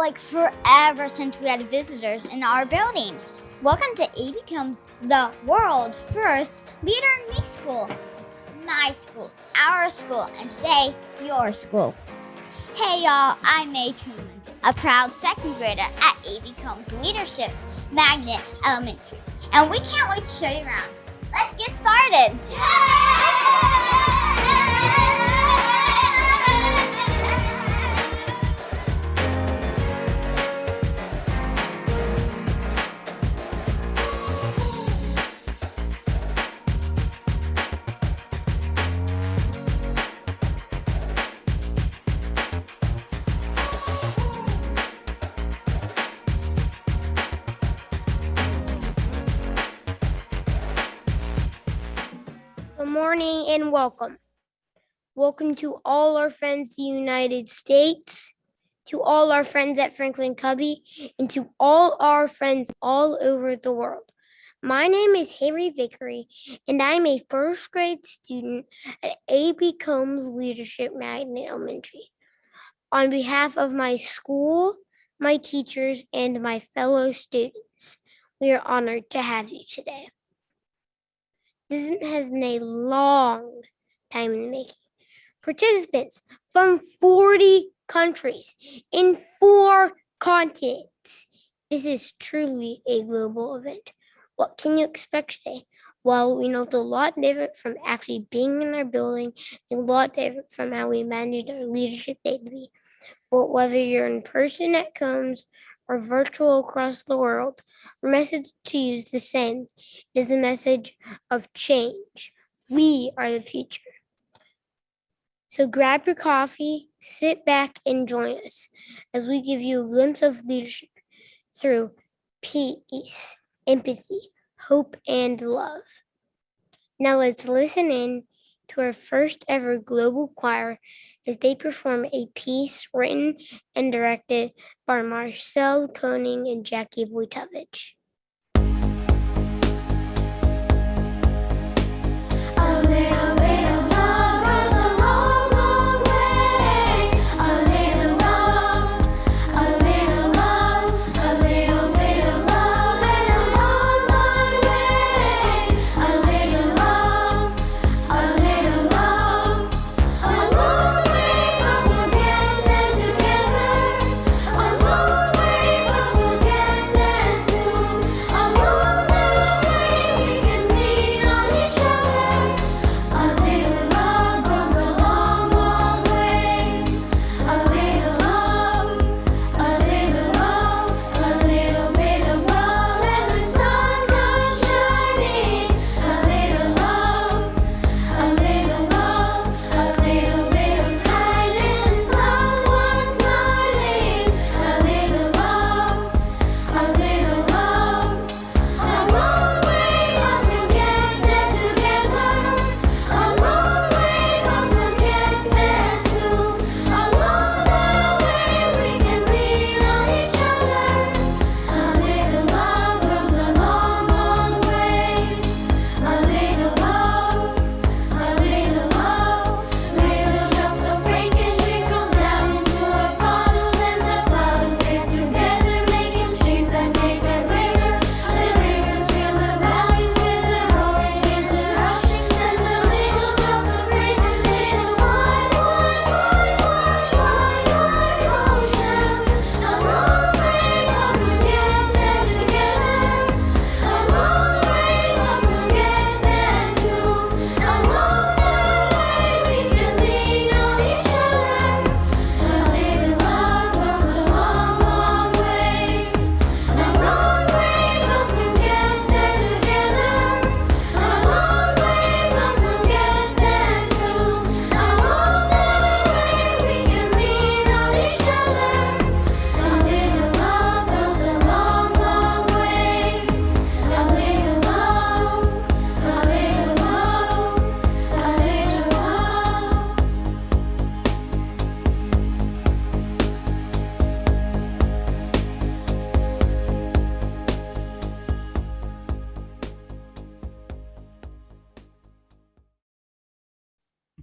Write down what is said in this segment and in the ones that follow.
like forever since we had visitors in our building. Welcome to A Becomes the world's first Leader in Me school. My school, our school, and today, your school. Hey y'all, I'm May Truman, a proud second grader at A Becomes Leadership Magnet Elementary. And we can't wait to show you around. Let's get started. Good morning and welcome. Welcome to all our friends in the United States, to all our friends at Franklin Covey, and to all our friends all over the world. My name is Harry Vickery, and I'm a first grade student at A.B. Combs Leadership Magnet Elementary. On behalf of my school, my teachers, and my fellow students, we are honored to have you today. This has been a long time in the making. Participants from 40 countries in 4 continents. This is truly a global event. What can you expect today? Well, we know it's a lot different from actually being in our building, and a lot different from how we managed our leadership day to be. But whether you're in person at Combs or virtual across the world, our message to you is the same. It is the message of change. We are the future. So grab your coffee, sit back, and join us as we give you a glimpse of leadership through peace, empathy, hope, and love. Now let's listen in to our first ever global choir as they perform a piece written and directed by Marcel Koning and Jackie Wojtowicz.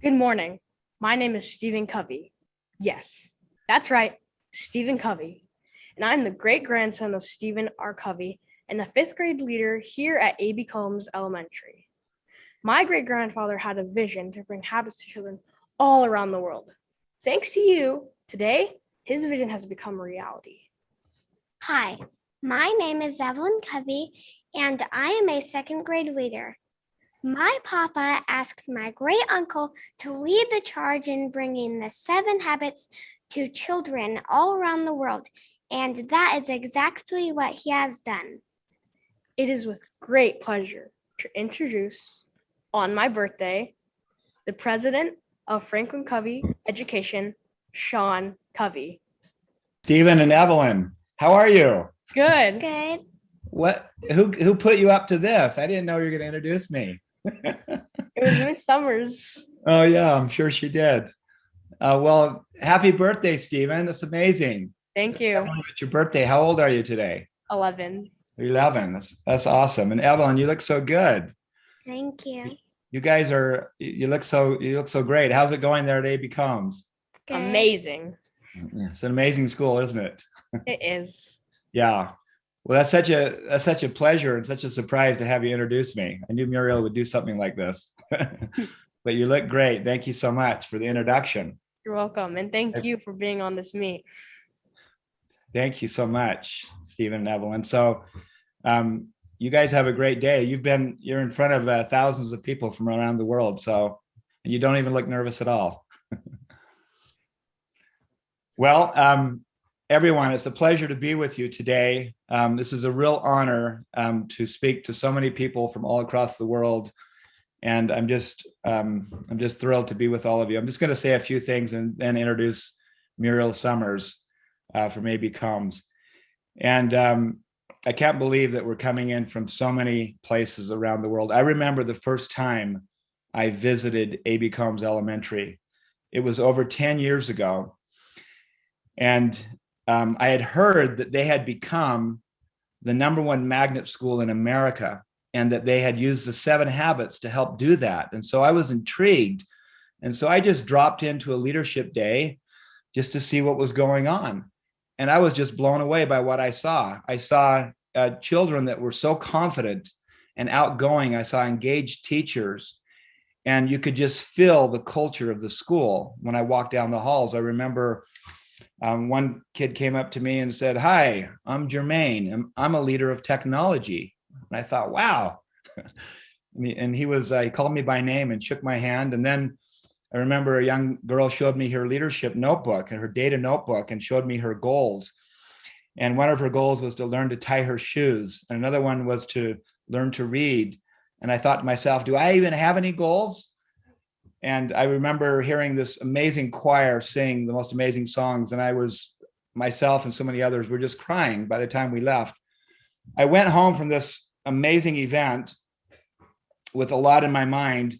Good morning. My name is Stephen Covey. Yes, that's right, Stephen Covey. and I'm the great-grandson of Stephen R. Covey and a fifth grade leader here at A.B. Combs Elementary. My great-grandfather had a vision to bring habits to children all around the world. Thanks to you, today, his vision has become a reality. Hi, my name is Evelyn Covey, and I am a second grade leader. My papa asked my great uncle to lead the charge in bringing the 7 habits to children all around the world, and that is exactly what he has done. It is with great pleasure to introduce, on my birthday, the president of Franklin Covey Education, Sean Covey. Stephen and Evelyn, how are you? Good. Good. Who put you up to this? I didn't know you were going to introduce me. It was Miss Summers. Oh yeah, I'm sure she did. Well, happy birthday, Stephen. That's amazing. Thank you. It's your birthday. How old are you today? 11. 11. That's awesome. And Evelyn, you look so good. Thank you. You guys you look so great. How's it going there at A.B. Combs? Good. Amazing. It's an amazing school, isn't it? It is. Yeah. Well, that's such a pleasure and such a surprise to have you introduce me. I knew Muriel would do something like this. But you look great. Thank you so much for the introduction. You're welcome. And thank you for being on this meet. Thank you so much, Stephen and Evelyn. So you guys have a great day. You're in front of thousands of people from around the world. And you don't even look nervous at all. Well, everyone, it's a pleasure to be with you today. This is a real honor to speak to so many people from all across the world. And I'm just thrilled to be with all of you. I'm just going to say a few things and then introduce Muriel Summers from A.B. Combs. And I can't believe that we're coming in from so many places around the world. I remember the first time I visited A.B. Combs Elementary. It was over 10 years ago. And I had heard that they had become the #1 magnet school in America and that they had used the 7 habits to help do that. And so I was intrigued. And so I just dropped into a leadership day just to see what was going on. And I was just blown away by what I saw. I saw children that were so confident and outgoing. I saw engaged teachers. And you could just feel the culture of the school. When I walked down the halls, I remember one kid came up to me and said, "Hi, I'm Jermaine. I'm a leader of technology." And I thought, wow. And he called me by name and shook my hand. And then I remember a young girl showed me her leadership notebook and her data notebook and showed me her goals. And one of her goals was to learn to tie her shoes. And another one was to learn to read. And I thought to myself, do I even have any goals? And I remember hearing this amazing choir sing the most amazing songs. And myself and so many others were just crying by the time we left. I went home from this amazing event with a lot in my mind.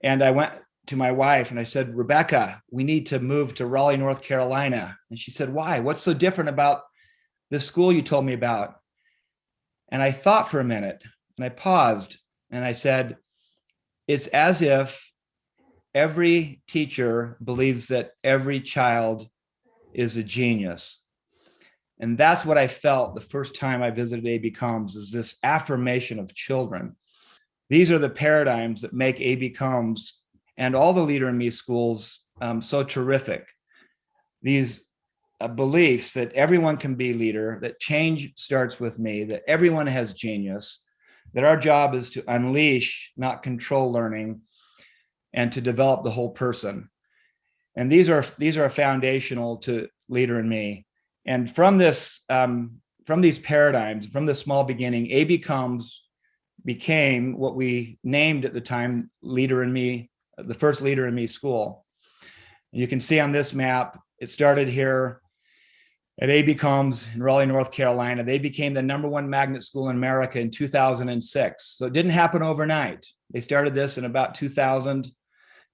And I went to my wife and I said, "Rebecca, we need to move to Raleigh, North Carolina." And she said, "Why? What's so different about the school you told me about?" And I thought for a minute and I paused and I said, "It's as if every teacher believes that every child is a genius." And that's what I felt the first time I visited A.B. Combs, is this affirmation of children. These are the paradigms that make A.B. Combs and all the Leader in Me schools so terrific. These beliefs that everyone can be leader, that change starts with me, that everyone has genius, that our job is to unleash, not control learning, and to develop the whole person. And these are foundational to Leader in Me. And from these paradigms, from the small beginning, A.B. Combs became what we named at the time Leader in Me, the first Leader in Me school. And you can see on this map, it started here at A.B. Combs in Raleigh, North Carolina. They became the #1 magnet school in America in 2006. So it didn't happen overnight. They started this in about 2000. It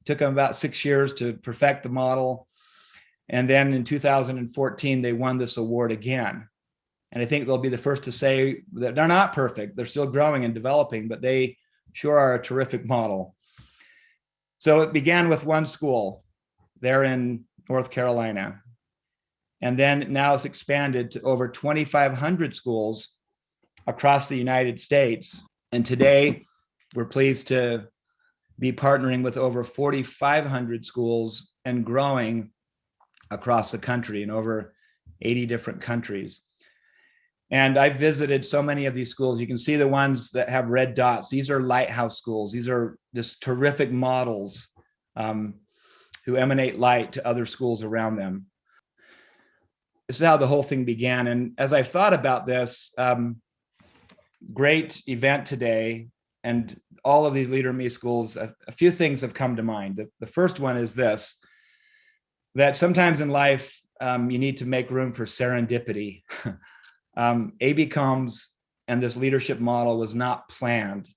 took them about 6 years to perfect the model. And then in 2014, they won this award again. And I think they'll be the first to say that they're not perfect. They're still growing and developing, but they sure are a terrific model. So it began with one school there in North Carolina. And then now it's expanded to over 2,500 schools across the United States. And today, we're pleased to be partnering with over 4,500 schools and growing across the country in over 80 different countries. And I've visited so many of these schools. You can see the ones that have red dots. These are lighthouse schools. These are just terrific models who emanate light to other schools around them. This is how the whole thing began. And as I've thought about this great event today and all of these Leader in Me schools, a few things have come to mind. The first one is this, that sometimes in life, you need to make room for serendipity. A.B. Combs and this leadership model was not planned.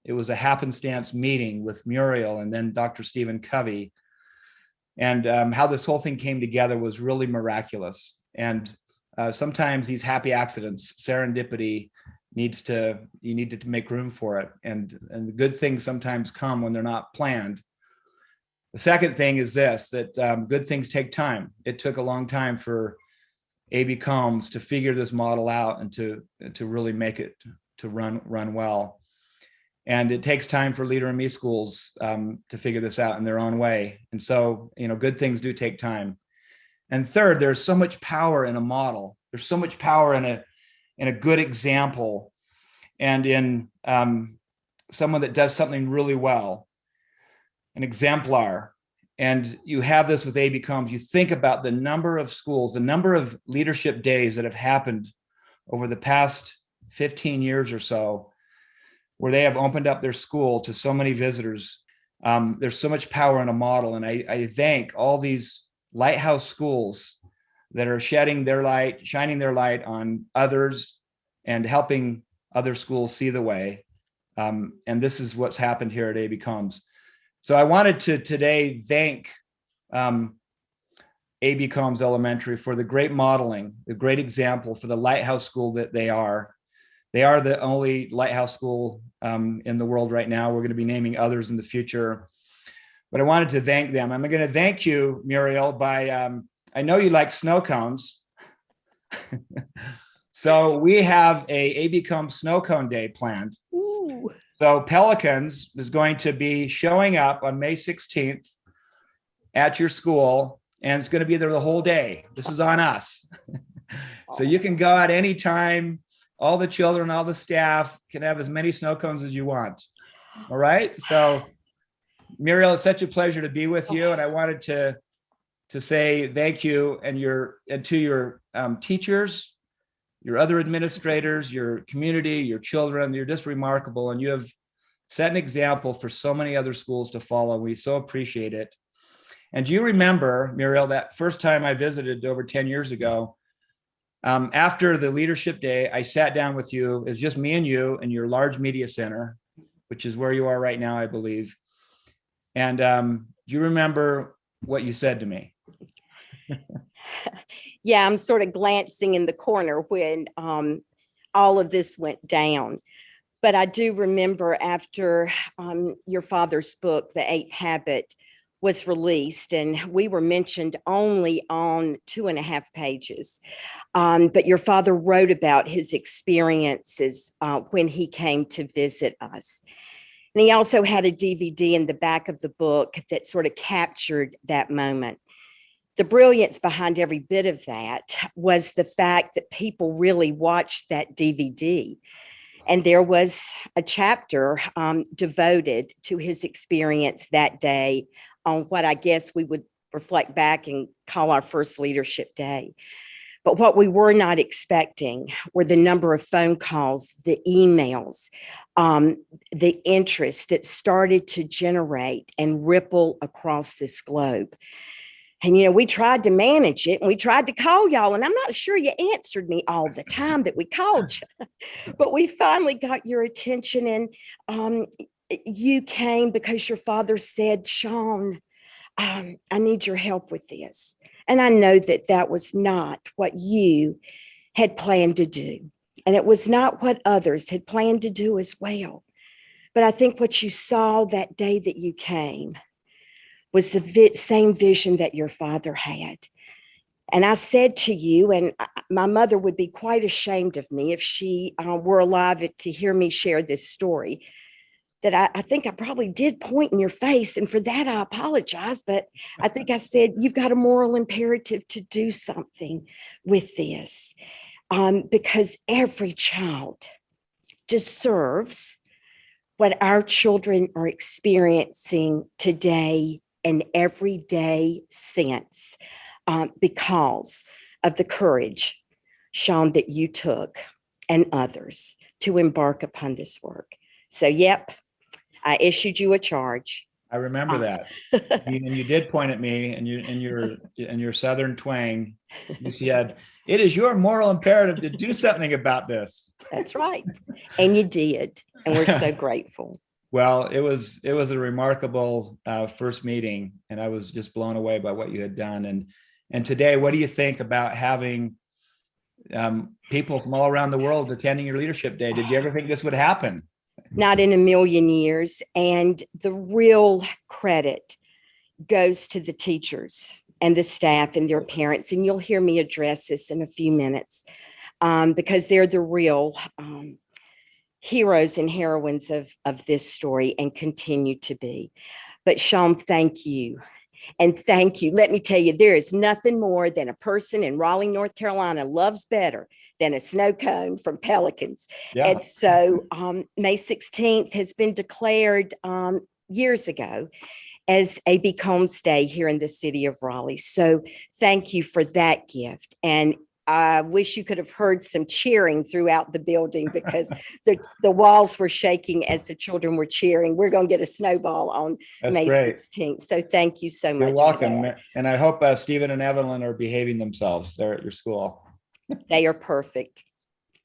It was a happenstance meeting with Muriel and then Dr. Stephen Covey. And how this whole thing came together was really miraculous. And sometimes these happy accidents, serendipity, you need to make room for it. And the good things sometimes come when they're not planned. The second thing is this, that good things take time. It took a long time for A.B. Combs to figure this model out and to really make it to run well. And it takes time for Leader in Me schools to figure this out in their own way. And so, good things do take time. And third, there's so much power in a model. There's so much power in a good example and in someone that does something really well, an exemplar. And you have this with A.B. Combs. You think about the number of schools, the number of leadership days that have happened over the past 15 years or so, where they have opened up their school to so many visitors. There's so much power in a model. And I thank all these lighthouse schools that are shining their light on others and helping other schools see the way. And this is what's happened here at A.B. Combs. So I wanted to today thank A.B. Combs Elementary for the great modeling, the great example for the lighthouse school that they are. They are the only lighthouse school in the world right now. We're going to be naming others in the future. But I wanted to thank them. I'm going to thank you, Muriel, by, I know you like snow cones. So we have A.B. Combs Snow Cone Day planned. Ooh. So Pelicans is going to be showing up on May 16th at your school, and it's going to be there the whole day. This is on us. So you can go out anytime. All the children, all the staff can have as many snow cones as you want. All right. So Muriel, it's such a pleasure to be with you. And I wanted to say thank you and to your teachers, your other administrators, your community, your children. You're just remarkable. And you have set an example for so many other schools to follow. We so appreciate it. And do you remember, Muriel, that first time I visited over 10 years ago, after the leadership day, I sat down with you. It's just me and you in your large media center, which is where you are right now, I believe. And do you remember what you said to me? Yeah, I'm sort of glancing in the corner when all of this went down. But I do remember after your father's book, The Eighth Habit, was released, and we were mentioned only on 2.5 pages. But your father wrote about his experiences when he came to visit us. And he also had a DVD in the back of the book that sort of captured that moment. The brilliance behind every bit of that was the fact that people really watched that DVD. And there was a chapter devoted to his experience that day on what I guess we would reflect back and call our first leadership day. But what we were not expecting were the number of phone calls, the emails, the interest that started to generate and ripple across this globe. And, we tried to manage it and we tried to call y'all. And I'm not sure you answered me all the time that we called you. But we finally got your attention, and you came because your father said, Sean, I need your help with this. And I know that that was not what you had planned to do. And it was not what others had planned to do as well. But I think what you saw that day that you came was the same vision that your father had. And I said to you, and my mother would be quite ashamed of me if she were alive to hear me share this story, that I think I probably did point in your face. And for that, I apologize. But I think I said, you've got a moral imperative to do something with this, because every child deserves what our children are experiencing today and every day since, because of the courage, Sean, that you took and others to embark upon this work. So, yep, I issued you a charge. I remember that. And you did point at me, and in your Southern twang, you said, "It is your moral imperative to do something about this." That's right. And you did. And we're so grateful. Well, it was a remarkable first meeting, and I was just blown away by what you had done. And today, what do you think about having people from all around the world attending your leadership day? Did you ever think this would happen? Not in a million years. And the real credit goes to the teachers and the staff and their parents. And you'll hear me address this in a few minutes, because they're the real heroes and heroines of this story and continue to be. But Sean, thank you. And thank you. Let me tell you, there is nothing more than a person in Raleigh, North Carolina loves better than a snow cone from Pelicans. Yeah. And so May 16th has been declared years ago as A.B. Combs Day here in the city of Raleigh. So thank you for that gift. And I wish you could have heard some cheering throughout the building, because the walls were shaking as the children were cheering. We're going to get a snowball on That's May great. 16th. So thank you so much. You're welcome. And I hope Stephen and Evelyn are behaving themselves there at your school. They are perfect.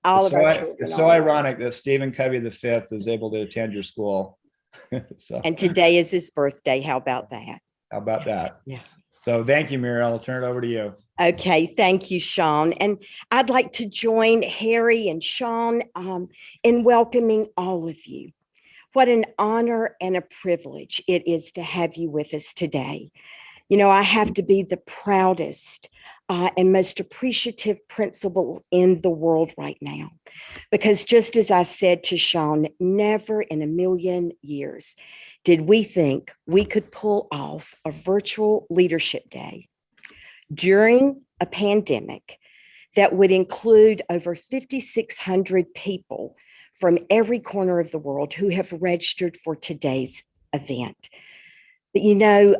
All of our children. It's so ironic that Stephen Covey V is able to attend your school. So, and today is his birthday. How about that? How about that? Yeah. So thank you, Muriel. I'll turn it over to you. Okay, thank you, Sean. And I'd like to join Harry and Sean in welcoming all of you. What an honor and a privilege it is to have you with us today. You know, I have to be the proudest and most appreciative principal in the world right now, because just as I said to Sean, never in a million years did we think we could pull off a virtual leadership day during a pandemic that would include over 5,600 people from every corner of the world who have registered for today's event. But you know,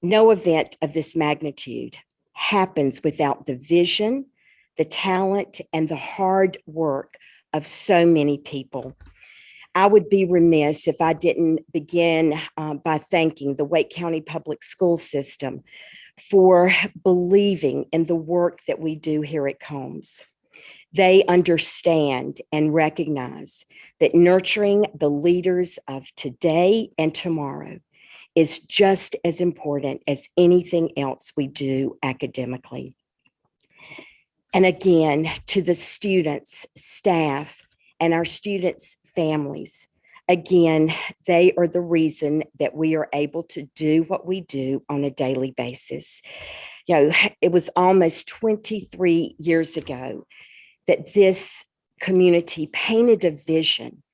no event of this magnitude happens without the vision, the talent, and the hard work of so many people. I would be remiss if I didn't begin by thanking the Wake County Public School System for believing in the work that we do here at Combs. They understand and recognize that nurturing the leaders of today and tomorrow is just as important as anything else we do academically. And again, to the students, staff, and our students' families, again, they are the reason that we are able to do what we do on a daily basis. You know, it was almost 23 years ago that this community painted a vision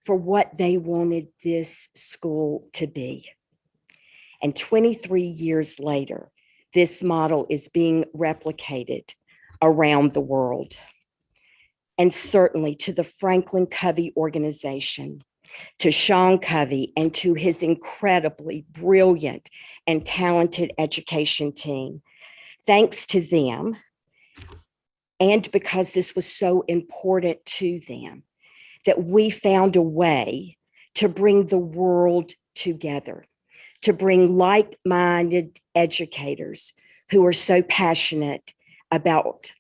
for what they wanted this school to be. And 23 years later, this model is being replicated around the world. And certainly to the Franklin Covey organization, to Sean Covey, and to his incredibly brilliant and talented education team. Thanks to them, and because this was so important to them, that we found a way to bring the world together, to bring like-minded educators who are so passionate about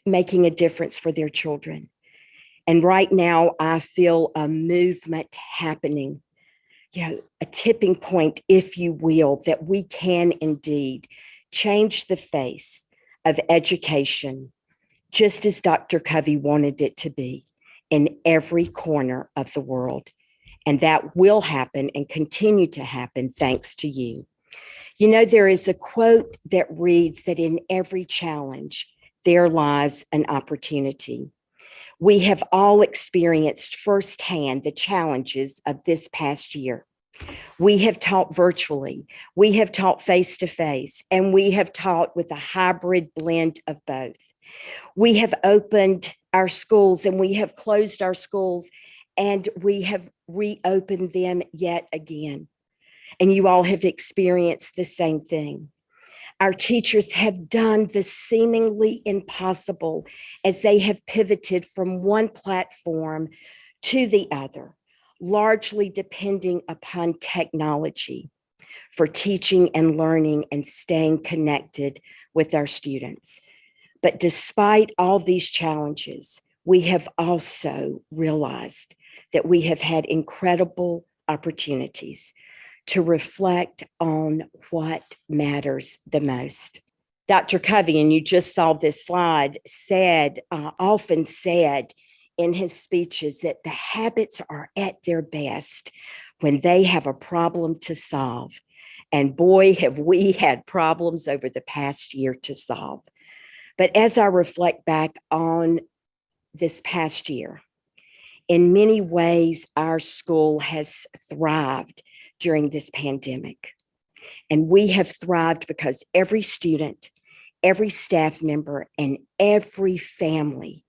making a difference for their children. And right now, I feel a movement happening, you know, a tipping point, if you will, that we can indeed change the face of education, just as Dr. Covey wanted it to be in every corner of the world. And that will happen and continue to happen thanks to you. You know, there is a quote that reads that in every challenge, there lies an opportunity. We have all experienced firsthand the challenges of this past year. We have taught virtually, we have taught face to face, and we have taught with a hybrid blend of both. We have opened our schools and we have closed our schools, and we have reopened them yet again. And you all have experienced the same thing. Our teachers have done the seemingly impossible as they have pivoted from one platform to the other, largely depending upon technology for teaching and learning and staying connected with our students. But despite all these challenges, we have also realized that we have had incredible opportunities to reflect on what matters the most. Dr. Covey, and you just saw this slide, often said in his speeches that the habits are at their best when they have a problem to solve. And boy, have we had problems over the past year to solve. But as I reflect back on this past year, in many ways, our school has thrived during this pandemic. And we have thrived because every student, every staff member, and every family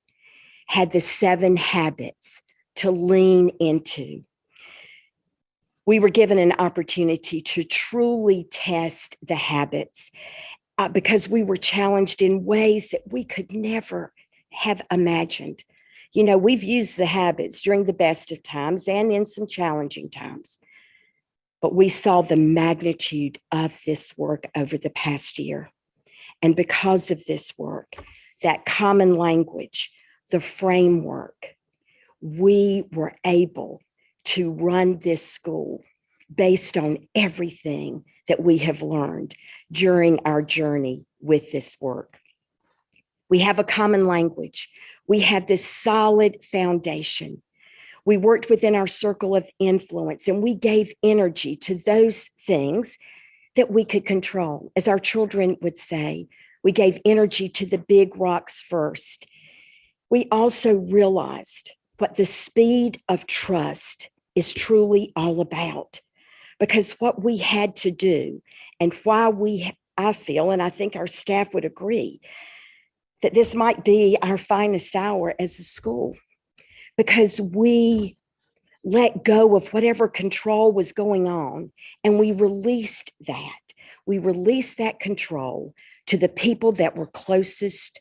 had the 7 habits to lean into. We were given an opportunity to truly test the habits because we were challenged in ways that we could never have imagined. You know, we've used the habits during the best of times and in some challenging times. But we saw the magnitude of this work over the past year. And because of this work, that common language, the framework, we were able to run this school based on everything that we have learned during our journey with this work. We have a common language. We have this solid foundation. We worked within our circle of influence, and we gave energy to those things that we could control. As our children would say, we gave energy to the big rocks first. We also realized what the speed of trust is truly all about, because what we had to do and why I feel, and I think our staff would agree, that this might be our finest hour as a school, because we let go of whatever control was going on and we released that. We released that control to the people that were closest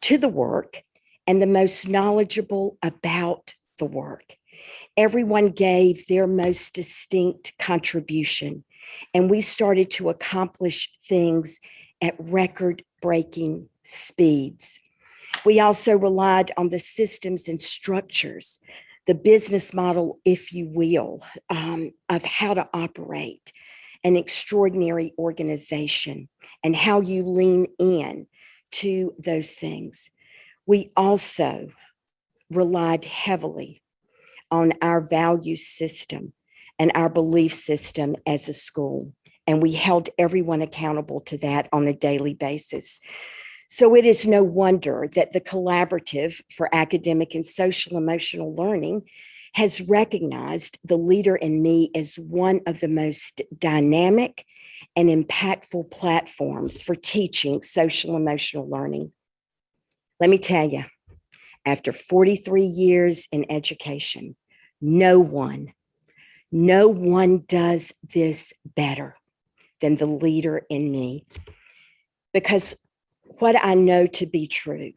to the work and the most knowledgeable about the work. Everyone gave their most distinct contribution, and we started to accomplish things at record-breaking speeds. We also relied on the systems and structures, the business model, if you will, of how to operate an extraordinary organization and how you lean in to those things. We also relied heavily on our value system and our belief system as a school, and we held everyone accountable to that on a daily basis. So it is no wonder that the Collaborative for Academic and Social Emotional Learning has recognized the Leader in Me as one of the most dynamic and impactful platforms for teaching social emotional learning. Let me tell you, after 43 years in education, no one does this better than the Leader in Me. Because what I know to be true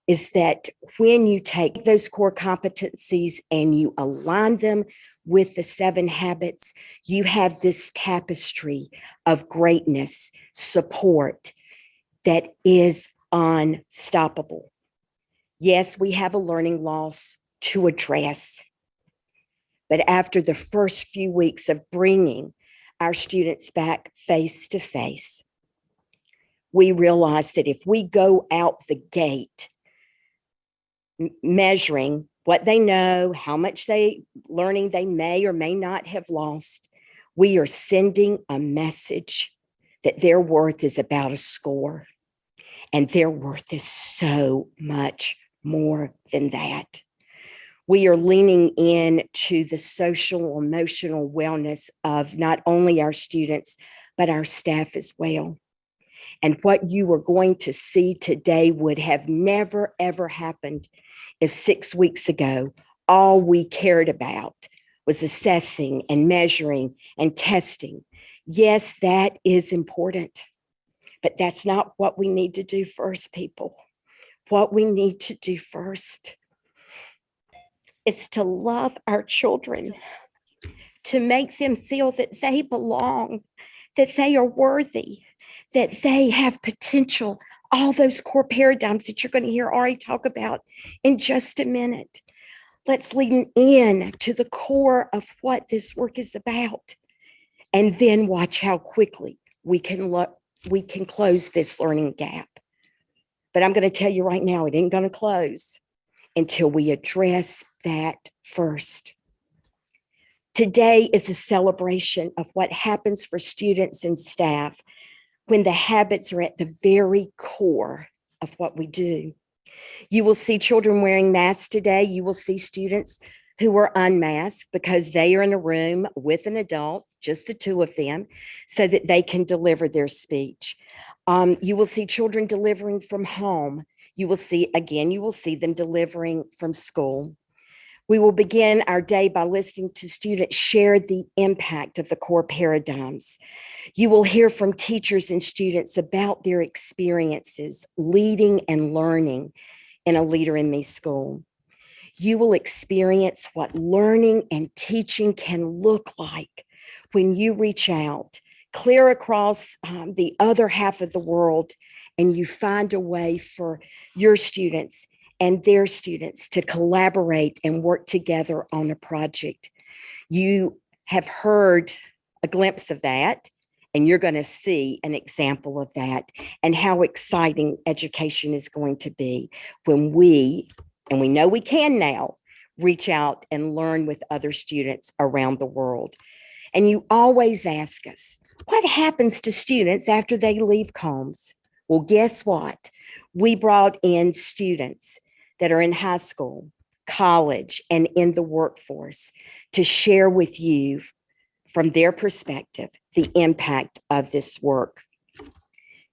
is that when you take those core competencies and you align them with the 7 habits, you have this tapestry of greatness, support that is unstoppable. Yes, we have a learning loss to address, but after the first few weeks of bringing our students back face to face, we realized that if we go out the gate measuring what they know, how much learning they may or may not have lost, We are sending a message that their worth is about a score, and their worth is so much more than that. We are leaning in to the social, emotional wellness of not only our students, but our staff as well. And what you are going to see today would have never, ever happened if 6 weeks ago, all we cared about was assessing and measuring and testing. Yes, that is important, but that's not what we need to do first, people. What we need to do first is to love our children, to make them feel that they belong, that they are worthy, that they have potential, all those core paradigms that you're going to hear Ari talk about in just a minute. Let's lean in to the core of what this work is about, and then watch how quickly we can close this learning gap. But I'm going to tell you right now, it ain't going to close until we address that first. Today is a celebration of what happens for students and staff when the habits are at the very core of what we do. You will see children wearing masks today. You will see students who are unmasked because they are in a room with an adult, just the two of them, so that they can deliver their speech. You will see children delivering from home. You will see them delivering from school. We will begin our day by listening to students share the impact of the core paradigms. You will hear from teachers and students about their experiences leading and learning in a Leader in Me school. You will experience what learning and teaching can look like when you reach out, clear across the other half of the world, and you find a way for your students and their students to collaborate and work together on a project. You have heard a glimpse of that, and you're going to see an example of that and how exciting education is going to be when we, and we know we can now, reach out and learn with other students around the world. And you always ask us, what happens to students after they leave Combs? Well, guess what? We brought in students that are in high school, college, and in the workforce to share with you from their perspective the impact of this work.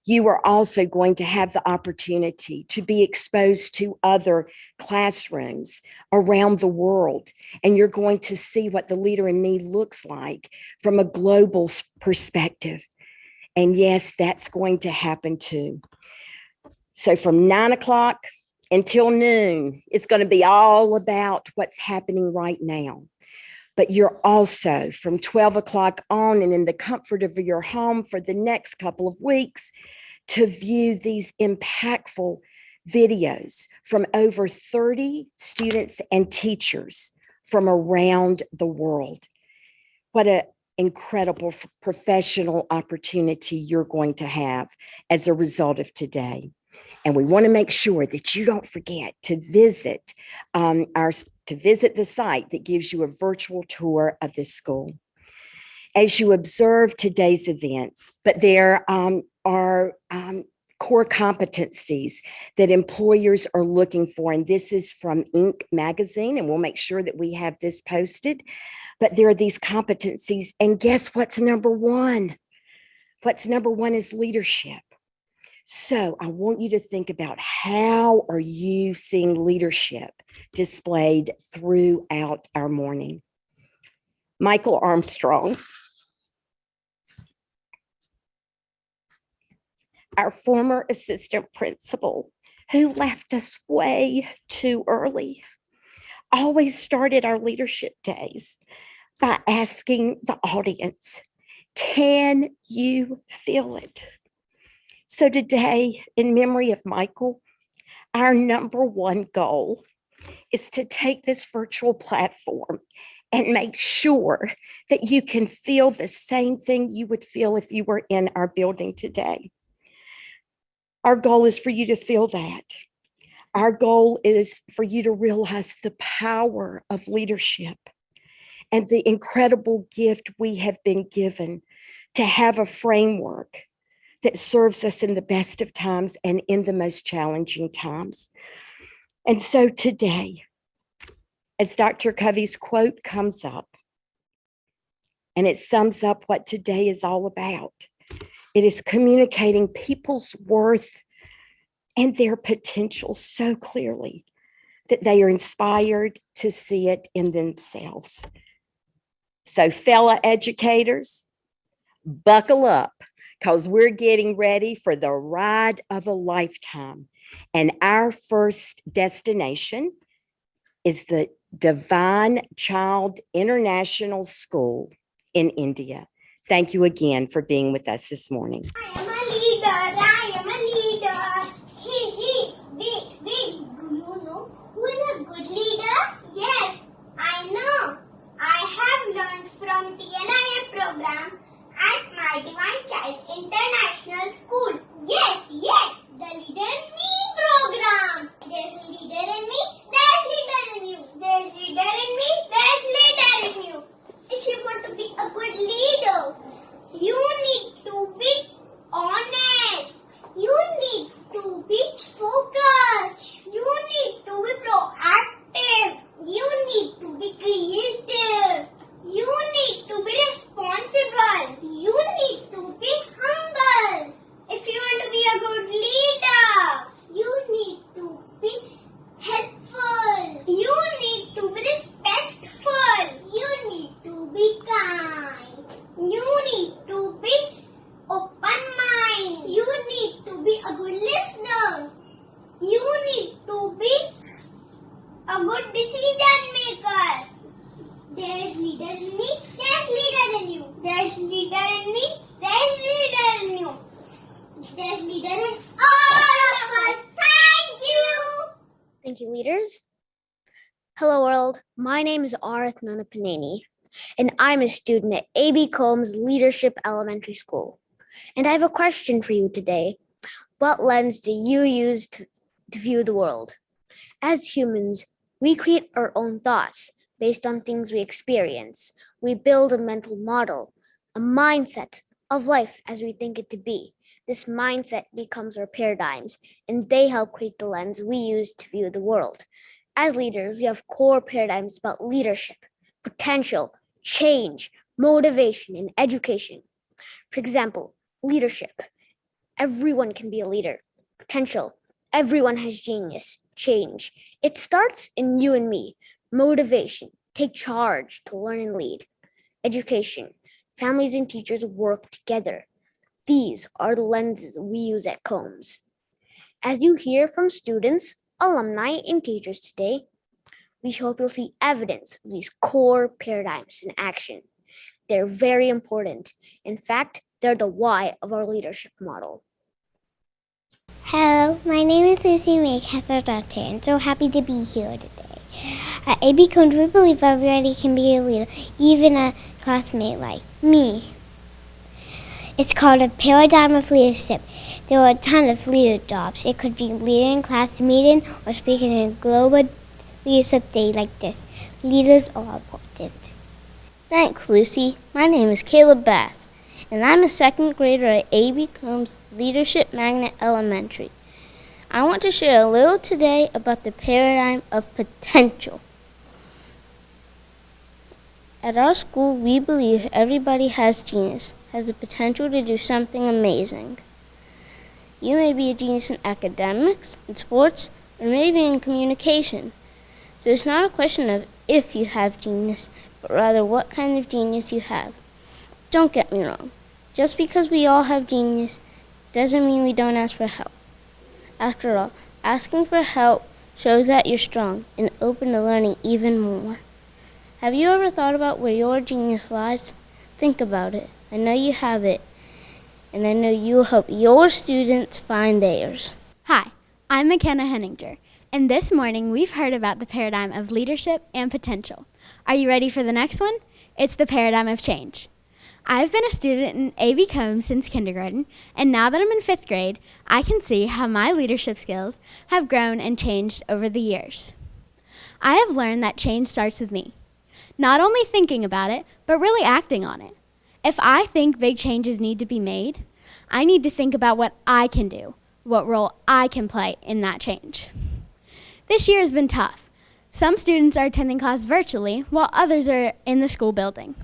You are also going to have the opportunity to be exposed to other classrooms around the world, and you're going to see what the Leader in Me looks like from a global perspective. And yes, that's going to happen too. So from 9 o'clock until noon, it's going to be all about what's happening right now. But you're also from 12 o'clock on and in the comfort of your home for the next couple of weeks to view these impactful videos from over 30 students and teachers from around the world. What an incredible professional opportunity you're going to have as a result of today. And we want to make sure that you don't forget to visit the site that gives you a virtual tour of this school. As you observe today's events, but there are core competencies that employers are looking for. And this is from Inc. magazine, and we'll make sure that we have this posted. But there are these competencies, and guess what's number one? What's number one is leadership. So I want you to think about, how are you seeing leadership displayed throughout our morning? Michael Armstrong, our former assistant principal, who left us way too early, always started our leadership days by asking the audience, can you feel it? So today, in memory of Michael, our number one goal is to take this virtual platform and make sure that you can feel the same thing you would feel if you were in our building today. Our goal is for you to feel that. Our goal is for you to realize the power of leadership and the incredible gift we have been given to have a framework that serves us in the best of times and in the most challenging times. And so today, as Dr. Covey's quote comes up, and it sums up what today is all about, it is communicating people's worth and their potential so clearly that they are inspired to see it in themselves. So, fellow educators, buckle up, because we're getting ready for the ride of a lifetime. And our first destination is the Divine Child International School in India. Thank you again for being with us this morning. I am a leader. I am a leader. Hey, wait. Do you know who is a good leader? Yes, I know. I have learned from TNIA program at my Divine Child International School. Yes, the Leader in Me program. There's a leader in me, there's leader in you. There's leader in me, there's leader in you. If you want to be a good leader, you need to be honest. You need to be focused. You need to be proactive. You need to be creative. You need to be responsible. You need to be humble. If you want to be a good leader, you need to be helpful. You need to be respectful. You need to be kind. You need to be open-minded. You need to be a good listener. You need to be a good decision maker. There's leader in me, there's leader in you. There's leader in me, there's leader in you. There's leader in all of us. Thank you. Thank you, leaders. Hello, world. My name is Arath Nanapaneni, and I'm a student at A.B. Combs Leadership Elementary School. And I have a question for you today. What lens do you use to view the world? As humans, we create our own thoughts based on things we experience. We build a mental model, a mindset of life as we think it to be. This mindset becomes our paradigms, and they help create the lens we use to view the world. As leaders, we have core paradigms about leadership, potential, change, motivation, and education. For example, leadership. Everyone can be a leader. Potential. Everyone has genius. Change. It starts in you and me. Motivation. Take charge to learn and lead. Education. Families and teachers work together. These are the lenses we use at Combs. As you hear from students, alumni, and teachers today, we hope you'll see evidence of these core paradigms in action. They're very important. In fact, they're the why of our leadership model. Hello, my name is Lucy May Catherdotte, and so happy to be here today. At A.B. Combs, we believe everybody can be a leader, even a classmate like me. It's called a paradigm of leadership. There are a ton of leader jobs. It could be leading a class meeting or speaking in a global leadership day like this. Leaders are important. Thanks, Lucy. My name is Caleb Bass, and I'm a second grader at A.B. Combs Leadership Magnet Elementary. I want to share a little today about the paradigm of potential. At our school, we believe everybody has genius, has the potential to do something amazing. You may be a genius in academics, in sports, or maybe in communication. So it's not a question of if you have genius, but rather what kind of genius you have. Don't get me wrong. Just because we all have genius doesn't mean we don't ask for help. After all, asking for help shows that you're strong and open to learning even more. Have you ever thought about where your genius lies? Think about it. I know you have it, and I know you will help your students find theirs. Hi, I'm McKenna Henninger, and this morning we've heard about the paradigm of leadership and potential. Are you ready for the next one? It's the paradigm of change. I've been a student in A.B. Combs since kindergarten, and now that I'm in 5th grade, I can see how my leadership skills have grown and changed over the years. I have learned that change starts with me. Not only thinking about it, but really acting on it. If I think big changes need to be made, I need to think about what I can do, what role I can play in that change. This year has been tough. Some students are attending class virtually, while others are in the school building.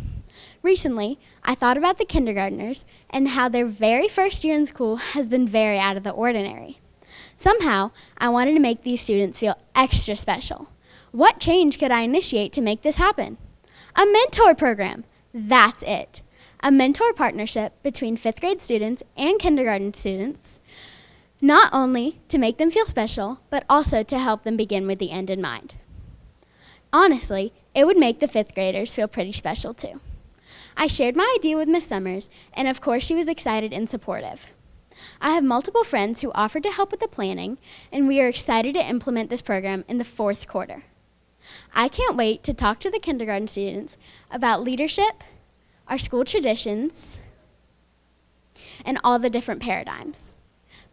Recently, I thought about the kindergartners and how their very first year in school has been very out of the ordinary. Somehow, I wanted to make these students feel extra special. What change could I initiate to make this happen? A mentor program. That's it. A mentor partnership between 5th grade students and kindergarten students, not only to make them feel special, but also to help them begin with the end in mind. Honestly, it would make the 5th graders feel pretty special too. I shared my idea with Miss Summers, and of course she was excited and supportive. I have multiple friends who offered to help with the planning, and we are excited to implement this program in the 4th quarter. I can't wait to talk to the kindergarten students about leadership, our school traditions, and all the different paradigms.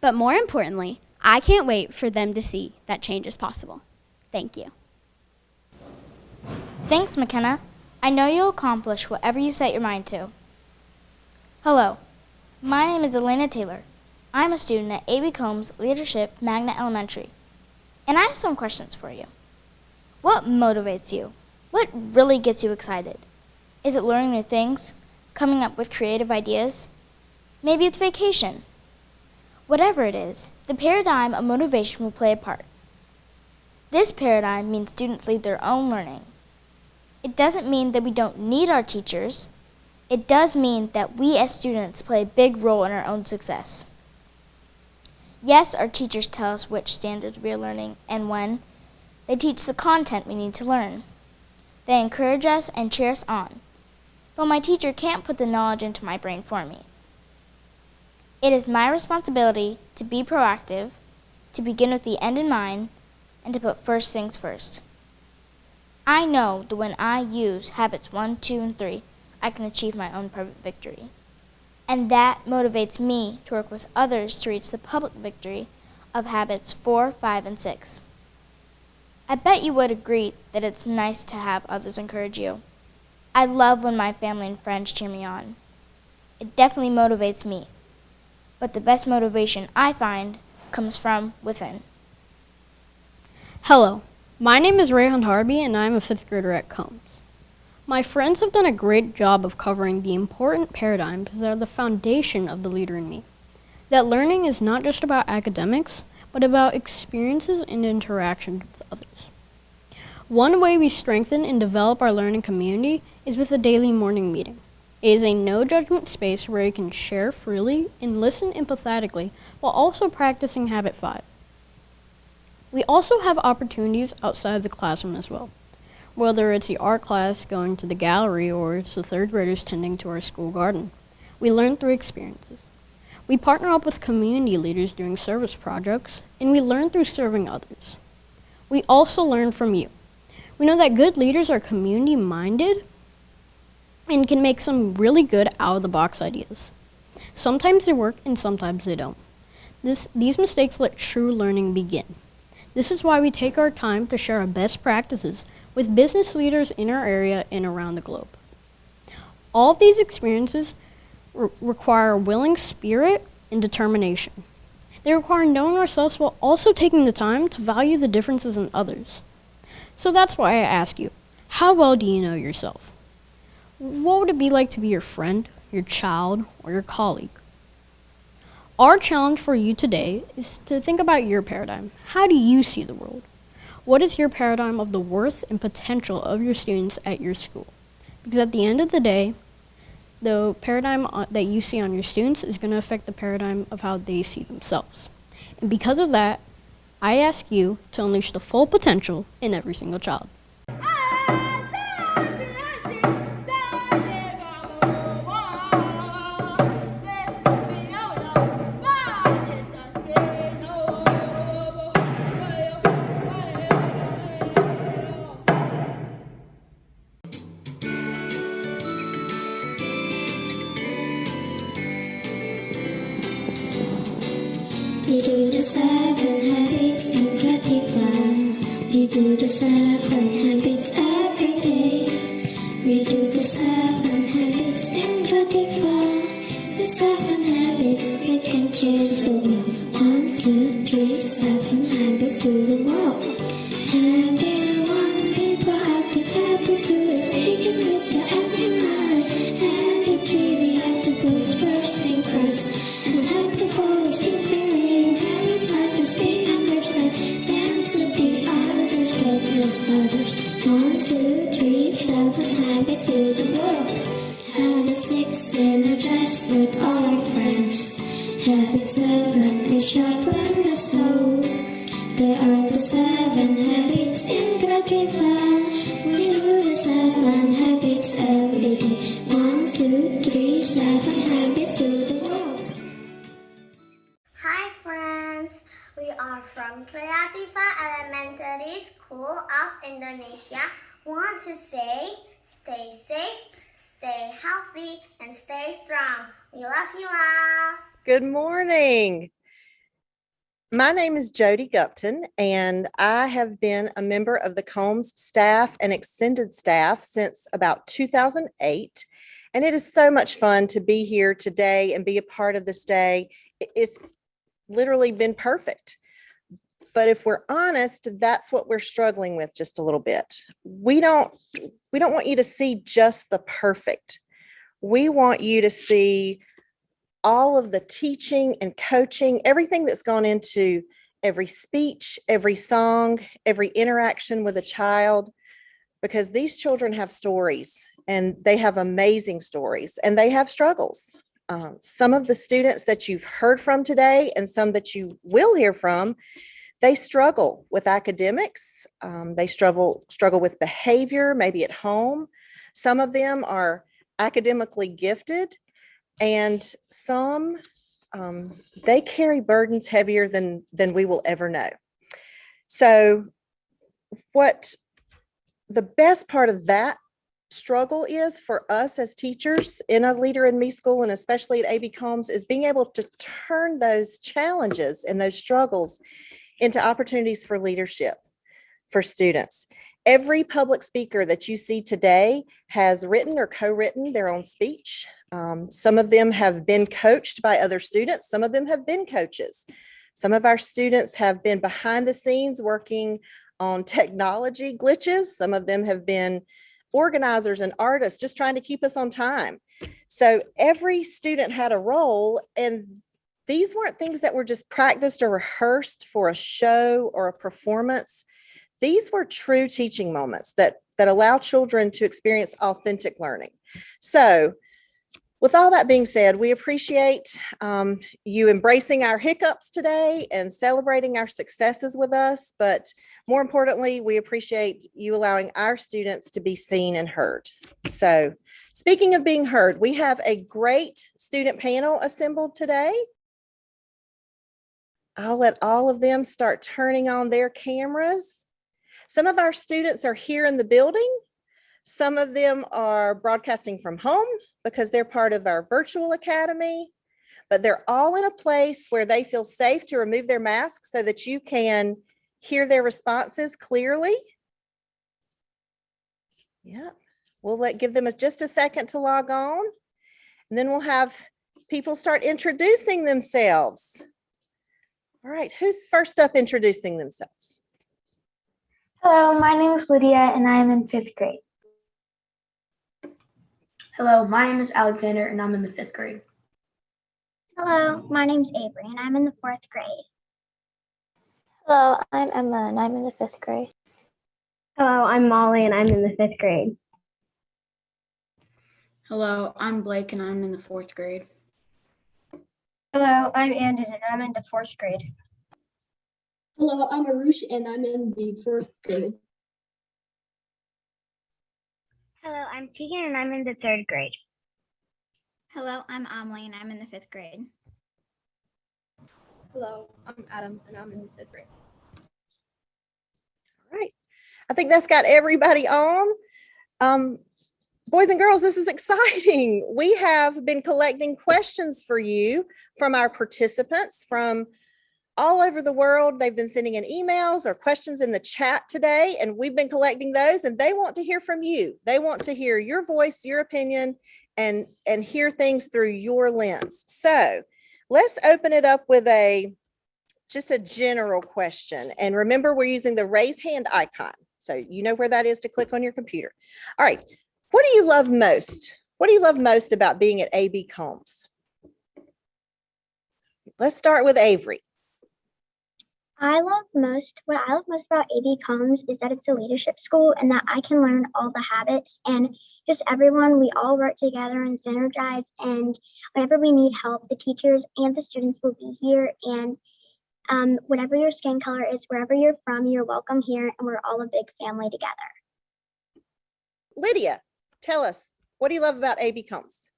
But more importantly, I can't wait for them to see that change is possible. Thank you. Thanks, McKenna. I know you'll accomplish whatever you set your mind to. Hello, my name is Elena Taylor. I'm a student at A.B. Combs Leadership Magnet Elementary, and I have some questions for you. What motivates you? What really gets you excited? Is it learning new things? Coming up with creative ideas? Maybe it's vacation. Whatever it is, the paradigm of motivation will play a part. This paradigm means students lead their own learning. It doesn't mean that we don't need our teachers. It does mean that we as students play a big role in our own success. Yes, our teachers tell us which standards we are learning and when. They teach the content we need to learn. They encourage us and cheer us on. But my teacher can't put the knowledge into my brain for me. It is my responsibility to be proactive, to begin with the end in mind, and to put first things first. I know that when I use habits 1, 2, and 3, I can achieve my own private victory. And that motivates me to work with others to reach the public victory of habits 4, 5, and 6. I bet you would agree that it's nice to have others encourage you. I love when my family and friends cheer me on. It definitely motivates me. But the best motivation I find comes from within. Hello, my name is Rayhan Harby and I'm a 5th grader at Combs. My friends have done a great job of covering the important paradigms that are the foundation of the leader in me. That learning is not just about academics, but about experiences and interactions with others. One way we strengthen and develop our learning community is with a daily morning meeting. It is a no-judgment space where you can share freely and listen empathetically while also practicing Habit 5. We also have opportunities outside the classroom as well, whether it's the art class going to the gallery or it's the 3rd graders tending to our school garden. We learn through experiences. We partner up with community leaders doing service projects, and we learn through serving others. We also learn from you. We know that good leaders are community-minded and can make some really good out-of-the-box ideas. Sometimes they work and sometimes they don't. These mistakes let true learning begin. This is why we take our time to share our best practices with business leaders in our area and around the globe. All of these experiences require a willing spirit and determination. They require knowing ourselves while also taking the time to value the differences in others. So that's why I ask you, how well do you know yourself? What would it be like to be your friend, your child, or your colleague? Our challenge for you today is to think about your paradigm. How do you see the world? What is your paradigm of the worth and potential of your students at your school? Because at the end of the day, the paradigm that you see on your students is going to affect the paradigm of how they see themselves. And because of that, I ask you to unleash the full potential in every single child. We do the 7 habits and gratify. We do the 7 habits every day. 7 habits and gratify. The 7 habits we can change the world. 1, 2, 3, 7 habits to the world. Habit 1, be proactive. Habit 2 is begin with the end in mind. Habit 3, we have to put first thing first. And habit 4 is keep learning. Habit 5 is be understand. Then to be understood with others. 1, 2, 3, 7 habits to the world. Habit 6, energize with all our friends. Habit 7, we sharpen the soul. There are the 7 habits in gratify. We do the 7 habits every day. 1, 2, 3, 7 habits to the world. Hi friends, we are from Creativa Elementary School of Indonesia. Want to say, stay safe, stay healthy, and stay strong. We love you all. Good morning. My name is Jody Gupton, and I have been a member of the Combs staff and extended staff since about 2008. And it is so much fun to be here today and be a part of this day. It's literally been perfect. But if we're honest, that's what we're struggling with just a little bit. We don't want you to see just the perfect. We want you to see all of the teaching and coaching, everything that's gone into every speech, every song, every interaction with a child, because these children have stories and they have amazing stories and they have struggles. Some of the students that you've heard from today and some that you will hear from, they struggle with academics. They struggle with behavior, maybe at home. Some of them are academically gifted, and some they carry burdens heavier than we will ever know. So what the best part of that struggle is for us as teachers in a Leader in Me school, and especially at AB Combs, is being able to turn those challenges and those struggles into opportunities for leadership for students. Every public speaker that you see today has written or co-written their own speech. Some of them have been coached by other students. Some of them have been coaches. Some of our students have been behind the scenes working on technology glitches. Some of them have been organizers and artists just trying to keep us on time. So every student had a role, and these weren't things that were just practiced or rehearsed for a show or a performance. These were true teaching moments that allow children to experience authentic learning. So with all that being said, we appreciate you embracing our hiccups today and celebrating our successes with us. But more importantly, we appreciate you allowing our students to be seen and heard. So speaking of being heard, we have a great student panel assembled today. I'll let all of them start turning on their cameras. Some of our students are here in the building. Some of them are broadcasting from home because they're part of our virtual academy, but they're all in a place where they feel safe to remove their masks so that you can hear their responses clearly. Yeah, we'll give them just a second to log on, and then we'll have people start introducing themselves. All right, who's first up introducing themselves? Hello, my name is Lydia and I am in 5th grade. Hello, my name is Alexander and I'm in the 5th grade. Hello, my name's Avery and I'm in the 4th grade. Hello, I'm Emma and I'm in the 5th grade. Hello, I'm Molly and I'm in the 5th grade. Hello, I'm Blake and I'm in the 4th grade. Hello, I'm Andon and I'm in the 4th grade. Hello, I'm Arush and I'm in the 4th grade. Hello, I'm Tegan and I'm in the 3rd grade. Hello, I'm Amelie and I'm in the 5th grade. Hello, I'm Adam and I'm in the 5th grade. All right, I think that's got everybody on. Boys and girls, this is exciting. We have been collecting questions for you from our participants from all over the world. They've been sending in emails or questions in the chat today, and we've been collecting those, and they want to hear from you. They want to hear your voice, your opinion, and hear things through your lens. So let's open it up with just a general question. And remember, we're using the raise hand icon. So you know where that is to click on your computer. All right. What do you love most? What do you love most about being at A.B. Combs? Let's start with Avery. What I love most about A.B. Combs is that it's a leadership school and that I can learn all the habits and just everyone, we all work together and synergize. And whenever we need help, the teachers and the students will be here. And whatever your skin color is, wherever you're from, you're welcome here, and we're all a big family together. Lydia, tell us, what do you love about A.B. Combs?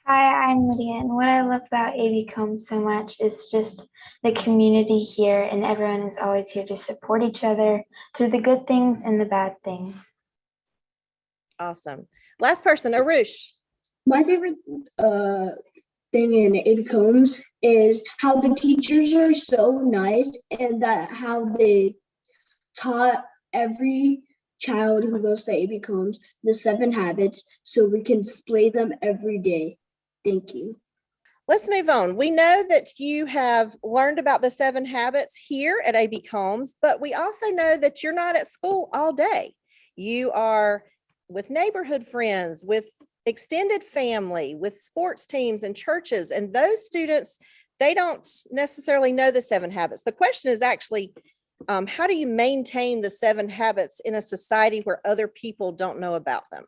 Hi, I'm Lydia, and what I love about A.B. Combs so much is just the community here, and everyone is always here to support each other through the good things and the bad things. Awesome. Last person, Arush. My favorite thing in A.B. Combs is how the teachers are so nice, and that how they taught every child who goes to A.B. Combs the 7 habits so we can display them every day. Thank you. Let's move on. We know that you have learned about the 7 habits here at A.B. Combs, but we also know that you're not at school all day. You are with neighborhood friends, with extended family, with sports teams and churches, and those students, they don't necessarily know the 7 habits. The question is actually, how do you maintain the 7 habits in a society where other people don't know about them?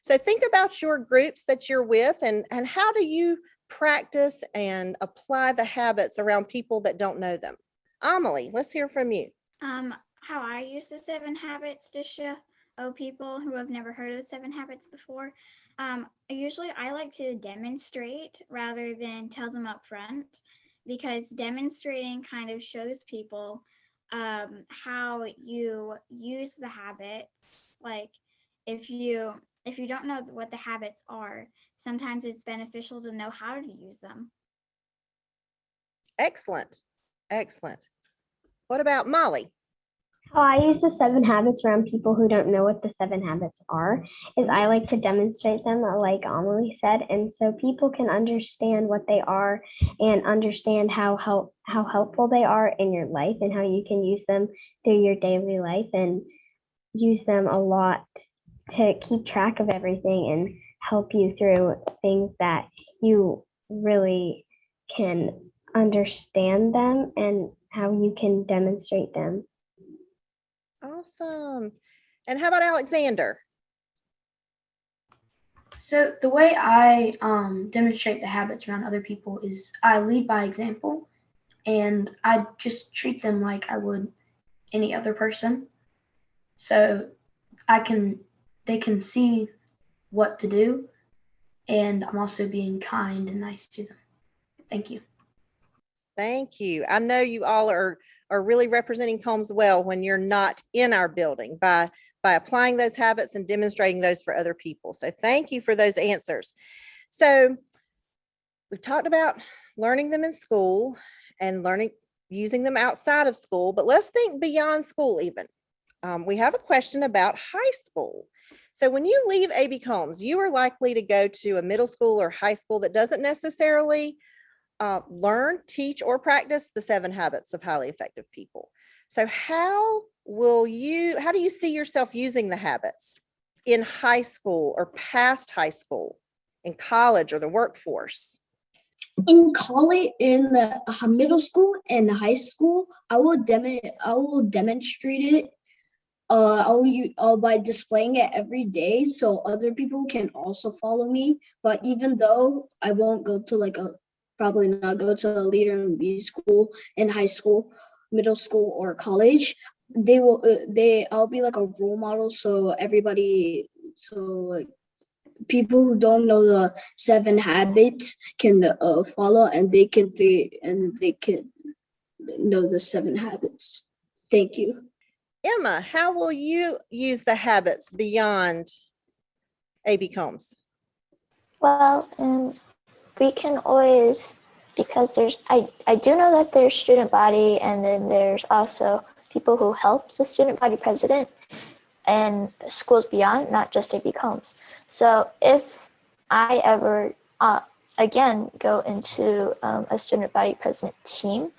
So think about your groups that you're with, and how do you practice and apply the habits around people that don't know them? Amelie, let's hear from you. How I use the 7 habits to show people who have never heard of the 7 habits before. Usually I like to demonstrate rather than tell them up front, because demonstrating kind of shows people how you use the habits. Like if you don't know what the habits are, sometimes it's beneficial to know how to use them. Excellent. Excellent. What about Molly? How I use the 7 habits around people who don't know what the 7 habits are is I like to demonstrate them, like Amelie said, and so people can understand what they are and understand how helpful they are in your life and how you can use them through your daily life and use them a lot to keep track of everything and help you through things that you really can understand them and how you can demonstrate them. Awesome. And how about Alexander? So the way I demonstrate the habits around other people is I lead by example, and I just treat them like I would any other person. So they can see what to do, and I'm also being kind and nice to them. Thank you. Thank you. I know you all are really representing Combs well when you're not in our building by applying those habits and demonstrating those for other people. So thank you for those answers. So we've talked about learning them in school and using them outside of school, but let's think beyond school even. We have a question about high school. So when you leave A.B. Combs, you are likely to go to a middle school or high school that doesn't necessarily learn, teach, or practice the 7 habits of highly effective people. So how do you see yourself using the habits in high school or past high school, in college or the workforce? In college, in the middle school and high school, I will demonstrate it. I'll by displaying it every day so other people can also follow me. But even though I won't go to probably not go to a leader in B school in high school, middle school, or college, I'll be like a role model so people who don't know the 7 habits can follow, and they can know the 7 habits. Thank you. Emma, how will you use the habits beyond A.B. Combs? Well, we can always because I do know that there's student body, and then there's also people who help the student body president and schools beyond, not just AB Combs. So if I ever again go into a student body president team,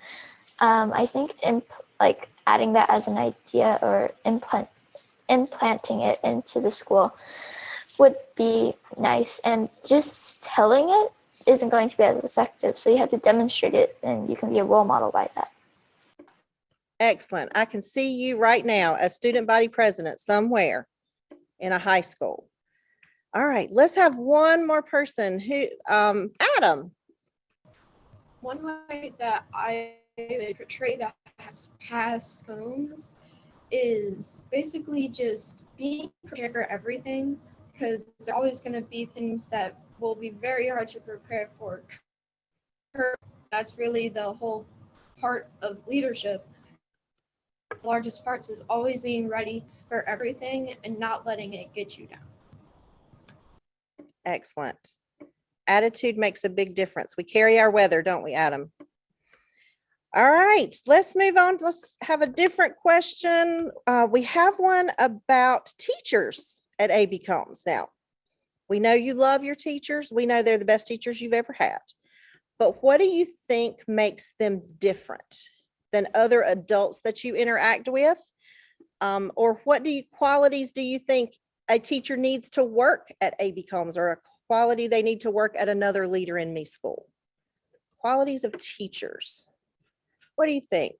I think like adding that as an idea or implanting it into the school would be nice, and just telling it isn't going to be as effective. So you have to demonstrate it, and you can be a role model by that. Excellent. I can see you right now as student body president somewhere in a high school. All right, let's have one more person who, Adam. One way that I portray the past Combs is basically just being prepared for everything, because there are always going to be things that will be very hard to prepare for. That's really the whole part of leadership. The largest parts is always being ready for everything and not letting it get you down. Excellent. Attitude makes a big difference. We carry our weather, don't we, Adam? All right, let's move on. Let's have a different question. We have one about teachers at AB Combs. Now, we know you love your teachers. We know they're the best teachers you've ever had. But what do you think makes them different than other adults that you interact with? Or what qualities do you think a teacher needs to work at AB Combs, or a quality they need to work at another Leader in Me school? Qualities of teachers. What do you think?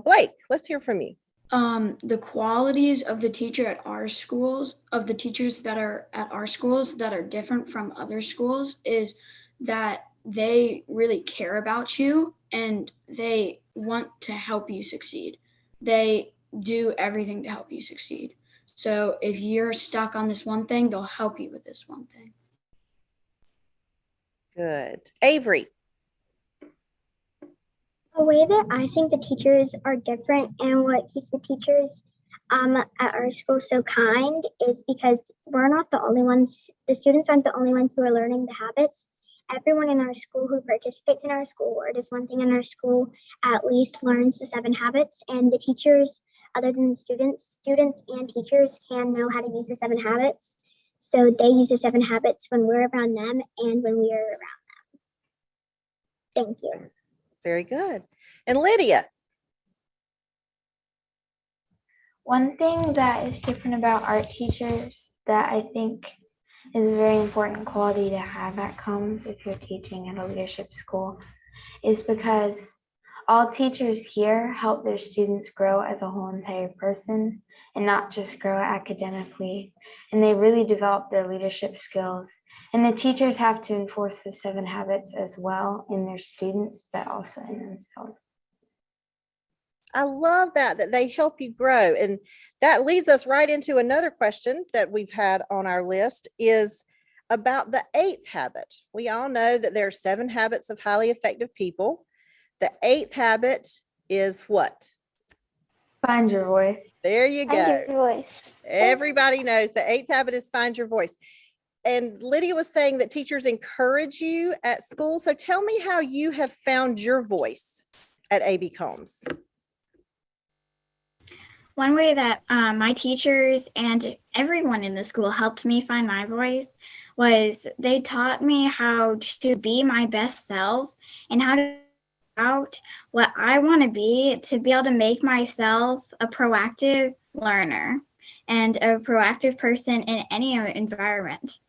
Blake, let's hear from you. The qualities of the teacher at our schools, of the teachers that are at our schools that are different from other schools, is that they really care about you and they want to help you succeed. They do everything to help you succeed. So if you're stuck on this one thing, they'll help you with this one thing. Good. Avery. The way that I think the teachers are different and what keeps the teachers at our school so kind is because we're not the only ones, the students aren't the only ones who are learning the habits. Everyone in our school who participates in our school or does one thing in our school at least learns the 7 habits, and the teachers, other than the students and teachers can know how to use the 7 habits. So they use the 7 habits when we're around them and when we are around them. Thank you. Very good. And Lydia. One thing that is different about art teachers that I think is a very important quality to have at Combs if you're teaching at a leadership school is because all teachers here help their students grow as a whole entire person and not just grow academically. And they really develop their leadership skills. And the teachers have to enforce the 7 habits as well in their students, but also in themselves. I love that they help you grow. And that leads us right into another question that we've had on our list, is about the 8th habit. We all know that there are 7 habits of highly effective people. The 8th habit is what? Find your voice. There you go. Find your voice. Everybody knows the 8th habit is find your voice. And Lydia was saying that teachers encourage you at school. So tell me how you have found your voice at AB Combs. One way that my teachers and everyone in the school helped me find my voice was they taught me how to be my best self and how to out what I want to be able to make myself a proactive learner and a proactive person in any environment.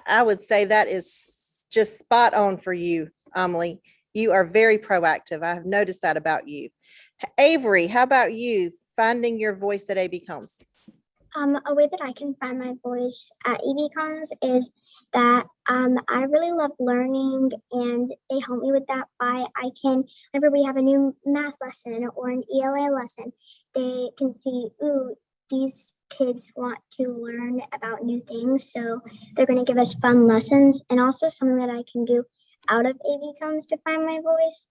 I would say that is just spot on for you, Amelie. You are very proactive. I have noticed that about you. Avery, how about you finding your voice at AB Combs? A way that I can find my voice at AB Combs is that I really love learning, and they help me with that by whenever we have a new math lesson or an ELA lesson, they can see, ooh, these kids want to learn about new things, so they're going to give us fun lessons. And also something that I can do out of AB Combs to find my voice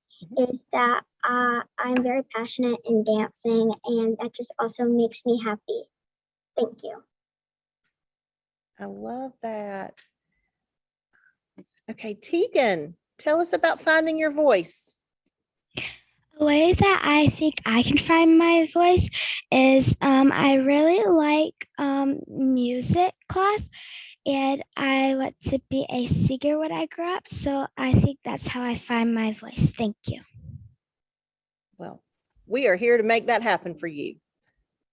is that I'm very passionate in dancing, and that just also makes me happy. Thank you. I love that. Okay, Tegan, tell us about finding your voice. A way that I think I can find my voice is I really like music class, and I want to be a singer when I grow up. So I think that's how I find my voice. Thank you. Well, we are here to make that happen for you.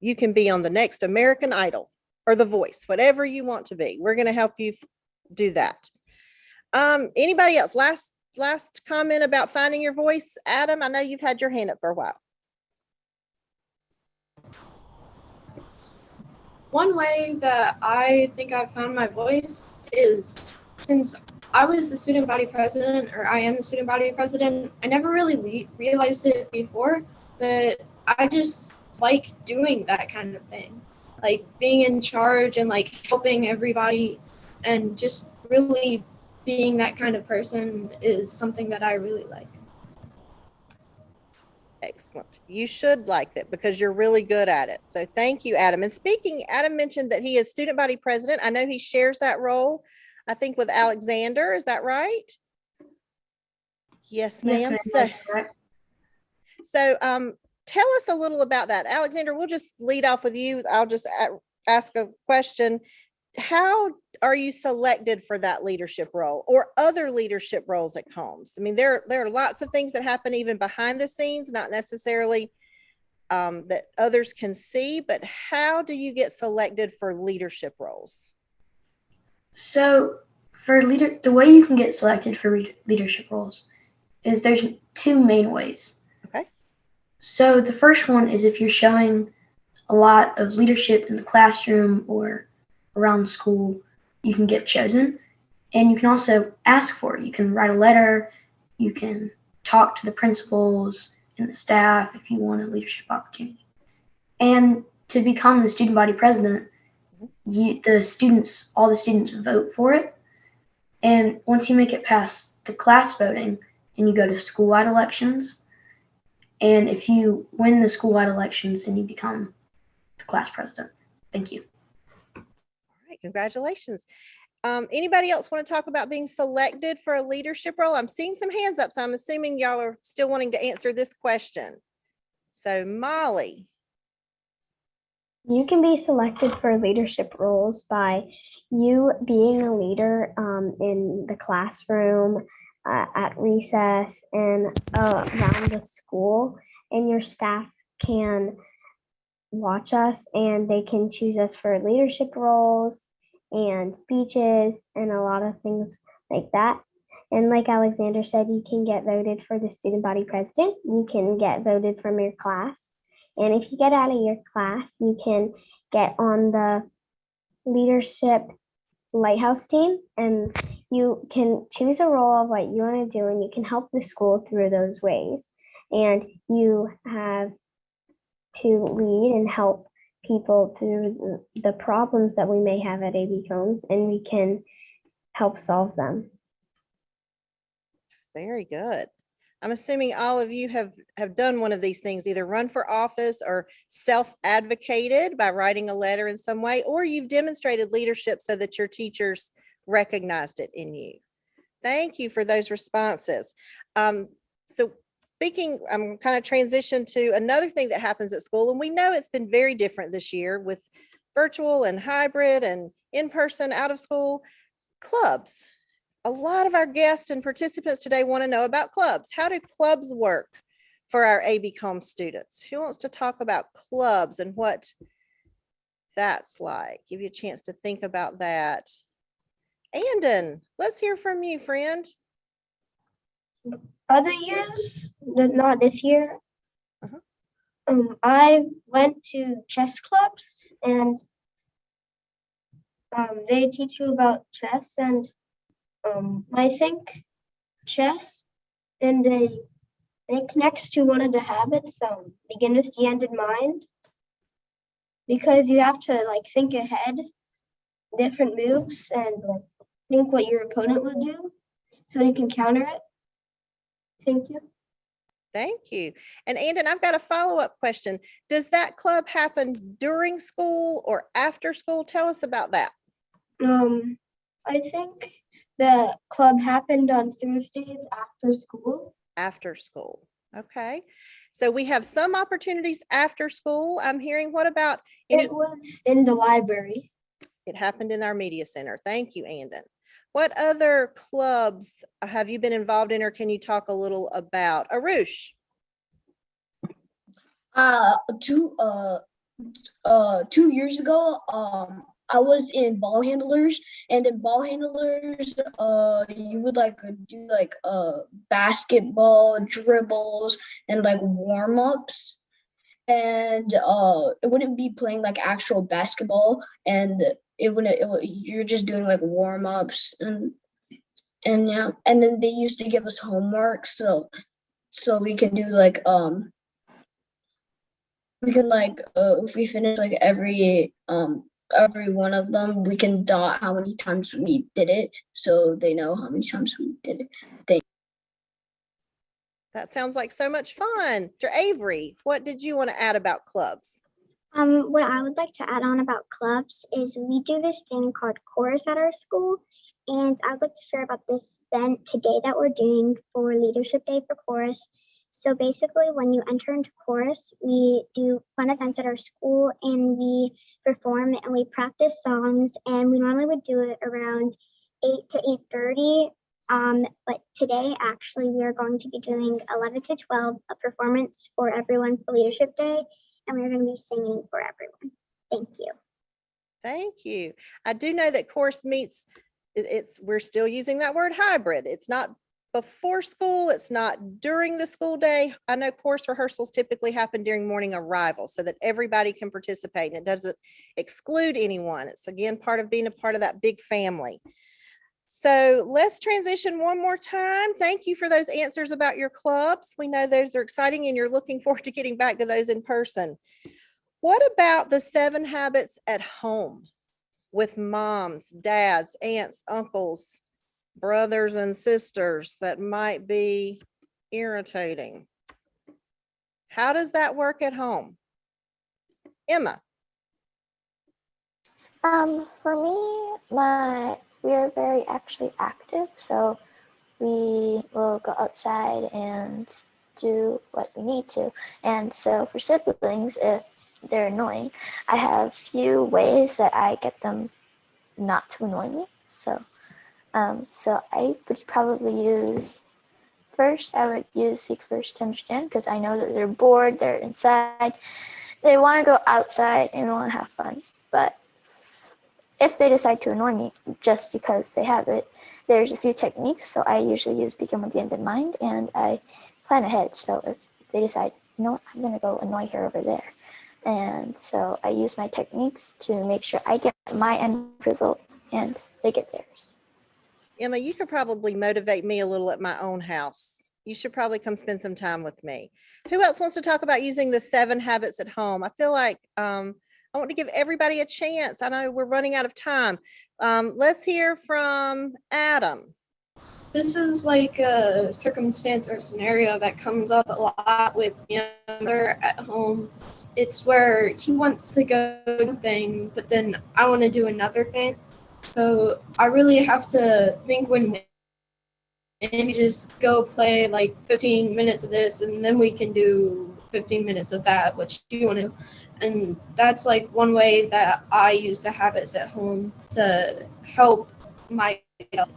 You can be on the next American Idol or The Voice, whatever you want to be. We're going to help you do that. Anybody else? Last comment about finding your voice. Adam, I know you've had your hand up for a while. One way that I think I found my voice is since I was the student body president, or I am the student body president, I never really realized it before, but I just like doing that kind of thing. Like being in charge and like helping everybody and just really being that kind of person is something that I really like. Excellent. You should like it because you're really good at it. So thank you, Adam. And speaking, Adam mentioned that he is student body president. I know he shares that role, I think, with Alexander. Is that right? Yes, ma'am. So tell us a little about that. Alexander, we'll just lead off with you. I'll just ask a question. How are you selected for that leadership role or other leadership roles at Combs? I mean, there are lots of things that happen even behind the scenes, not necessarily that others can see, but how do you get selected for leadership roles? So the way you can get selected for leadership roles is there's two main ways. Okay. So the first one is if you're showing a lot of leadership in the classroom or around school, you can get chosen. And you can also ask for it. You can write a letter, you can talk to the principals and the staff if you want a leadership opportunity. And to become the student body president, all the students vote for it. And once you make it past the class voting, then you go to school-wide elections. And if you win the school-wide elections, then you become the class president. Thank you. All right, congratulations. Anybody else want to talk about being selected for a leadership role? I'm seeing some hands up, so I'm assuming y'all are still wanting to answer this question. So Molly. You can be selected for leadership roles by you being a leader in the classroom, at recess, and around the school. And your staff can watch us and they can choose us for leadership roles and speeches and a lot of things like that. And like Alexander said, you can get voted for the student body president. You can get voted from your class. And if you get out of your class, you can get on the leadership lighthouse team and you can choose a role of what you want to do and you can help the school through those ways. And you have to lead and help people through the problems that we may have at AB Combs, and we can help solve them. Very good. I'm assuming all of you have done one of these things, either run for office or self-advocated by writing a letter in some way, or you've demonstrated leadership so that your teachers recognized it in you. Thank you for those responses. So speaking, I'm kind of transition to another thing that happens at school, and we know it's been very different this year with virtual and hybrid and in-person, out of school clubs. A lot of our guests and participants today want to know about clubs. How do clubs work for our AB Combs students? Who wants to talk about clubs and what that's like? Give you a chance to think about that. Andon, let's hear from you, friend. Other years, not this year, I went to chess clubs and they teach you about chess, and I think chess and it connects to one of the habits, begin with the end in mind, because you have to like think ahead, different moves, and like think what your opponent would do so you can counter it. Thank you. Thank you. And Andon, I've got a follow-up question. Does that club happen during school or after school? Tell us about that. I think The club happened on Thursdays after school. After school. Okay. So we have some opportunities after school. I'm hearing, what about any? It was in the library. It happened in our media center. Thank you, Andon. What other clubs have you been involved in, or can you talk a little about? Arush. 2 years ago, I was in ball handlers, and in ball handlers, you would like do like basketball dribbles and like warm-ups, and it wouldn't be playing like actual basketball, and you're just doing like warm-ups, and yeah, and then they used to give us homework, so we can do like we can like if we finish like every one of them, we can dot how many times we did it, so they know how many times we did it. That sounds like so much fun. Mr. Avery, what did you want to add about clubs? What I would like to add on about clubs is we do this thing called chorus at our school. And I would like to share about this event today that we're doing for Leadership Day for Chorus. So basically, when you enter into chorus, we do fun events at our school and we perform and we practice songs. And we normally would do it around 8 to 8:30. But today, actually, we are going to be doing 11 to 12, a performance for everyone for Leadership Day. And we're going to be singing for everyone. Thank you. Thank you. I do know that course meets, we're still using that word hybrid. It's not before school, it's not during the school day. I know course rehearsals typically happen during morning arrival so that everybody can participate and it doesn't exclude anyone. It's again part of being a part of that big family. So let's transition one more time. Thank you for those answers about your clubs. We know those are exciting and you're looking forward to getting back to those in person. What about the 7 habits at home with moms, dads, aunts, uncles, brothers and sisters that might be irritating? How does that work at home? Emma. For me, we are very actually active, so we will go outside and do what we need to. And so for siblings, if they're annoying, I have few ways that I get them not to annoy me. So I would probably use, first I would use Seek First to Understand, because I know that they're bored, they're inside, they want to go outside and want to have fun. But if they decide to annoy me just because they have it, there's a few techniques. So I usually use Begin with the End in Mind, and I plan ahead. So if they decide, you know what, I'm going to go annoy her over there. And so I use my techniques to make sure I get my end result and they get theirs. Emma, you could probably motivate me a little at my own house. You should probably come spend some time with me. Who else wants to talk about using the 7 habits at home? I feel like I want to give everybody a chance. I know we're running out of time. Let's hear from Adam. This is like a circumstance or scenario that comes up a lot with younger at home. It's where he wants to go do one thing, but then I want to do another thing. So I really have to think when and just go play like 15 minutes of this and then we can do 15 minutes of that, which you want to. And that's like one way that I use the habits at home to help my health.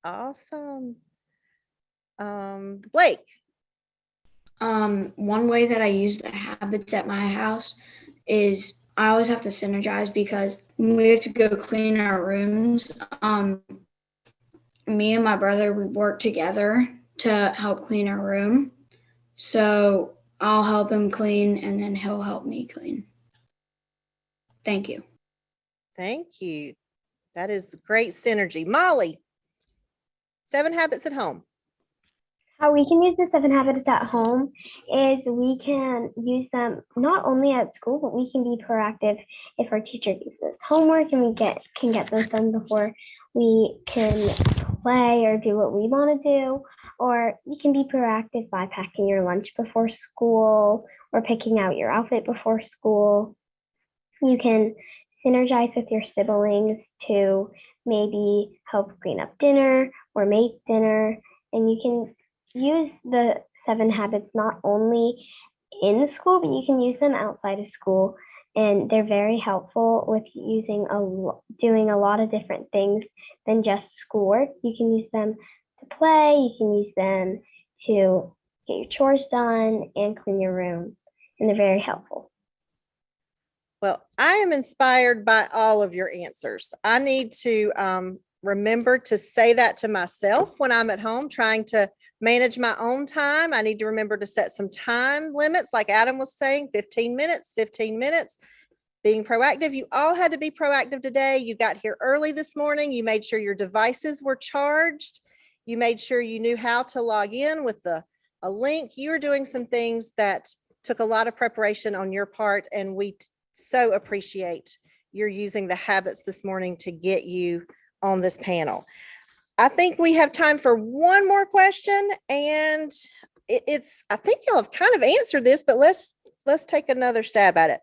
Awesome. Blake. One way that I use the habits at my house is I always have to synergize because we have to go clean our rooms. Me and my brother, we work together to help clean our room. So I'll help him clean and then he'll help me clean. Thank you. Thank you. That is great synergy. Molly, 7 habits at home. How we can use the 7 habits at home is we can use them not only at school, but we can be proactive if our teacher gives us homework and we can get those done before we can play or do what we want to do. Or you can be proactive by packing your lunch before school or picking out your outfit before school. You can synergize with your siblings to maybe help clean up dinner or make dinner. And you can use the 7 habits not only in school, but you can use them outside of school. And they're very helpful with doing a lot of different things than just schoolwork. You can use them to play, you can use them to get your chores done and clean your room. And they're very helpful. Well, I am inspired by all of your answers. I need to remember to say that to myself when I'm at home trying to manage my own time. I need to remember to set some time limits, like Adam was saying, 15 minutes, being proactive. You all had to be proactive today. You got here early this morning. You made sure your devices were charged. You made sure you knew how to log in with a link. You were doing some things that took a lot of preparation on your part, and we so appreciate your using the habits this morning to get you on this panel. I think we have time for one more question, and I think y'all have kind of answered this, but let's take another stab at it.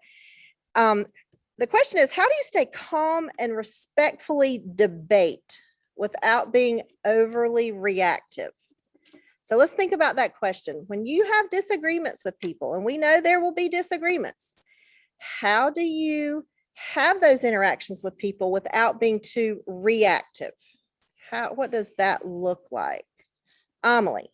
The question is, how do you stay calm and respectfully debate without being overly reactive? So let's think about that question. When you have disagreements with people, and we know there will be disagreements, how do you have those interactions with people without being too reactive? What does that look like? Amelie.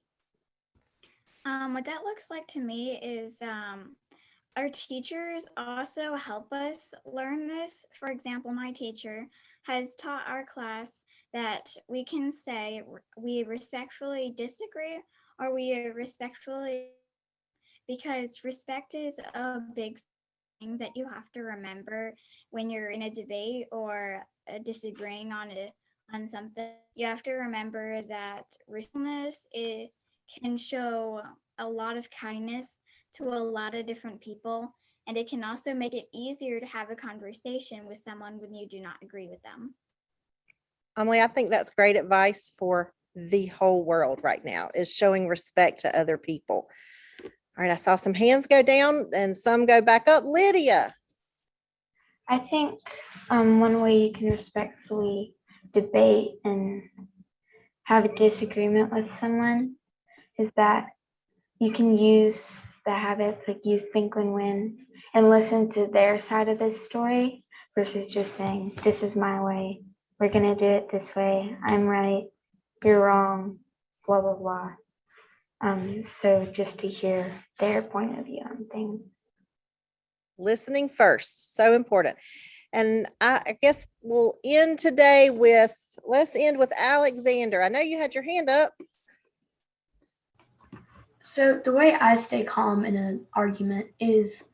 What that looks like to me is our teachers also help us learn this. For example, my teacher has taught our class that we can say we respectfully disagree or we respectfully, because respect is a big thing that you have to remember when you're in a debate or disagreeing on something. You have to remember that respectfulness, it can show a lot of kindness to a lot of different people, and it can also make it easier to have a conversation with someone when you do not agree with them. Amelie, I think that's great advice for the whole world right now, is showing respect to other people. All right, I saw some hands go down and some go back up. Lydia. I think one way you can respectfully debate and have a disagreement with someone is that you can use the habits, like use think and win, and listen to their side of this story versus just saying, this is my way. We're going to do it this way. I'm right. You're wrong. Blah, blah, blah. So just to hear their point of view on things. Listening first, so important. And I guess we'll end today with, let's end with Alexander. I know you had your hand up. So the way I stay calm in an argument is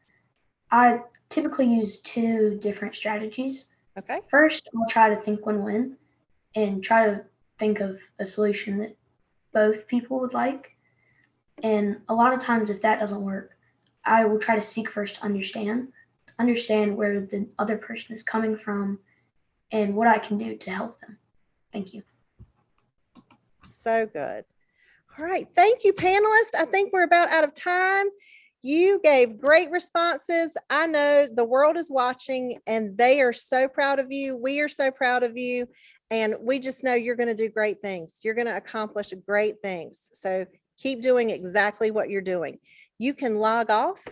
I typically use 2 different strategies. Okay. First, I'll try to think win-win and try to think of a solution that both people would like. And a lot of times if that doesn't work, I will try to seek first to understand where the other person is coming from and what I can do to help them. Thank you. So good. All right. Thank you, panelists. I think we're about out of time. You gave great responses. I know the world is watching and they are so proud of you. We are so proud of you. And we just know you're going to do great things. You're going to accomplish great things. So keep doing exactly what you're doing. You can log off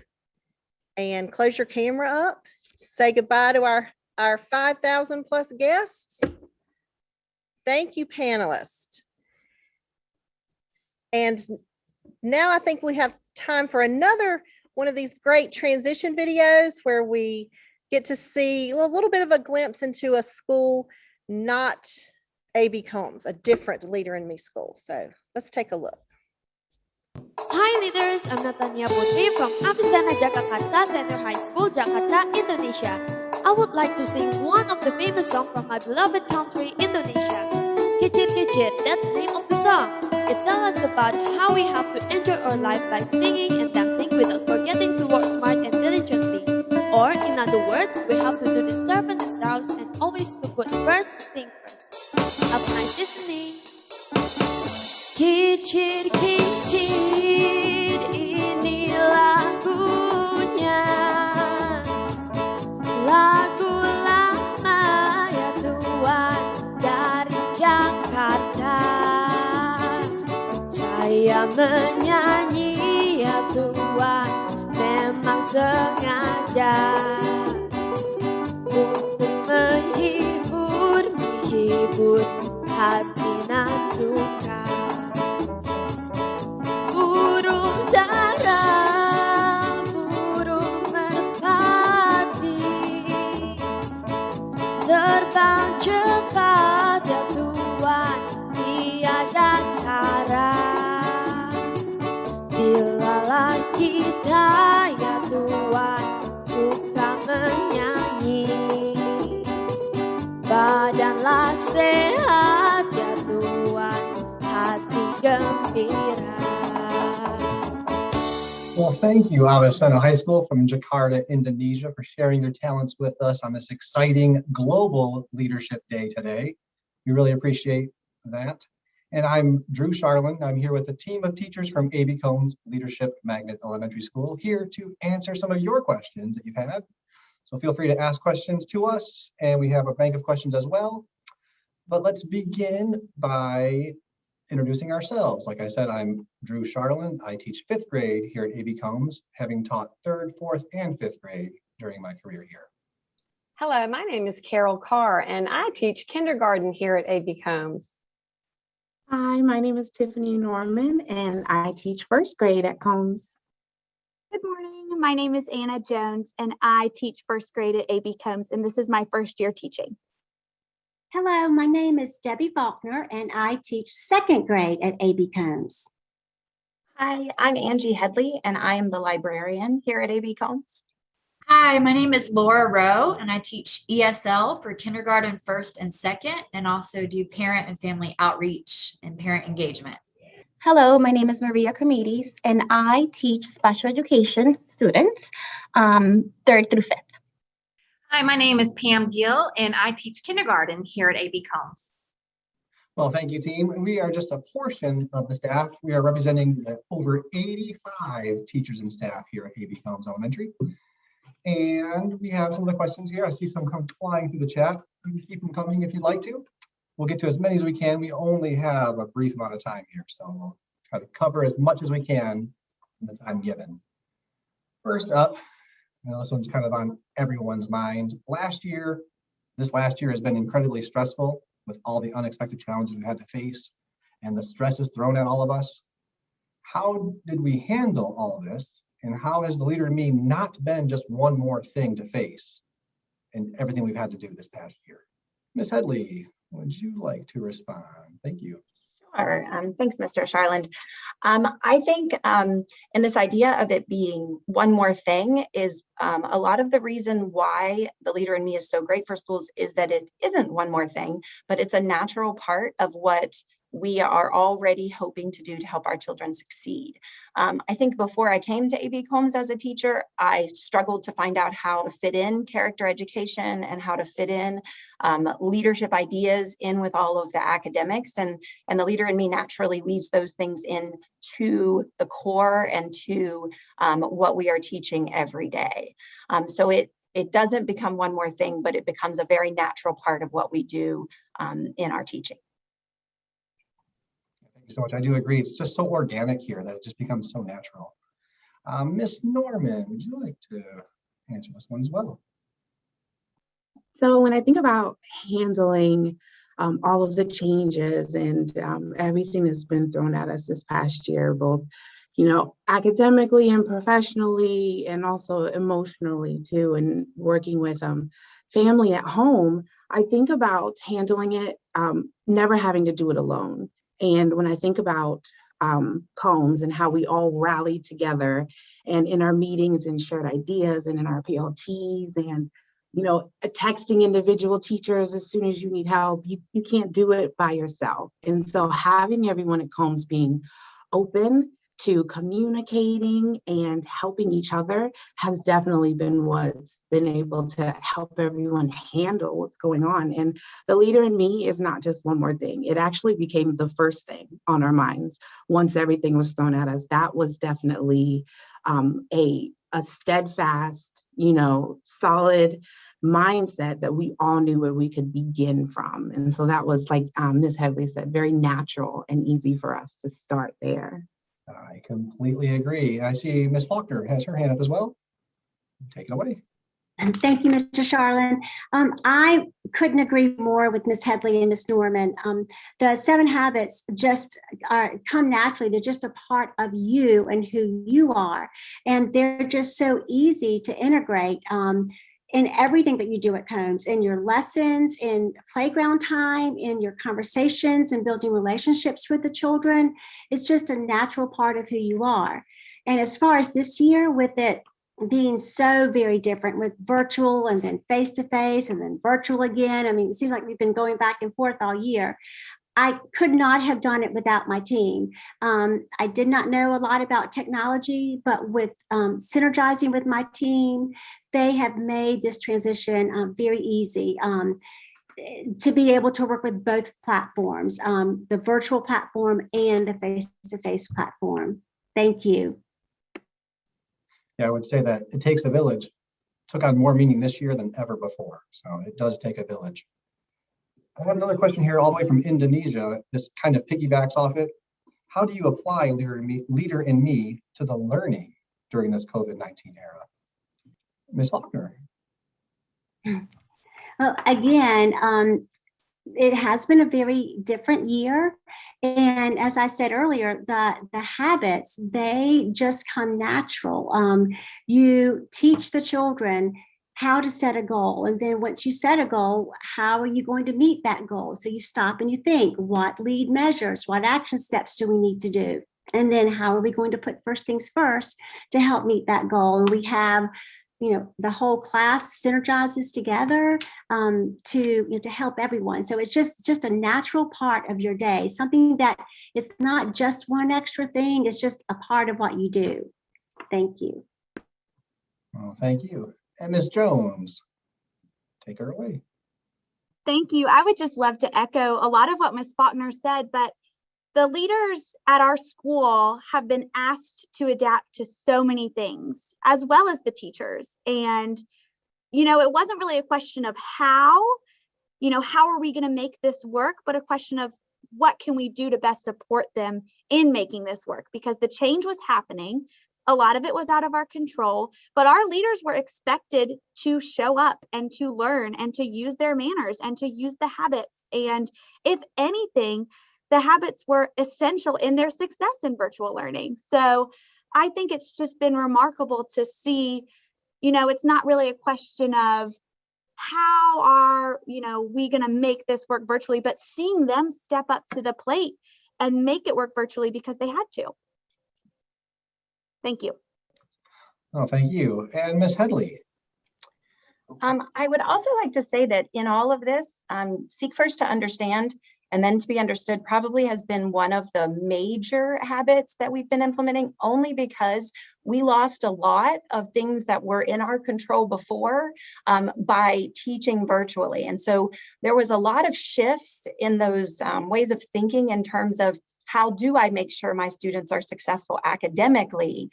and close your camera up. Say goodbye to our 5,000 plus guests. Thank you, panelists. And now I think we have time for another one of these great transition videos where we get to see a little bit of a glimpse into a school, not A.B. Combs, a different Leader in Me school. So let's take a look. Hi leaders, I'm Natanya Putri from Avicenna Jagakarsa Senior High School, Jakarta, Indonesia. I would like to sing one of the famous songs from my beloved country, Indonesia. Kicit Kicit, that's the name of the song. It tells us about how we have to enjoy our life by singing and dancing without forgetting to work smart and diligently. Or, in other words, we have to do the serve and the stars and always to put first thing first. Have a nice listening. Kicit Kicit, ini lagunya. Lagu lama ya tuan. Dia menyanyi ya Tuhan, memang sengaja untuk menghibur hati nan duka. Burung dara, burung merpati, terbang cepat ya Tuhan, tiada tara. Bilalah kita ya Tuhan suka menyanyi, badanlah sehat ya Tuhan, hati gembira. Well, thank you, Avicenna High School from Jakarta, Indonesia, for sharing your talents with us on this exciting Global Leadership Day today. We really appreciate that. And I'm Drew Charlin. I'm here with a team of teachers from A.B. Combs Leadership Magnet Elementary School, here to answer some of your questions that you've had. So feel free to ask questions to us, and we have a bank of questions as well. But let's begin by introducing ourselves. Like I said, I'm Drew Charlin. I teach 5th grade here at A.B. Combs, having taught 3rd, 4th, and 5th grade during my career here. Hello, my name is Carol Carr, and I teach kindergarten here at A.B. Combs. Hi, my name is Tiffany Norman, and I teach 1st grade at Combs. Good morning. My name is Anna Jones, and I teach 1st grade at A.B. Combs, and this is my 1st year teaching. Hello, my name is Debbie Faulkner, and I teach 2nd grade at A.B. Combs. Hi, I'm Angie Headley, and I am the librarian here at A.B. Combs. Hi, my name is Laura Rowe, and I teach ESL for kindergarten 1st and 2nd, and also do parent and family outreach and parent engagement. Hello, my name is Maria Cremides, and I teach special education students 3rd through 5th. Hi, my name is Pam Gill, and I teach kindergarten here at A.B. Combs. Well, thank you, team. We are just a portion of the staff. We are representing the over 85 teachers and staff here at A.B. Combs Elementary. And we have some of the questions here. I see some come flying through the chat. You can keep them coming if you'd like to. We'll get to as many as we can. We only have a brief amount of time here, so we'll try to cover as much as we can in the time given. First up, this one's kind of on everyone's mind. This last year has been incredibly stressful with all the unexpected challenges we had to face and the stresses thrown at all of us. How did we handle all of this? And how has the leader in me not been just one more thing to face in everything we've had to do this past year? Ms. Headley, would you like to respond? Thank you. Sure. Thanks, Mr. Charland. I think in this idea of it being one more thing is a lot of the reason why the leader in me is so great for schools is that it isn't one more thing, but it's a natural part of what we are already hoping to do to help our children succeed. I think before I came to A.B. Combs as a teacher, I struggled to find out how to fit in character education and how to fit in leadership ideas in with all of the academics. And the leader in me naturally weaves those things into the core and to what we are teaching every day. So it doesn't become one more thing, but it becomes a very natural part of what we do in our teaching. So much. I do agree. It's just so organic here that it just becomes so natural. Miss Norman, would you like to answer this one as well? So when I think about handling all of the changes and everything that's been thrown at us this past year, both, academically and professionally, and also emotionally too, and working with family at home, I think about handling it, never having to do it alone. And when I think about Combs and how we all rally together and in our meetings and shared ideas and in our PLTs and, texting individual teachers as soon as you need help, you can't do it by yourself. And so having everyone at Combs being open to communicating and helping each other has definitely been what's been able to help everyone handle what's going on. And the leader in me is not just one more thing. It actually became the first thing on our minds once everything was thrown at us. That was definitely a steadfast, solid mindset that we all knew where we could begin from. And so that was, like Ms. Headley said, very natural and easy for us to start there. I completely agree. I see Ms. Faulkner has her hand up as well. Take it away. And thank you, Mr. Charlin. I couldn't agree more with Ms. Headley and Ms. Norman. The 7 habits just come naturally. They're just a part of you and who you are. And they're just so easy to integrate in everything that you do at Combs, in your lessons, in playground time, in your conversations and building relationships with the children. It's just a natural part of who you are. And as far as this year, with it being so very different, with virtual and then face-to-face and then virtual again, I mean, it seems like we've been going back and forth all year. I could not have done it without my team. I did not know a lot about technology, but with synergizing with my team, they have made this transition very easy to be able to work with both platforms, the virtual platform and the face-to-face platform. Thank you. Yeah, I would say that it takes a village. Took on more meaning this year than ever before. So it does take a village. I have another question here all the way from Indonesia. This kind of piggybacks off it. How do you apply Leader in Me to the learning during this COVID-19 era? Ms. Faulkner. Well, again, it has been a very different year. And as I said earlier, the habits, they just come natural. You teach the children how to set a goal. And then once you set a goal, how are you going to meet that goal? So you stop and you think, what lead measures, what action steps do we need to do? And then how are we going to put first things first to help meet that goal? And we have, the whole class synergizes together to help everyone. So it's just a natural part of your day, something that it's not just one extra thing, it's just a part of what you do. Thank you. Well, thank you. And Ms. Jones, take her away. Thank you. I would just love to echo a lot of what Ms. Faulkner said, but the leaders at our school have been asked to adapt to so many things, as well as the teachers. And, it wasn't really a question of how are we going to make this work, but a question of what can we do to best support them in making this work, because the change was happening. A lot of it was out of our control, but our leaders were expected to show up and to learn and to use their manners and to use the habits. And if anything, the habits were essential in their success in virtual learning. So I think it's just been remarkable to see, it's not really a question of how are, we going to make this work virtually, but seeing them step up to the plate and make it work virtually because they had to. Thank you. Oh, thank you. And Ms. Headley. I would also like to say that in all of this, seek first to understand and then to be understood probably has been one of the major habits that we've been implementing, only because we lost a lot of things that were in our control before by teaching virtually. And so there was a lot of shifts in those ways of thinking in terms of how do I make sure my students are successful academically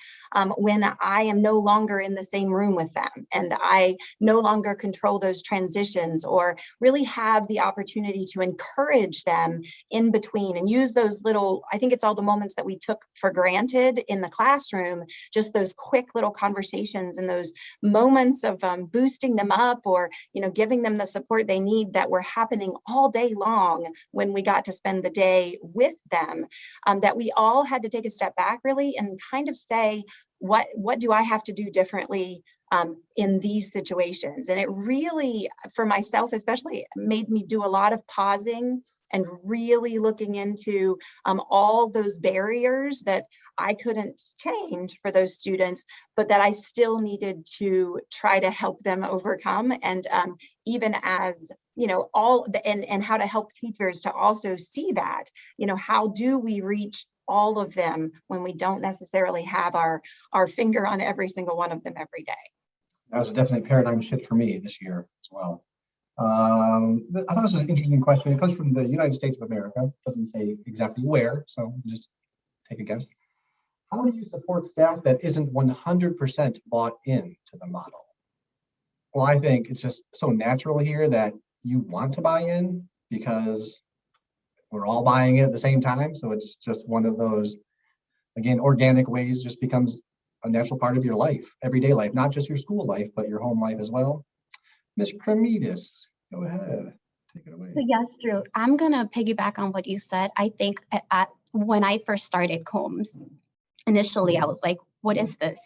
when I am no longer in the same room with them and I no longer control those transitions or really have the opportunity to encourage them in between and use those little, I think it's all the moments that we took for granted in the classroom, just those quick little conversations and those moments of boosting them up or, giving them the support they need that were happening all day long when we got to spend the day with them. That we all had to take a step back really and kind of say, what do I have to do differently in these situations? And it really, for myself especially, made me do a lot of pausing and really looking into all those barriers that I couldn't change for those students, but that I still needed to try to help them overcome. And even as, and how to help teachers to also see that, how do we reach all of them when we don't necessarily have our finger on every single one of them every day? That was a definite paradigm shift for me this year as well. I thought this was an interesting question. It comes from the United States of America. It doesn't say exactly where, so just take a guess. How do you support staff that isn't 100% bought into the model? Well, I think it's just so natural here that you want to buy in because we're all buying it at the same time. So it's just one of those, again, organic ways, just becomes a natural part of your life, everyday life, not just your school life, but your home life as well. Ms. Cremides, go ahead, take it away. So yes, Drew, I'm gonna piggyback on what you said. I think when I first started Combs, initially I was like, what is this?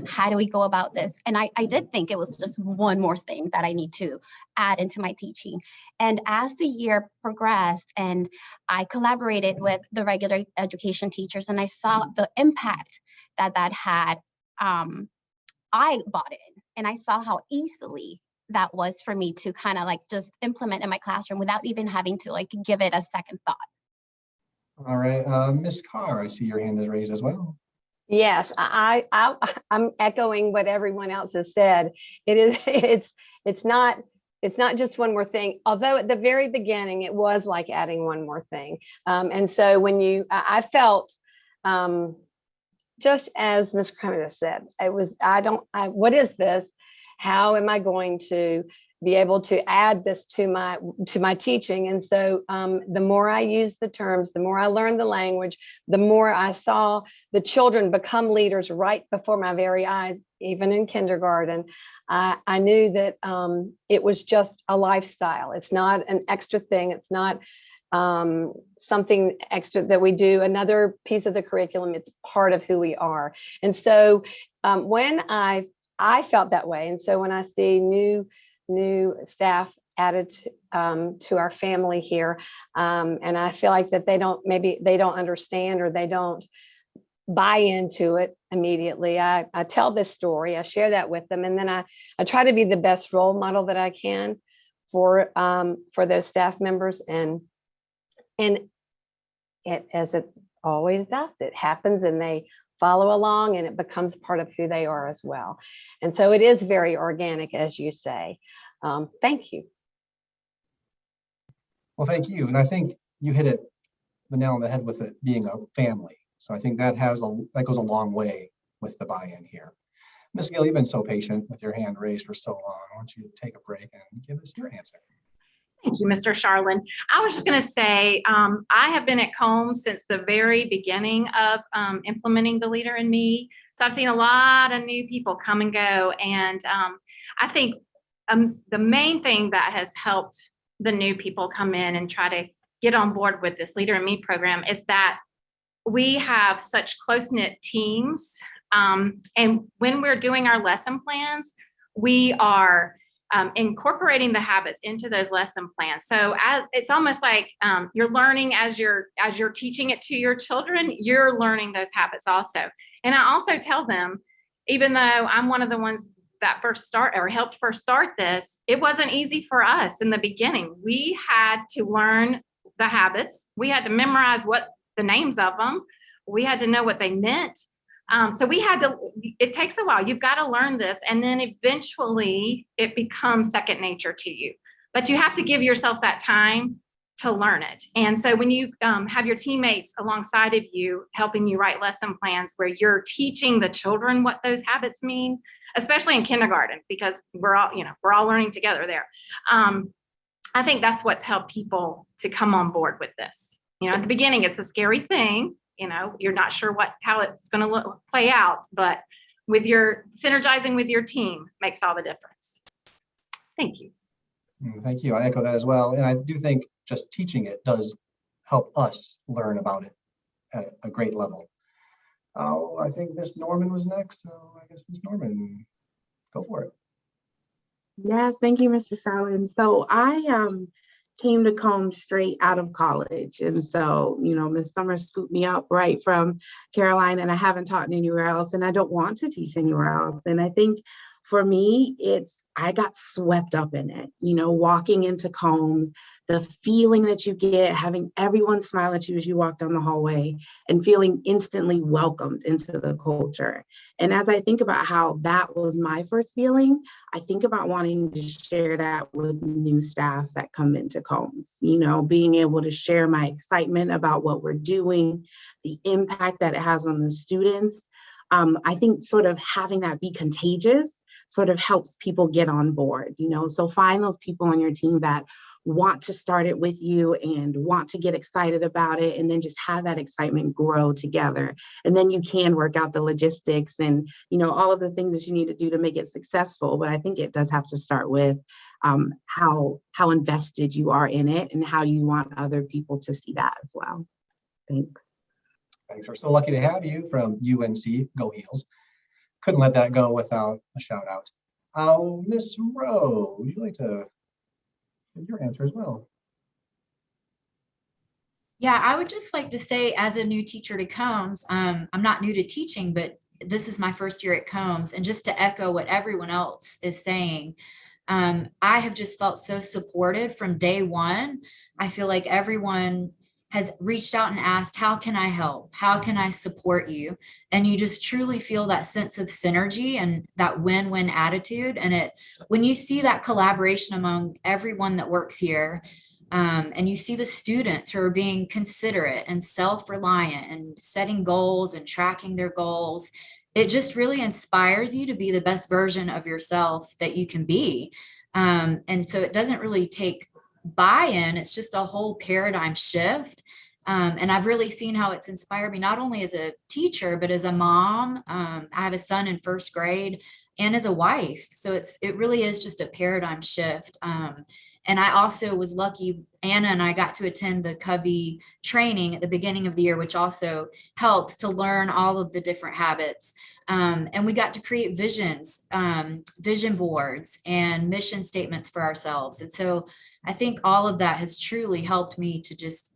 How do we go about this? And I did think it was just one more thing that I need to add into my teaching. And as the year progressed and I collaborated with the regular education teachers and I saw the impact that that had, I bought in and I saw how easily that was for me to kind of like just implement in my classroom without even having to like give it a second thought. All right, Ms. Carr, I see your hand is raised as well. Yes, I'm echoing what everyone else has said. It's not just one more thing, although at the very beginning it was like adding one more thing. And so when I felt, just as Ms. Cremides said, it was, what is this? How am I going to be able to add this to my teaching? And so the more I used the terms, the more I learned the language, the more I saw the children become leaders right before my very eyes, even in kindergarten. I knew that it was just a lifestyle. It's not an extra thing. It's not something extra that we do, another piece of the curriculum. It's part of who we are. And so when I felt that way, and so when I see new staff added to our family here, and I feel like that they don't understand or they don't buy into it immediately. I tell this story, I share that with them, and then I try to be the best role model that I can for those staff members, and it, as it always does, it happens and they follow along and it becomes part of who they are as well. And so it is very organic, as you say. Thank you. Well, thank you. And I think you hit the nail on the head with it being a family. So I think that goes a long way with the buy-in here. Ms. Gill, you've been so patient with your hand raised for so long. Why don't you take a break and give us your answer? Thank you, Mr. Charlin. I was just going to say, I have been at Combs since the very beginning of implementing the Leader in Me. So I've seen a lot of new people come and go. And I think the main thing that has helped the new people come in and try to get on board with this Leader in Me program is that we have such close-knit teams. And when we're doing our lesson plans, we are incorporating the habits into those lesson plans. So it's almost like you're learning as you're teaching it to your children, you're learning those habits also. And I also tell them, even though I'm one of the ones that helped first start this, it wasn't easy for us in the beginning. We had to learn the habits. We had to memorize what the names of them. We had to know what they meant. So it takes a while. You've got to learn this. And then eventually it becomes second nature to you. But you have to give yourself that time to learn it. And so when you have your teammates alongside of you, helping you write lesson plans where you're teaching the children what those habits mean, especially in kindergarten, because we're all learning together there. I think that's what's helped people to come on board with this. At the beginning, it's a scary thing. You're not sure how it's going to play out, but with your synergizing with your team makes all the difference. Thank you. Thank you. I echo that as well. And I do think just teaching it does help us learn about it at a great level. Oh, I think Ms. Norman was next. So I guess Ms. Norman, go for it. Yes, thank you, Mr. Charlin. So I came to Combs straight out of college. And so, Ms. Summers scooped me up right from Carolina, and I haven't taught anywhere else, and I don't want to teach anywhere else. And I think for me, I got swept up in it, walking into Combs, the feeling that you get, having everyone smile at you as you walk down the hallway and feeling instantly welcomed into the culture. And as I think about how that was my first feeling, I think about wanting to share that with new staff that come into Combs, being able to share my excitement about what we're doing, the impact that it has on the students. I think sort of having that be contagious sort of helps people get on board, so find those people on your team that want to start it with you and want to get excited about it, and then just have that excitement grow together. And then you can work out the logistics and, all of the things that you need to do to make it successful. But I think it does have to start with how invested you are in it and how you want other people to see that as well. Thanks. Thanks. We're so lucky to have you from UNC. Go Heels. Couldn't let that go without a shout out. Miss Rowe, would you like to give your answer as well? Yeah, I would just like to say, as a new teacher to Combs, I'm not new to teaching, but this is my first year at Combs. And just to echo what everyone else is saying, I have just felt so supported from day one. I feel like everyone has reached out and asked, how can I help? How can I support you? And you just truly feel that sense of synergy and that win-win attitude. And when you see that collaboration among everyone that works here, and you see the students who are being considerate and self-reliant and setting goals and tracking their goals, it just really inspires you to be the best version of yourself that you can be. And so it doesn't really take buy-in, it's just a whole paradigm shift. And I've really seen how it's inspired me, not only as a teacher, but as a mom. I have a son in first grade, and as a wife. So it really is just a paradigm shift. And I also was lucky, Anna and I got to attend the Covey training at the beginning of the year, which also helps to learn all of the different habits. And we got to create visions, vision boards, and mission statements for ourselves. And so I think all of that has truly helped me to just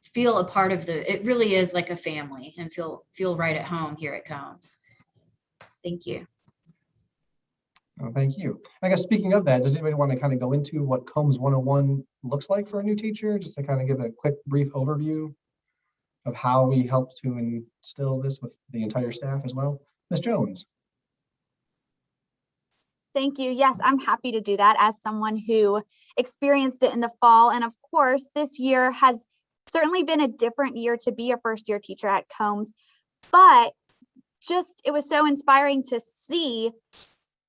feel a part of it really is like a family, and feel right at home here at Combs. Thank you. Oh, thank you. I guess speaking of that, does anybody want to kind of go into what Combs 101 looks like for a new teacher? Just to kind of give a quick, brief overview of how we help to instill this with the entire staff as well. Ms. Jones. Thank you. Yes, I'm happy to do that as someone who experienced it in the fall. And of course, this year has certainly been a different year to be a first-year teacher at Combs, but it was so inspiring to see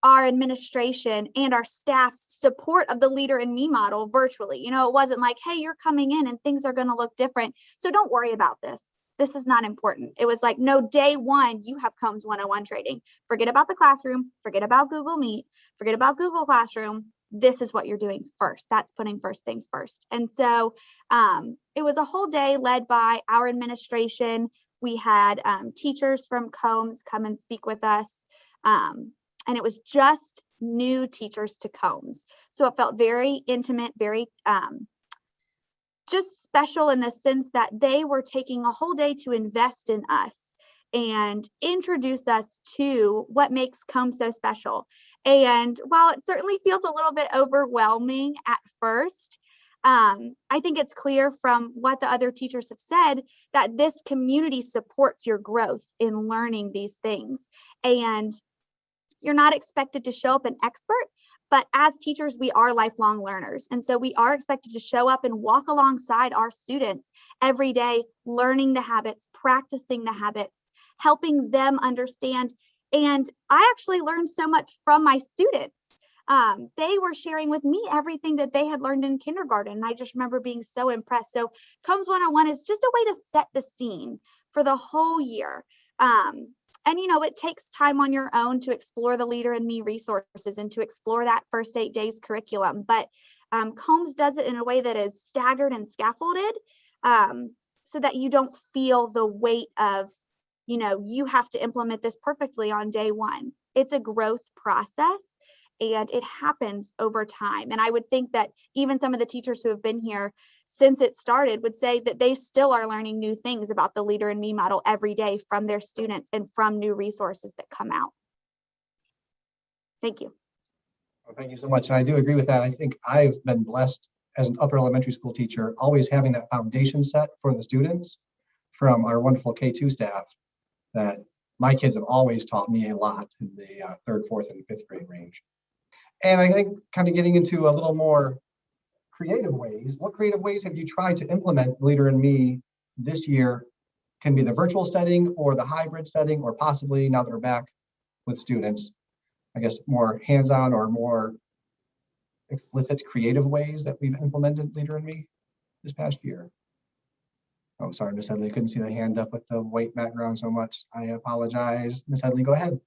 our administration and our staff's support of the Leader in Me model virtually. It wasn't like, hey, you're coming in and things are going to look different, so don't worry about this. This is not important. It was like, no, day one, you have Combs 101 training. Forget about the classroom, forget about Google Meet, forget about Google Classroom. This is what you're doing first. That's putting first things first. And so it was a whole day led by our administration. We had teachers from Combs come and speak with us. And it was just new teachers to Combs. So it felt very intimate, very just special in the sense that they were taking a whole day to invest in us and introduce us to what makes Combs so special. And while it certainly feels a little bit overwhelming at first, I think it's clear from what the other teachers have said that this community supports your growth in learning these things. And you're not expected to show up an expert, but as teachers, we are lifelong learners. And so we are expected to show up and walk alongside our students every day, learning the habits, practicing the habits, helping them understand. And I actually learned so much from my students. They were sharing with me everything that they had learned in kindergarten. And I just remember being so impressed. So Combs 101 is just a way to set the scene for the whole year. And, it takes time on your own to explore the Leader in Me resources and to explore that first 8 days curriculum. But Combs does it in a way that is staggered and scaffolded so that you don't feel the weight of, you have to implement this perfectly on day one. It's a growth process and it happens over time. And I would think that even some of the teachers who have been here since it started would say that they still are learning new things about the Leader in Me model every day from their students and from new resources that come out. Thank you. Well, thank you so much. And I do agree with that. I think I've been blessed as an upper elementary school teacher, always having that foundation set for the students from our wonderful K2 staff, that my kids have always taught me a lot in the 3rd, 4th, and 5th grade range. And I think kind of getting into a little more creative ways, what creative ways have you tried to implement Leader in Me this year? Can be the virtual setting or the hybrid setting, or possibly now that we're back with students. I guess, more hands-on or more explicit creative ways that we've implemented Leader in Me this past year? Oh, sorry, Ms. Headley, couldn't see the hand up with the white background so much. I apologize. Ms. Headley, go ahead.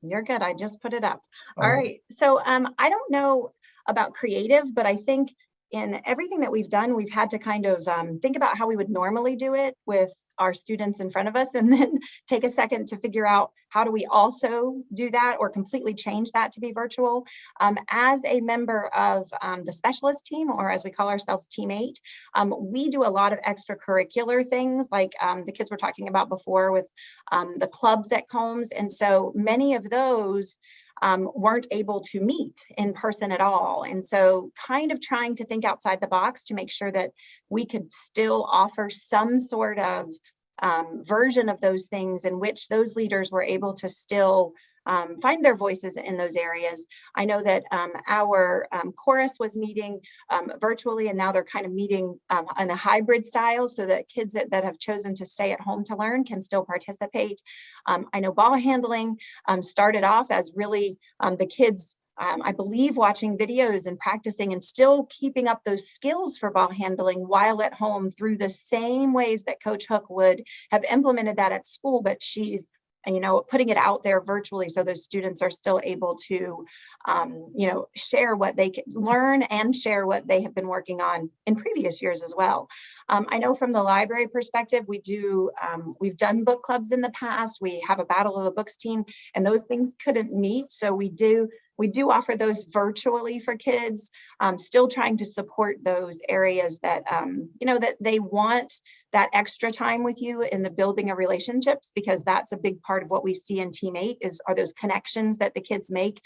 You're good. I just put it up. Oh. All right. So I don't know about creative, but I think in everything that we've done, we've had to kind of think about how we would normally do it with our students in front of us, and then take a second to figure out how do we also do that or completely change that to be virtual. As a member of the specialist team, or as we call ourselves, Team 8, we do a lot of extracurricular things like the kids were talking about before with the clubs at Combs. And so many of those weren't able to meet in person at all. And so kind of trying to think outside the box to make sure that we could still offer some sort of version of those things in which those leaders were able to still find their voices in those areas. I know that our chorus was meeting virtually, and now they're kind of meeting in a hybrid style so that kids that have chosen to stay at home to learn can still participate. I know ball handling started off as really the kids I believe watching videos and practicing and still keeping up those skills for ball handling while at home through the same ways that Coach Hook would have implemented that at school, but she's putting it out there virtually so those students are still able to, share what they can learn and share what they have been working on in previous years as well. I know from the library perspective, we've done book clubs in the past. We have a Battle of the Books team, and those things couldn't meet. So we do offer those virtually for kids, still trying to support those areas that, that they want that extra time with you in the building of relationships, because that's a big part of what we see in Team 8 are those connections that the kids make.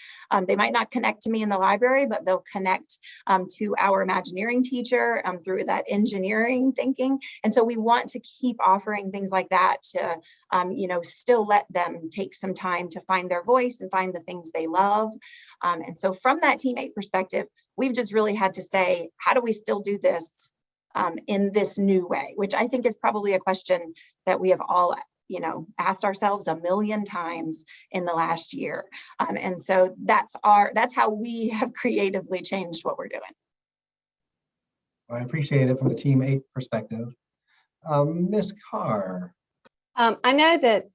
They might not connect to me in the library, but they'll connect to our Imagineering teacher through that engineering thinking. And so we want to keep offering things like that to, still let them take some time to find their voice and find the things they love. And so from that Team 8 perspective, we've just really had to say, how do we still do this in this new way, which I think is probably a question that we have all, asked ourselves a million times in the last year. And so that's how we have creatively changed what we're doing. I appreciate it from the Team 8 perspective. Ms. Carr. I know that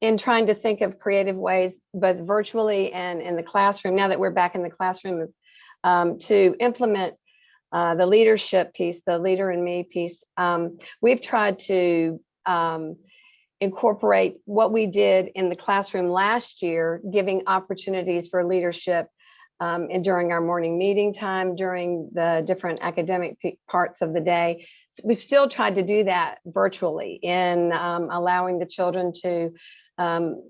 in trying to think of creative ways, both virtually and in the classroom, now that we're back in the classroom, to implement the leadership piece, the Leader in Me piece, we've tried to incorporate what we did in the classroom last year, giving opportunities for leadership and during our morning meeting time, during the different academic parts of the day. So we've still tried to do that virtually in allowing the children to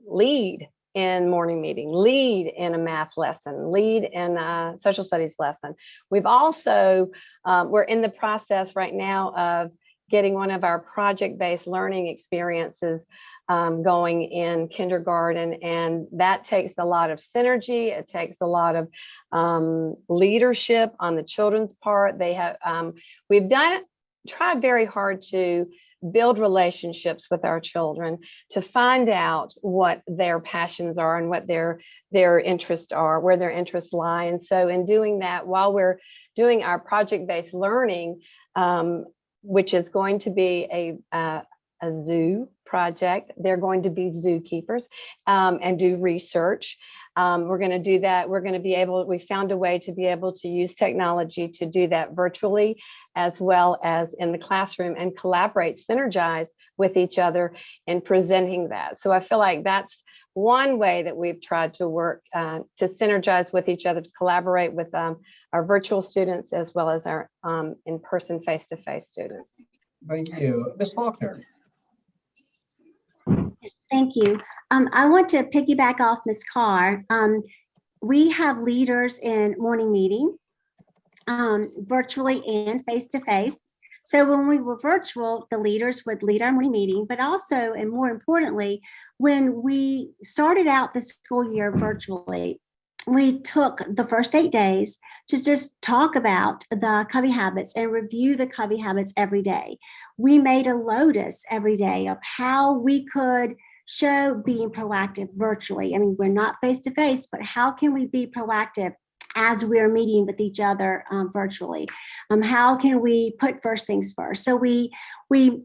lead in morning meeting, lead in a math lesson, lead in a social studies lesson. We've also, we're in the process right now of getting one of our project-based learning experiences going in kindergarten, and that takes a lot of synergy. It takes a lot of leadership on the children's part. They have, we've tried very hard to build relationships with our children, to find out what their passions are and what their interests are, where their interests lie. And so in doing that, while we're doing our project-based learning, which is going to be a zoo project, they're going to be zookeepers and do research. We're going to do that. We're going to be able, we found a way to be able to use technology to do that virtually as well as in the classroom and collaborate, synergize with each other in presenting that. So I feel like that's one way that we've tried to work to synergize with each other, to collaborate with our virtual students as well as our in-person face-to-face students. Thank you. Ms. Faulkner. Thank you. I want to piggyback off Ms. Carr. We have leaders in morning meeting, virtually and face-to-face. So when we were virtual, the leaders would lead our morning meeting, but also, and more importantly, when we started out the school year virtually, we took the first 8 days to just talk about the Covey habits and review the Covey habits every day. We made a Lotus every day of how we could show being proactive virtually. I mean, we're not face to face, but how can we be proactive as we're meeting with each other virtually? How can we put first things first? So we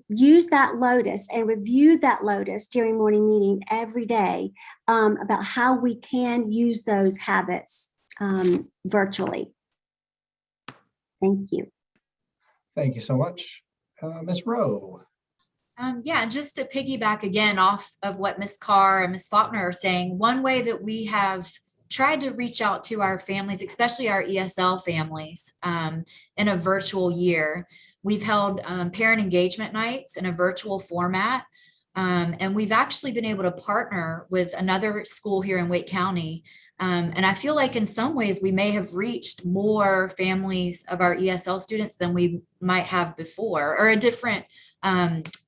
use that Lotus and review that Lotus during morning meeting every day about how we can use those habits virtually. Thank you. Thank you so much. Ms. Rowe. Yeah, just to piggyback again off of what Ms. Carr and Ms. Faulkner are saying, one way that we have tried to reach out to our families, especially our ESL families, in a virtual year, we've held parent engagement nights in a virtual format. And we've actually been able to partner with another school here in Wake County. And I feel like in some ways we may have reached more families of our ESL students than we might have before, or a different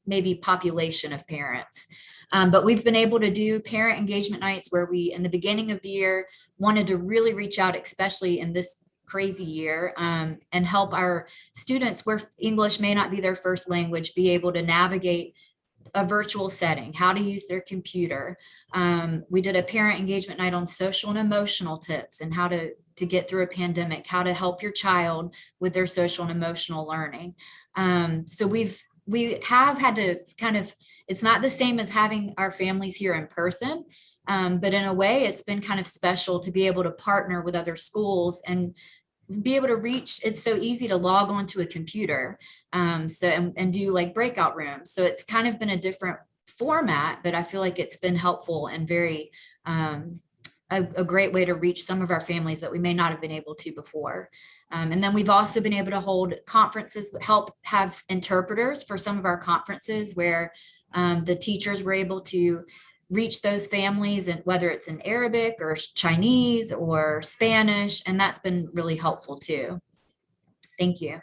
maybe population of parents. But we've been able to do parent engagement nights where we, in the beginning of the year, wanted to really reach out, especially in this crazy year, and help our students where English may not be their first language, be able to navigate a virtual setting, how to use their computer. We did a parent engagement night on social and emotional tips and how to get through a pandemic, how to help your child with their social and emotional learning. So we have had to kind of, it's not the same as having our families here in person, but in a way it's been kind of special to be able to partner with other schools and be able to reach. It's so easy to log onto a computer and do like breakout rooms. So it's kind of been a different format, but I feel like it's been helpful and very a great way to reach some of our families that we may not have been able to before. And then we've also been able to hold conferences, help have interpreters for some of our conferences where the teachers were able to reach those families, and whether it's in Arabic or Chinese or Spanish, and that's been really helpful too. Thank you.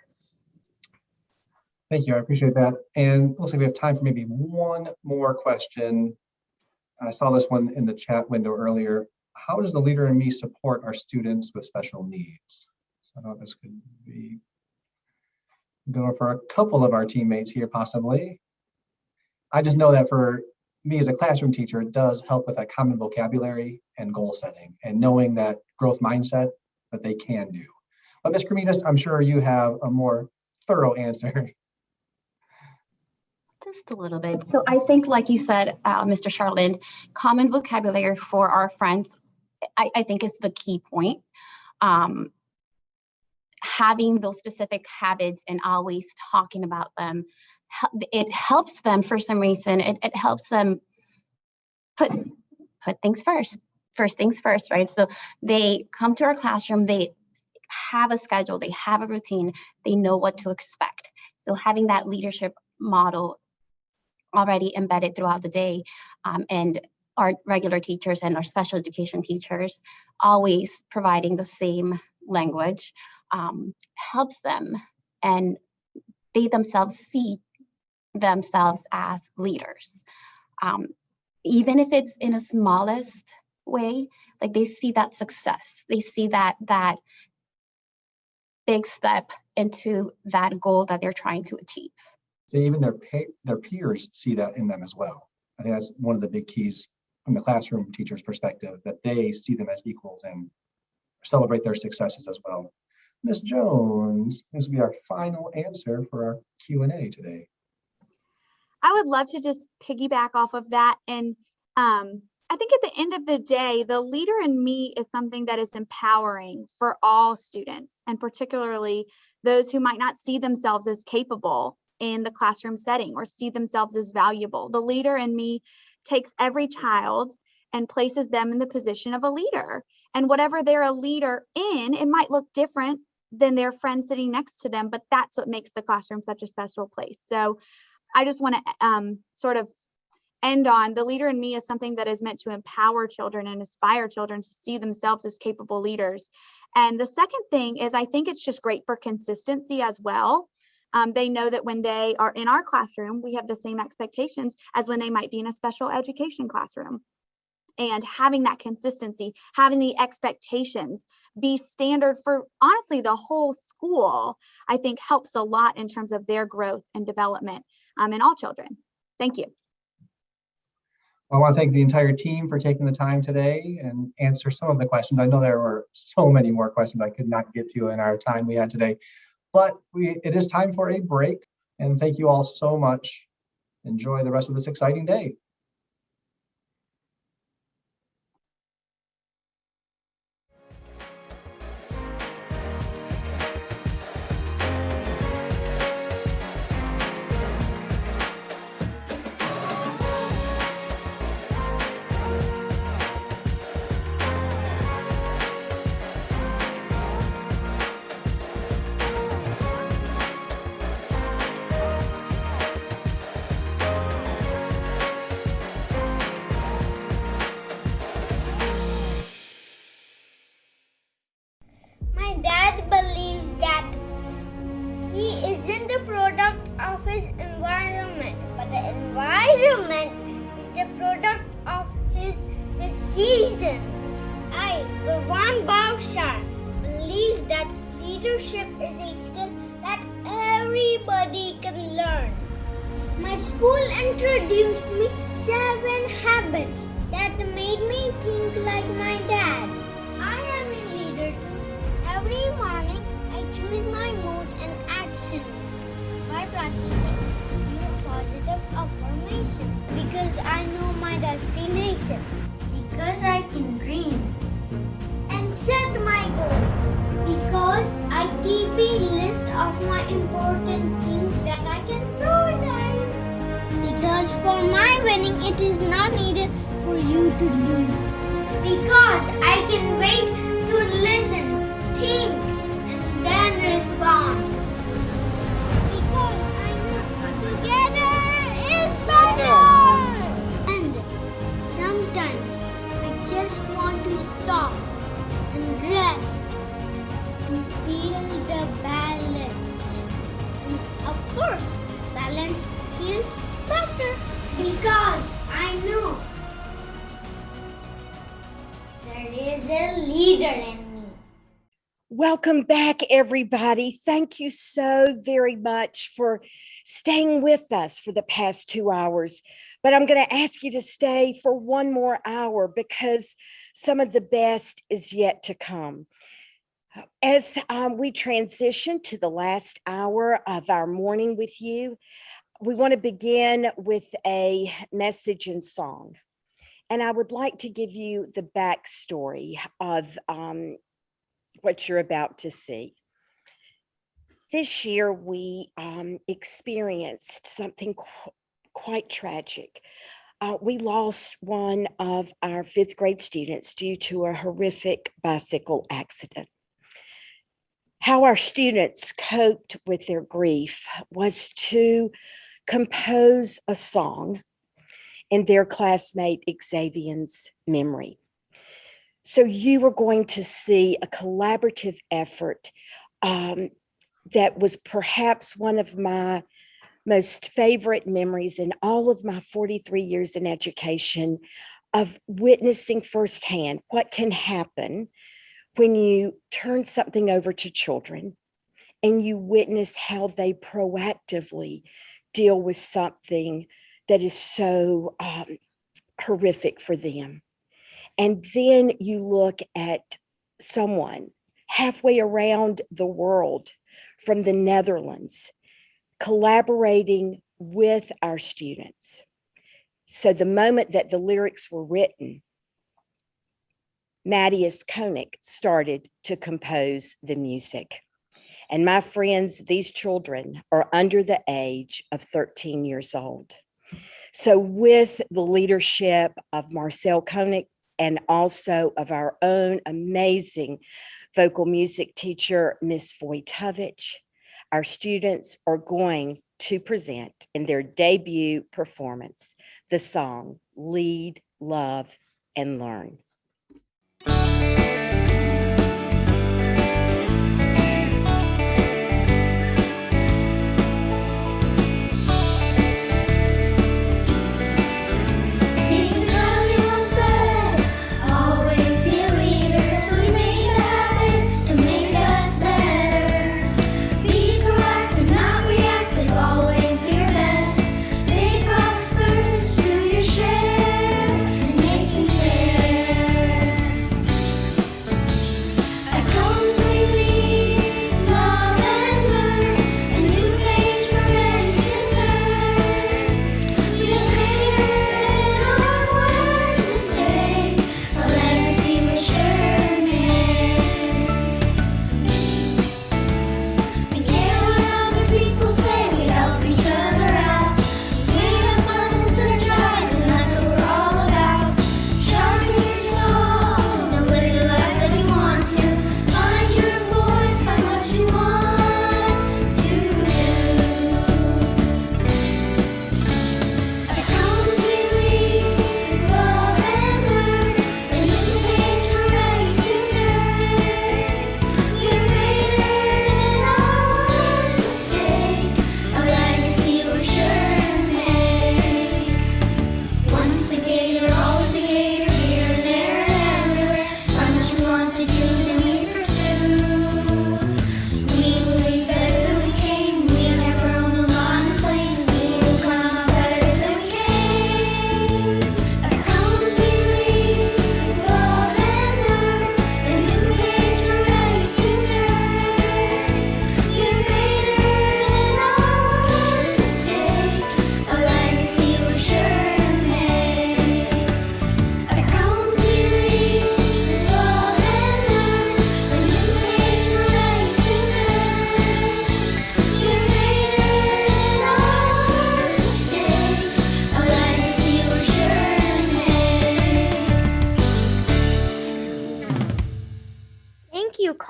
Thank you, I appreciate that. And looks like we have time for maybe one more question. I saw this one in the chat window earlier. How does the Leader in Me support our students with special needs? So I thought this could be going for a couple of our teammates here, possibly. I just know that for me as a classroom teacher, it does help with that common vocabulary and goal setting and knowing that growth mindset that they can do. But Ms. Cremidas, I'm sure you have a more thorough answer. Just a little bit. So I think, like you said, Mr. Charland, common vocabulary for our friends, I think is the key point. Having those specific habits and always talking about them, it helps them for some reason. It helps them put things first things first, right? So they come to our classroom, they have a schedule, they have a routine, they know what to expect. So having that leadership model already embedded throughout the day, and our regular teachers and our special education teachers always providing the same language helps them, and they themselves see themselves as leaders. Even if it's in a smallest way, like they see that success, they see that big step into that goal that they're trying to achieve. So even their peers see that in them as well. I think that's one of the big keys from the classroom teacher's perspective, that they see them as equals and celebrate their successes as well. Ms. Jones, this will be our final answer for our Q&A today. I would love to just piggyback off of that. And I think at the end of the day, the Leader in Me is something that is empowering for all students, and particularly those who might not see themselves as capable in the classroom setting or see themselves as valuable. The Leader in Me takes every child and places them in the position of a leader. And whatever they're a leader in, it might look different than their friend sitting next to them, but that's what makes the classroom such a special place. So I just want to sort of end on, the Leader in Me is something that is meant to empower children and inspire children to see themselves as capable leaders. And the second thing is, I think it's just great for consistency as well. They know that when they are in our classroom, we have the same expectations as when they might be in a special education classroom. And having that consistency, having the expectations be standard for honestly the whole school, I think helps a lot in terms of their growth and development in all children. Thank you. I want to thank the entire team for taking the time today and answer some of the questions. I know there were so many more questions I could not get to in our time we had today, but it is time for a break. And thank you all so much. Enjoy the rest of this exciting day. My dad believes that he isn't the product of his environment, but the environment is the product of his decisions. I, Bhavan Bhavshar, believe that leadership is a skill that everybody can learn. My school introduced me 7 habits that made me think like my dad. I am a leader too. Every morning, I choose my mood and actions by practicing new positive affirmation. Because I know my destination. Because I can dream and set my goal. Because I keep a list of my important things that I can prioritize. Because for my winning, it is not needed for you to lose. Because I can wait to listen, think, and then respond. Because I know together is better. And sometimes I just want to stop and rest and feel the balance. And of course, balance feels better because I know there is a leader in me. Welcome back, everybody. Thank you so very much for staying with us for the past 2 hours. But I'm going to ask you to stay for 1 more hour because some of the best is yet to come. As we transition to the last hour of our morning with you, we want to begin with a message and song. And I would like to give you the backstory of what you're about to see. This year, we experienced something quite tragic. We lost one of our 5th grade students due to a horrific bicycle accident. How our students coped with their grief was to compose a song in their classmate Xavier's memory. So you are going to see a collaborative effort that was perhaps one of my most favorite memories in all of my 43 years in education of witnessing firsthand what can happen when you turn something over to children and you witness how they proactively deal with something that is so horrific for them. And then you look at someone halfway around the world from the Netherlands collaborating with our students. So the moment that the lyrics were written, Matthias Koenig started to compose the music. And my friends, these children are under the age of 13 years old. So with the leadership of Marcel Koenig and also of our own amazing vocal music teacher, Miss Vojtovich, our students are going to present in their debut performance the song Lead, Love, and Learn. Always do your best. Big rocks first, do your share.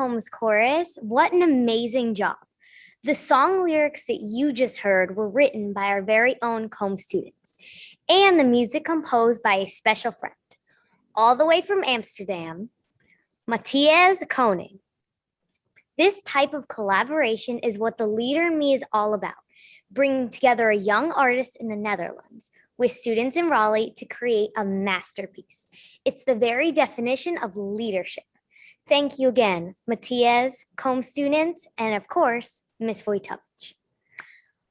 Combs Chorus, what an amazing job. The song lyrics that you just heard were written by our very own Combs students, and the music composed by a special friend, all the way from Amsterdam, Matthias Koning. This type of collaboration is what the Leader in Me is all about, bringing together a young artist in the Netherlands with students in Raleigh to create a masterpiece. It's the very definition of leadership. Thank you again, Matthias, Combs students, and of course, Ms. Wojtowicz.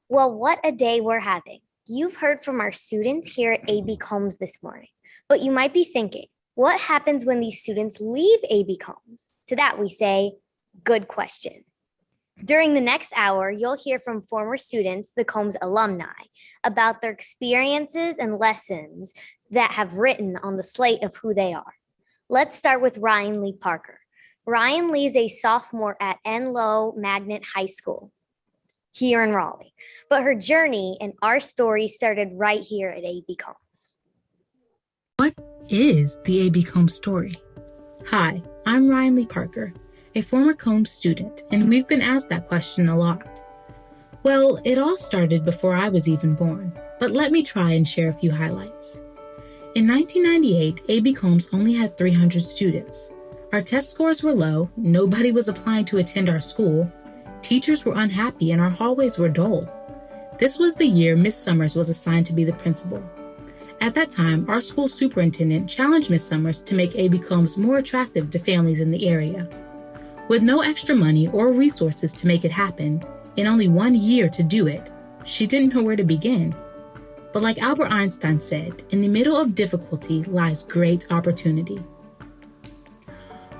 Well, what a day we're having. You've heard from our students here at AB Combs this morning, but you might be thinking, what happens when these students leave AB Combs? To that we say, good question. During the next hour, you'll hear from former students, the Combs alumni, about their experiences and lessons that have written on the slate of who they are. Let's start with Ryan Lee Parker. Ryan Lee is a sophomore at Enloe Magnet High School here in Raleigh, but her journey and our story started right here at AB Combs. What is the AB Combs story? Hi, I'm Ryan Lee Parker, a former Combs student, and we've been asked that question a lot. Well, it all started before I was even born, but let me try and share a few highlights. In 1998, AB Combs only had 300 students. Our test scores were low, nobody was applying to attend our school, teachers were unhappy, and our hallways were dull. This was the year Miss Summers was assigned to be the principal. At that time, our school superintendent challenged Miss Summers to make AB Combs more attractive to families in the area. With no extra money or resources to make it happen, in only 1 year to do it, she didn't know where to begin. But like Albert Einstein said, in the middle of difficulty lies great opportunity.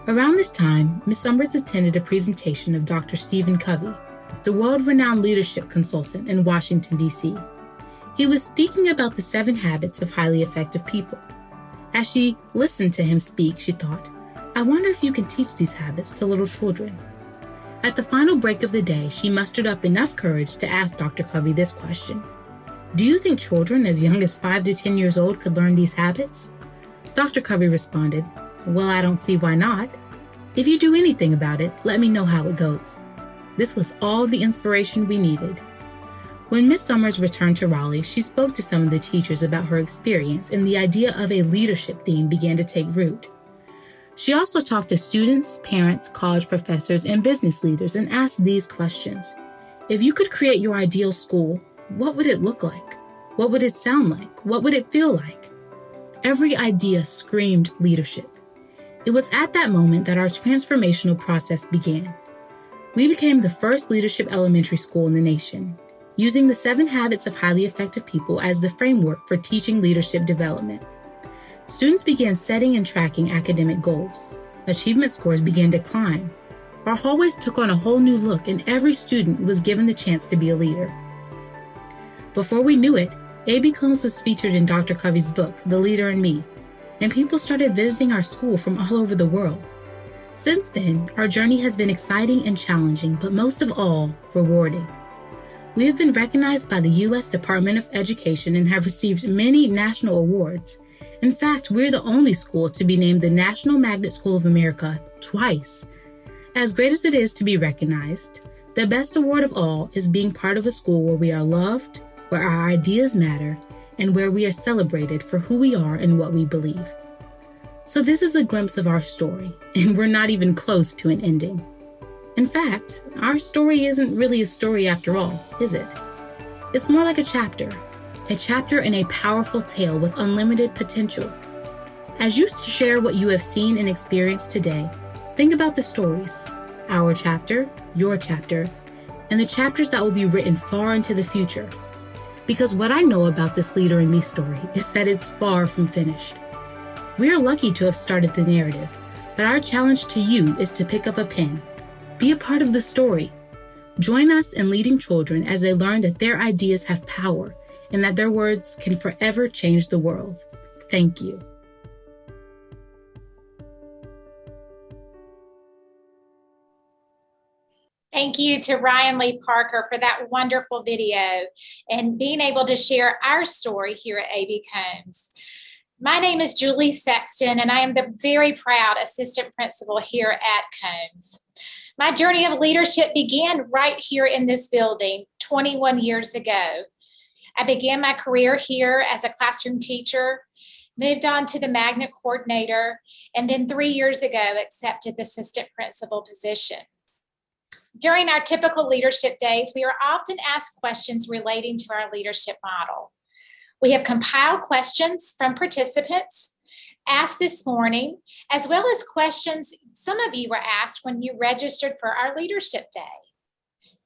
Around this time, Ms. Summers attended a presentation of Dr. Stephen Covey, the world-renowned leadership consultant in Washington, D.C. He was speaking about the 7 habits of highly effective people. As she listened to him speak, she thought, I wonder if you can teach these habits to little children. At the final break of the day, she mustered up enough courage to ask Dr. Covey this question. Do you think children as young as 5 to 10 years old could learn these habits? Dr. Covey responded, well, I don't see why not. If you do anything about it, let me know how it goes. This was all the inspiration we needed. When Miss Summers returned to Raleigh, she spoke to some of the teachers about her experience, and the idea of a leadership theme began to take root. She also talked to students, parents, college professors, and business leaders and asked these questions. If you could create your ideal school, what would it look like? What would it sound like? What would it feel like? Every idea screamed leadership. It was at that moment that our transformational process began. We became the first leadership elementary school in the nation, using the 7 habits of highly effective people as the framework for teaching leadership development. Students began setting and tracking academic goals. Achievement scores began to climb. Our hallways took on a whole new look, and every student was given the chance to be a leader. Before we knew it, AB Combs was featured in Dr. Covey's book, The Leader in Me, and people started visiting our school from all over the world. Since then, our journey has been exciting and challenging, but most of all, rewarding. We have been recognized by the U.S. Department of Education and have received many national awards. In fact, we're the only school to be named the National Magnet School of America twice. As great as it is to be recognized, the best award of all is being part of a school where we are loved, where our ideas matter, and where we are celebrated for who we are and what we believe. So this is a glimpse of our story, and we're not even close to an ending. In fact, our story isn't really a story after all, is it? It's more like a chapter in a powerful tale with unlimited potential. As you share what you have seen and experienced today, think about the stories, our chapter, your chapter, and the chapters that will be written far into the future. Because what I know about this Leader in Me story is that it's far from finished. We are lucky to have started the narrative, but our challenge to you is to pick up a pen. Be a part of the story. Join us in leading children as they learn that their ideas have power and that their words can forever change the world. Thank you. Thank you to Ryan Lee Parker for that wonderful video and being able to share our story here at AB Combs. My name is Julie Sexton, and I am the very proud assistant principal here at Combs. My journey of leadership began right here in this building 21 years ago. I began my career here as a classroom teacher, moved on to the magnet coordinator, and then 3 years ago accepted the assistant principal position. During our typical leadership days, we are often asked questions relating to our leadership model. We have compiled questions from participants asked this morning, as well as questions some of you were asked when you registered for our leadership day.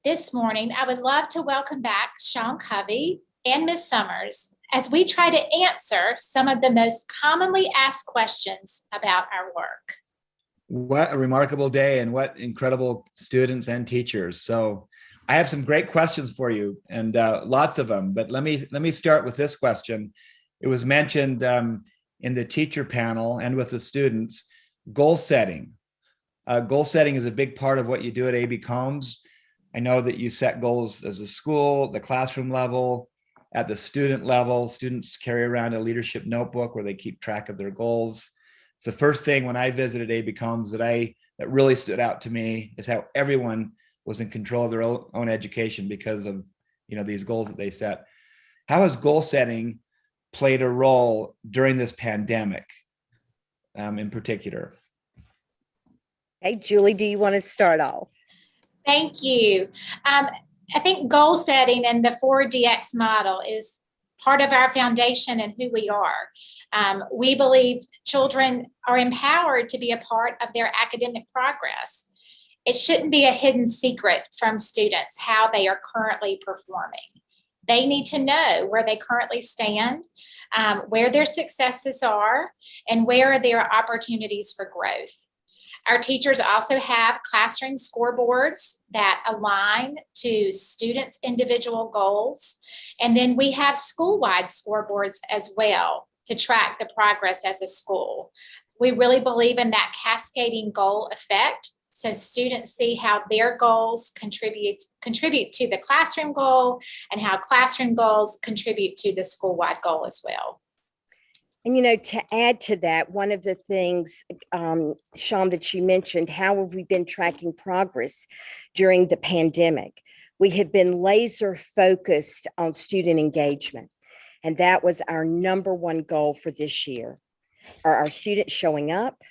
This morning, I would love to welcome back Sean Covey and Ms. Summers as we try to answer some of the most commonly asked questions about our work. What a remarkable day and what incredible students and teachers. So I have some great questions for you and lots of them, but let me start with this question. It was mentioned in the teacher panel and with the students, goal setting. Goal setting is a big part of what you do at A.B. Combs. I know that you set goals as a school, the classroom level, at the student level. Students carry around a leadership notebook where they keep track of their goals. It's the first thing when I visited A.B. Combs that really stood out to me is how everyone was in control of their own education because of these goals that they set. How has goal setting played a role during this pandemic in particular? Hey, Julie, do you want to start off? Thank you. I think goal setting and the 4DX model is part of our foundation and who we are. We believe children are empowered to be a part of their academic progress. It shouldn't be a hidden secret from students how they are currently performing. They need to know where they currently stand, where their successes are, and where there are opportunities for growth. Our teachers also have classroom scoreboards that align to students' individual goals. And then we have school-wide scoreboards as well to track the progress as a school. We really believe in that cascading goal effect. So students see how their goals contribute to the classroom goal and how classroom goals contribute to the school-wide goal as well. And, to add to that, one of the things, Sean, that you mentioned, how have we been tracking progress during the pandemic? We have been laser focused on student engagement. And that was our number one goal for this year. Are our students showing up?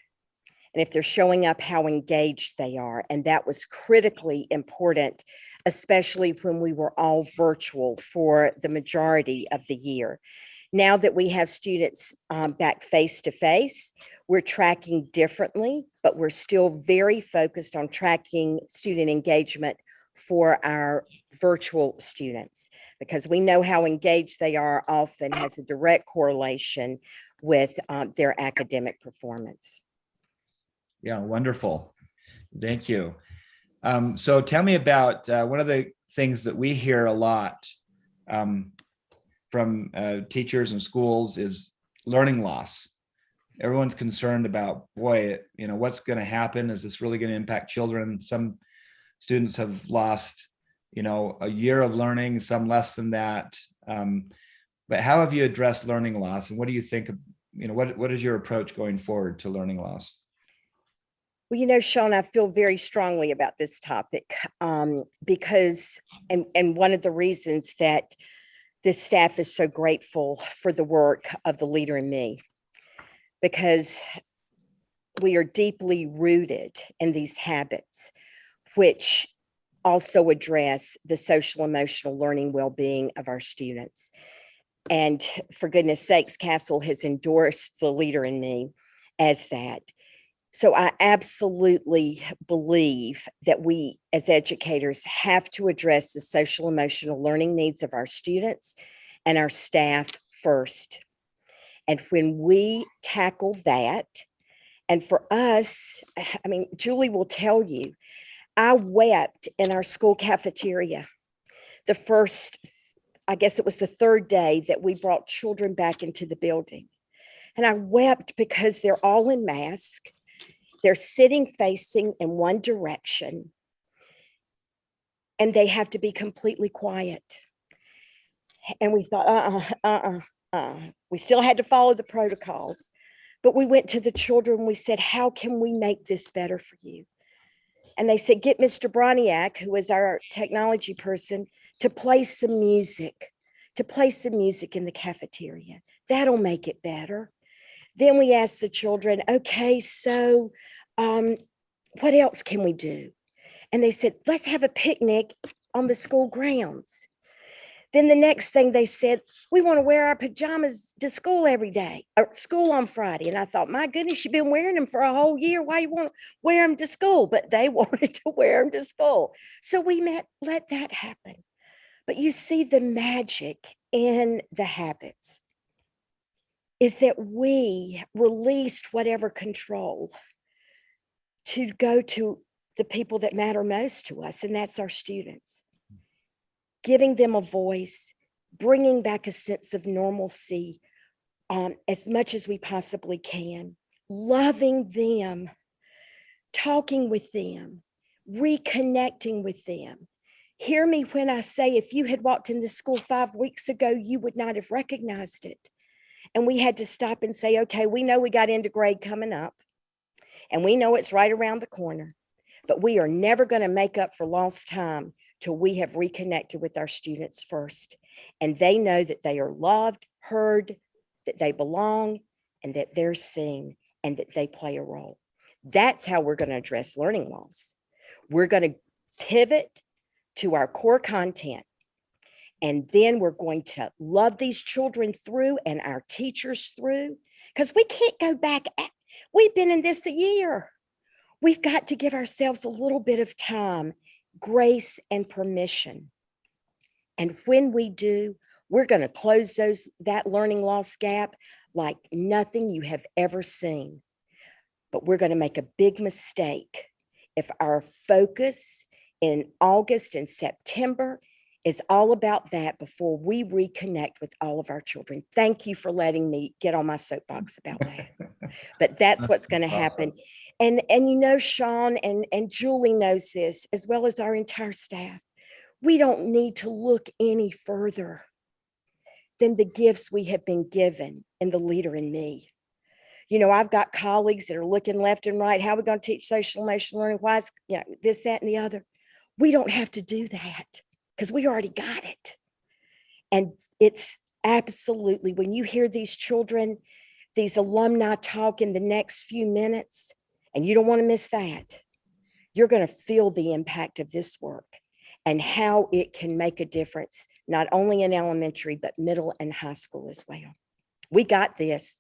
And if they're showing up, how engaged they are. And that was critically important, especially when we were all virtual for the majority of the year. Now that we have students back face to face, we're tracking differently, but we're still very focused on tracking student engagement for our virtual students, because we know how engaged they are often has a direct correlation with their academic performance. Yeah, wonderful. Thank you. So tell me about one of the things that we hear a lot from teachers and schools is learning loss. Everyone's concerned about, what's going to happen? Is this really going to impact children? Some students have lost, a year of learning, some less than that. But how have you addressed learning loss? And what do you think, what is your approach going forward to learning loss? Well, Sean, I feel very strongly about this topic because, and one of the reasons that this staff is so grateful for the work of the Leader in Me, because we are deeply rooted in these habits, which also address the social emotional learning well-being of our students. And for goodness sakes, CASEL has endorsed the Leader in Me as that. So I absolutely believe that we as educators have to address the social emotional learning needs of our students and our staff first. And when we tackle that, and for us, Julie will tell you, I wept in our school cafeteria the first, I guess it was the third day that we brought children back into the building. And I wept because they're all in masks. They're sitting facing in one direction, and they have to be completely quiet. And we thought, We still had to follow the protocols, but we went to the children. We said, how can we make this better for you? And they said, get Mr. Broniak, who is our technology person, to play some music in the cafeteria. That'll make it better. Then we asked the children, okay, so what else can we do? And they said, let's have a picnic on the school grounds. Then the next thing they said, we want to wear our pajamas to school every day, or school on Friday. And I thought, my goodness, you've been wearing them for a whole year. Why you want to wear them to school? But they wanted to wear them to school. So we let that happen. But you see, the magic in the habits is that we released whatever control to go to the people that matter most to us, and that's our students. Giving them a voice, bringing back a sense of normalcy as much as we possibly can, loving them, talking with them, reconnecting with them. Hear me when I say, if you had walked in this school 5 weeks ago, you would not have recognized it. And we had to stop and say, okay, we know we got end of grade coming up, and we know it's right around the corner, but we are never going to make up for lost time till we have reconnected with our students first. And they know that they are loved, heard, that they belong, and that they're seen, and that they play a role. That's how we're going to address learning loss. We're going to pivot to our core content. And then we're going to love these children through and our teachers through, because we can't go back. We've been in this a year. We've got to give ourselves a little bit of time, grace, and permission. And when we do, we're going to close that learning loss gap like nothing you have ever seen. But we're going to make a big mistake if our focus in August and September is all about that before we reconnect with all of our children. Thank you for letting me get on my soapbox about that. But that's what's going to happen. And you know, Sean and Julie knows this, as well as our entire staff. We don't need to look any further than the gifts we have been given in the Leader in Me. You know, I've got colleagues that are looking left and right. How are we going to teach social emotional learning? Why is, you know, this, that, and the other? We don't have to do that because we already got it. And it's absolutely, when you hear these children, these alumni talk in the next few minutes, and you don't want to miss that, you're going to feel the impact of this work and how it can make a difference, not only in elementary, but middle and high school as well. We got this.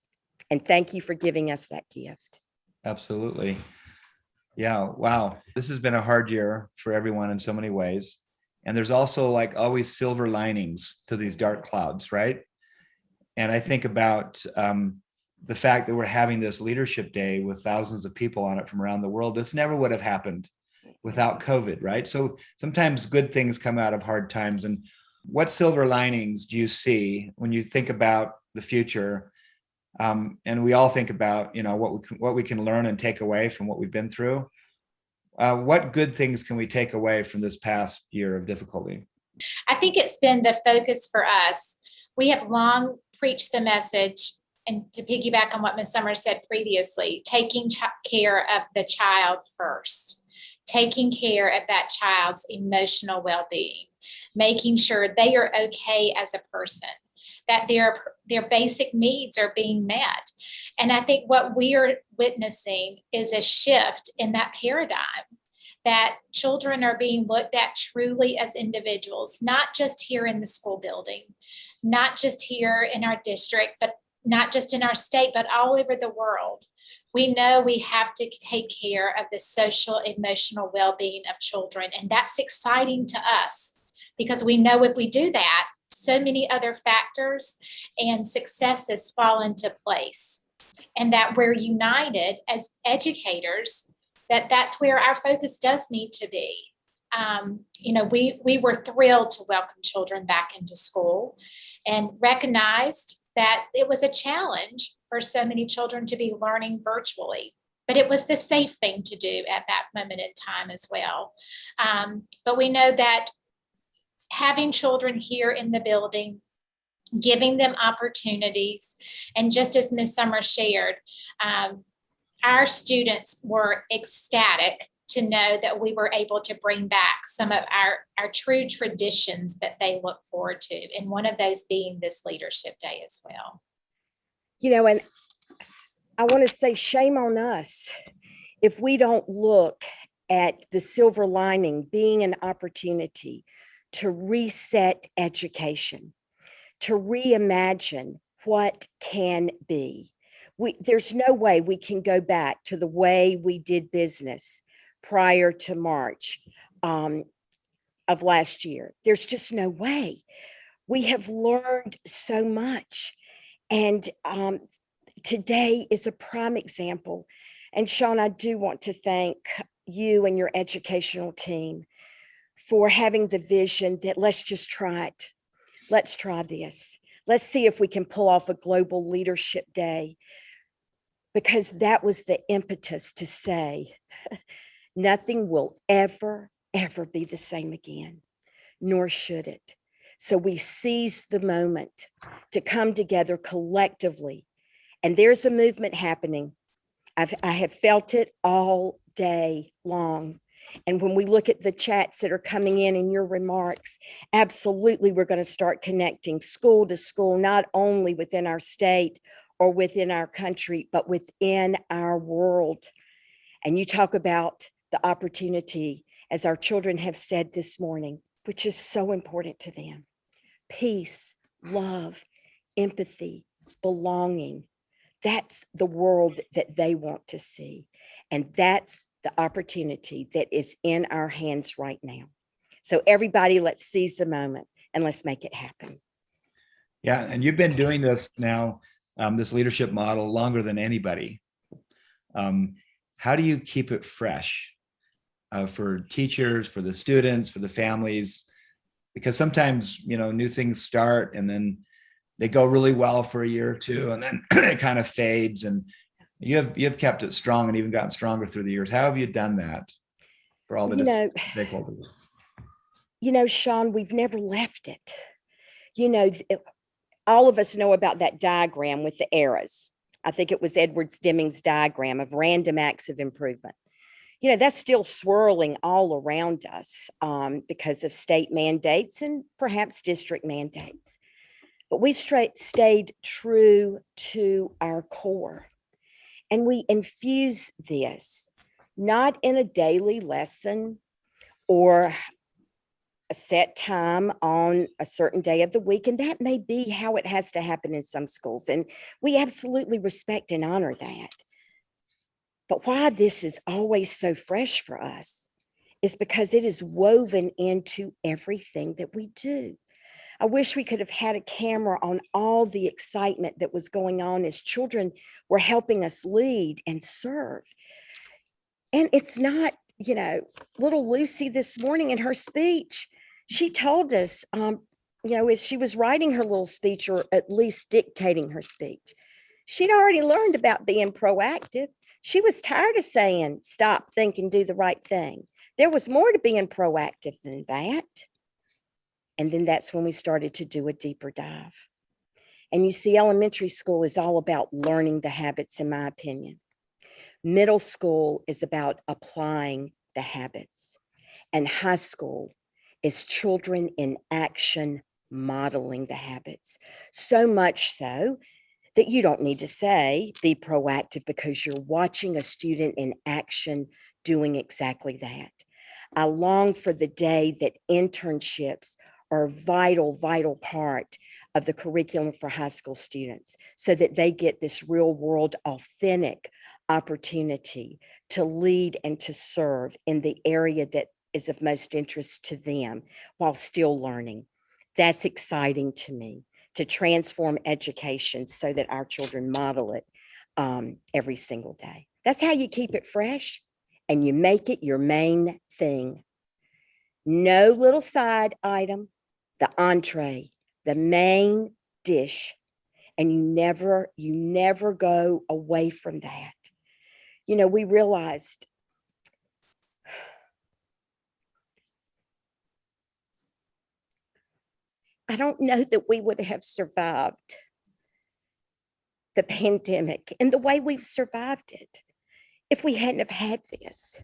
And thank you for giving us that gift. Absolutely. Yeah. Wow. This has been a hard year for everyone in so many ways. And there's also, like always, silver linings to these dark clouds, right? And I think about the fact that we're having this leadership day with thousands of people on it from around the world. This never would have happened without COVID, right? So sometimes good things come out of hard times. And what silver linings do you see when you think about the future? And we all think about, you know, what we can learn and take away from what we've been through. What good things can we take away from this past year of difficulty? I think it's been the focus for us. We have long preached the message, and to piggyback on what Ms. Summers said previously, taking care of the child first, taking care of that child's emotional well-being, making sure they are okay as a person, that their basic needs are being met. And I think what we are witnessing is a shift in that paradigm, that children are being looked at truly as individuals, not just here in the school building, not just here in our district, but not just in our state, but all over the world. We know we have to take care of the social, emotional well-being of children. And that's exciting to us, because we know if we do that, so many other factors and successes fall into place, and that we're united as educators, that's where our focus does need to be. You know, we were thrilled to welcome children back into school and recognized that it was a challenge for so many children to be learning virtually, but it was the safe thing to do at that moment in time as well. But we know that having children here in the building giving them opportunities. And just as Ms. Summer shared, our students were ecstatic to know that we were able to bring back some of our true traditions that they look forward to. And one of those being this Leadership Day as well. You know, and I want to say shame on us if we don't look at the silver lining being an opportunity to reset education, to reimagine what can be. There's no way we can go back to the way we did business prior to March of last year. There's just no way. We have learned so much. And today is a prime example. And Sean, I do want to thank you and your educational team for having the vision that let's just try it. Let's try this. Let's see if we can pull off a global leadership day, because that was the impetus to say nothing will ever, ever be the same again, nor should it. So we seized the moment to come together collectively. And there's a movement happening. I have felt it all day long. And when we look at the chats that are coming in your remarks, absolutely, we're going to start connecting school to school, not only within our state or within our country, but within our world. And you talk about the opportunity, as our children have said this morning, which is so important to them: peace, love, empathy, belonging. That's the world that they want to see. And that's the opportunity that is in our hands right now. So everybody, let's seize the moment and let's make it happen. Yeah, and you've been doing this now, this leadership model, longer than anybody. How do you keep it fresh for teachers, for the students, for the families? Because sometimes, new things start and then they go really well for a year or two, and then it kind of fades. And you have kept it strong and even gotten stronger through the years. How have you done that for all the stakeholders? Sean, we've never left it. All of us know about that diagram with the eras. I think it was Edwards Deming's diagram of random acts of improvement. That's still swirling all around us because of state mandates and perhaps district mandates. But we've stayed true to our core. And we infuse this, not in a daily lesson or a set time on a certain day of the week. And that may be how it has to happen in some schools. And we absolutely respect and honor that. But why this is always so fresh for us is because it is woven into everything that we do. I wish we could have had a camera on all the excitement that was going on as children were helping us lead and serve. And it's not, little Lucy this morning in her speech, she told us, as she was writing her little speech, or at least dictating her speech, she'd already learned about being proactive. She was tired of saying, stop, think, and do the right thing. There was more to being proactive than that. And then that's when we started to do a deeper dive. And you see, elementary school is all about learning the habits, in my opinion. Middle school is about applying the habits. And high school is children in action modeling the habits. So much so that you don't need to say, be proactive, because you're watching a student in action doing exactly that. I long for the day that internships are a vital part of the curriculum for high school students, so that they get this real world, authentic opportunity to lead and to serve in the area that is of most interest to them while still learning. That's exciting to me, to transform education so that our children model it every single day. That's how you keep it fresh and you make it your main thing. No little side item, the entree, the main dish, and you never go away from that. We realized I don't know that we would have survived the pandemic in the way we've survived it if we hadn't have had this.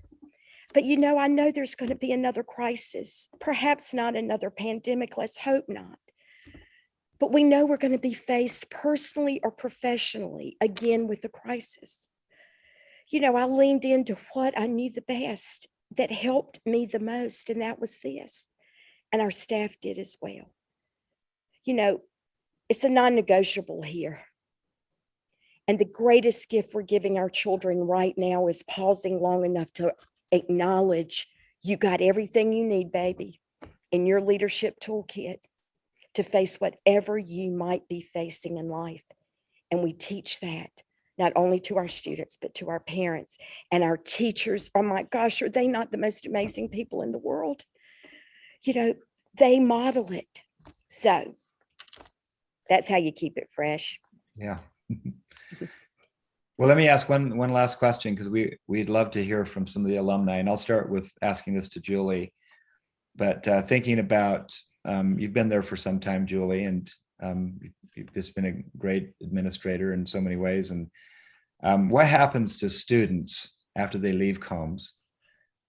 But I know there's going to be another crisis, perhaps not another pandemic, let's hope not. But we know we're going to be faced personally or professionally again with a crisis. I leaned into what I knew the best that helped me the most, and that was this. And our staff did as well. It's a non-negotiable here. And the greatest gift we're giving our children right now is pausing long enough to acknowledge you got everything you need, baby, in your leadership toolkit to face whatever you might be facing in life. And we teach that not only to our students, but to our parents and our teachers. Oh my gosh, are they not the most amazing people in the world? They model it. So that's how you keep it fresh. Yeah. Well, let me ask one last question, because we'd love to hear from some of the alumni, and I'll start with asking this to Julie. But thinking about, you've been there for some time, Julie, and you've just been a great administrator in so many ways. And what happens to students after they leave Combs?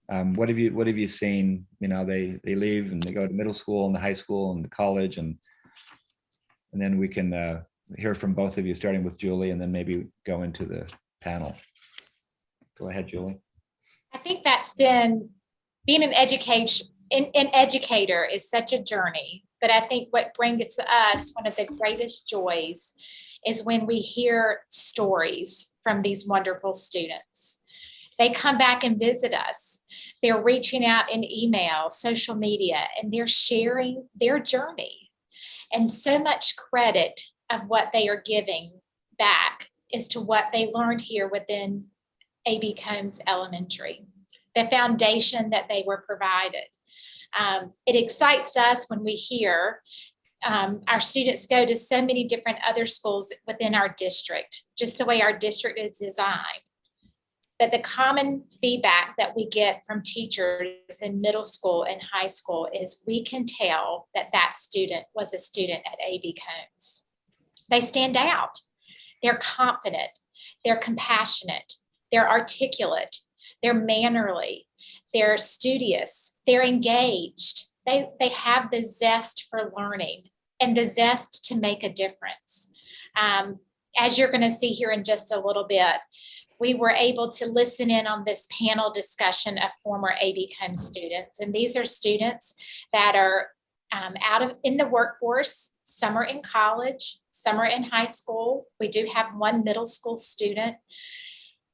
What have you seen? They leave and they go to middle school and the high school and the college, and then we can hear from both of you, starting with Julie, and then maybe go into the panel. Go ahead, Julie. I think that's been, being an educator is such a journey, but I think what brings to us one of the greatest joys is when we hear stories from these wonderful students. They come back and visit us. They're reaching out in email, social media, and they're sharing their journey. And so much credit of what they are giving back is to what they learned here within A.B. Combs Elementary, the foundation that they were provided. It excites us when we hear our students go to so many different other schools within our district, just the way our district is designed. But the common feedback that we get from teachers in middle school and high school is we can tell that that student was a student at A.B. Combs. They stand out. They're confident. They're compassionate. They're articulate. They're mannerly. They're studious. They're engaged. They have the zest for learning and the zest to make a difference. As you're going to see here in just a little bit, we were able to listen in on this panel discussion of former A.B. Combs students. And these are students that are in the workforce. Some are in college, some are in high school. We do have one middle school student.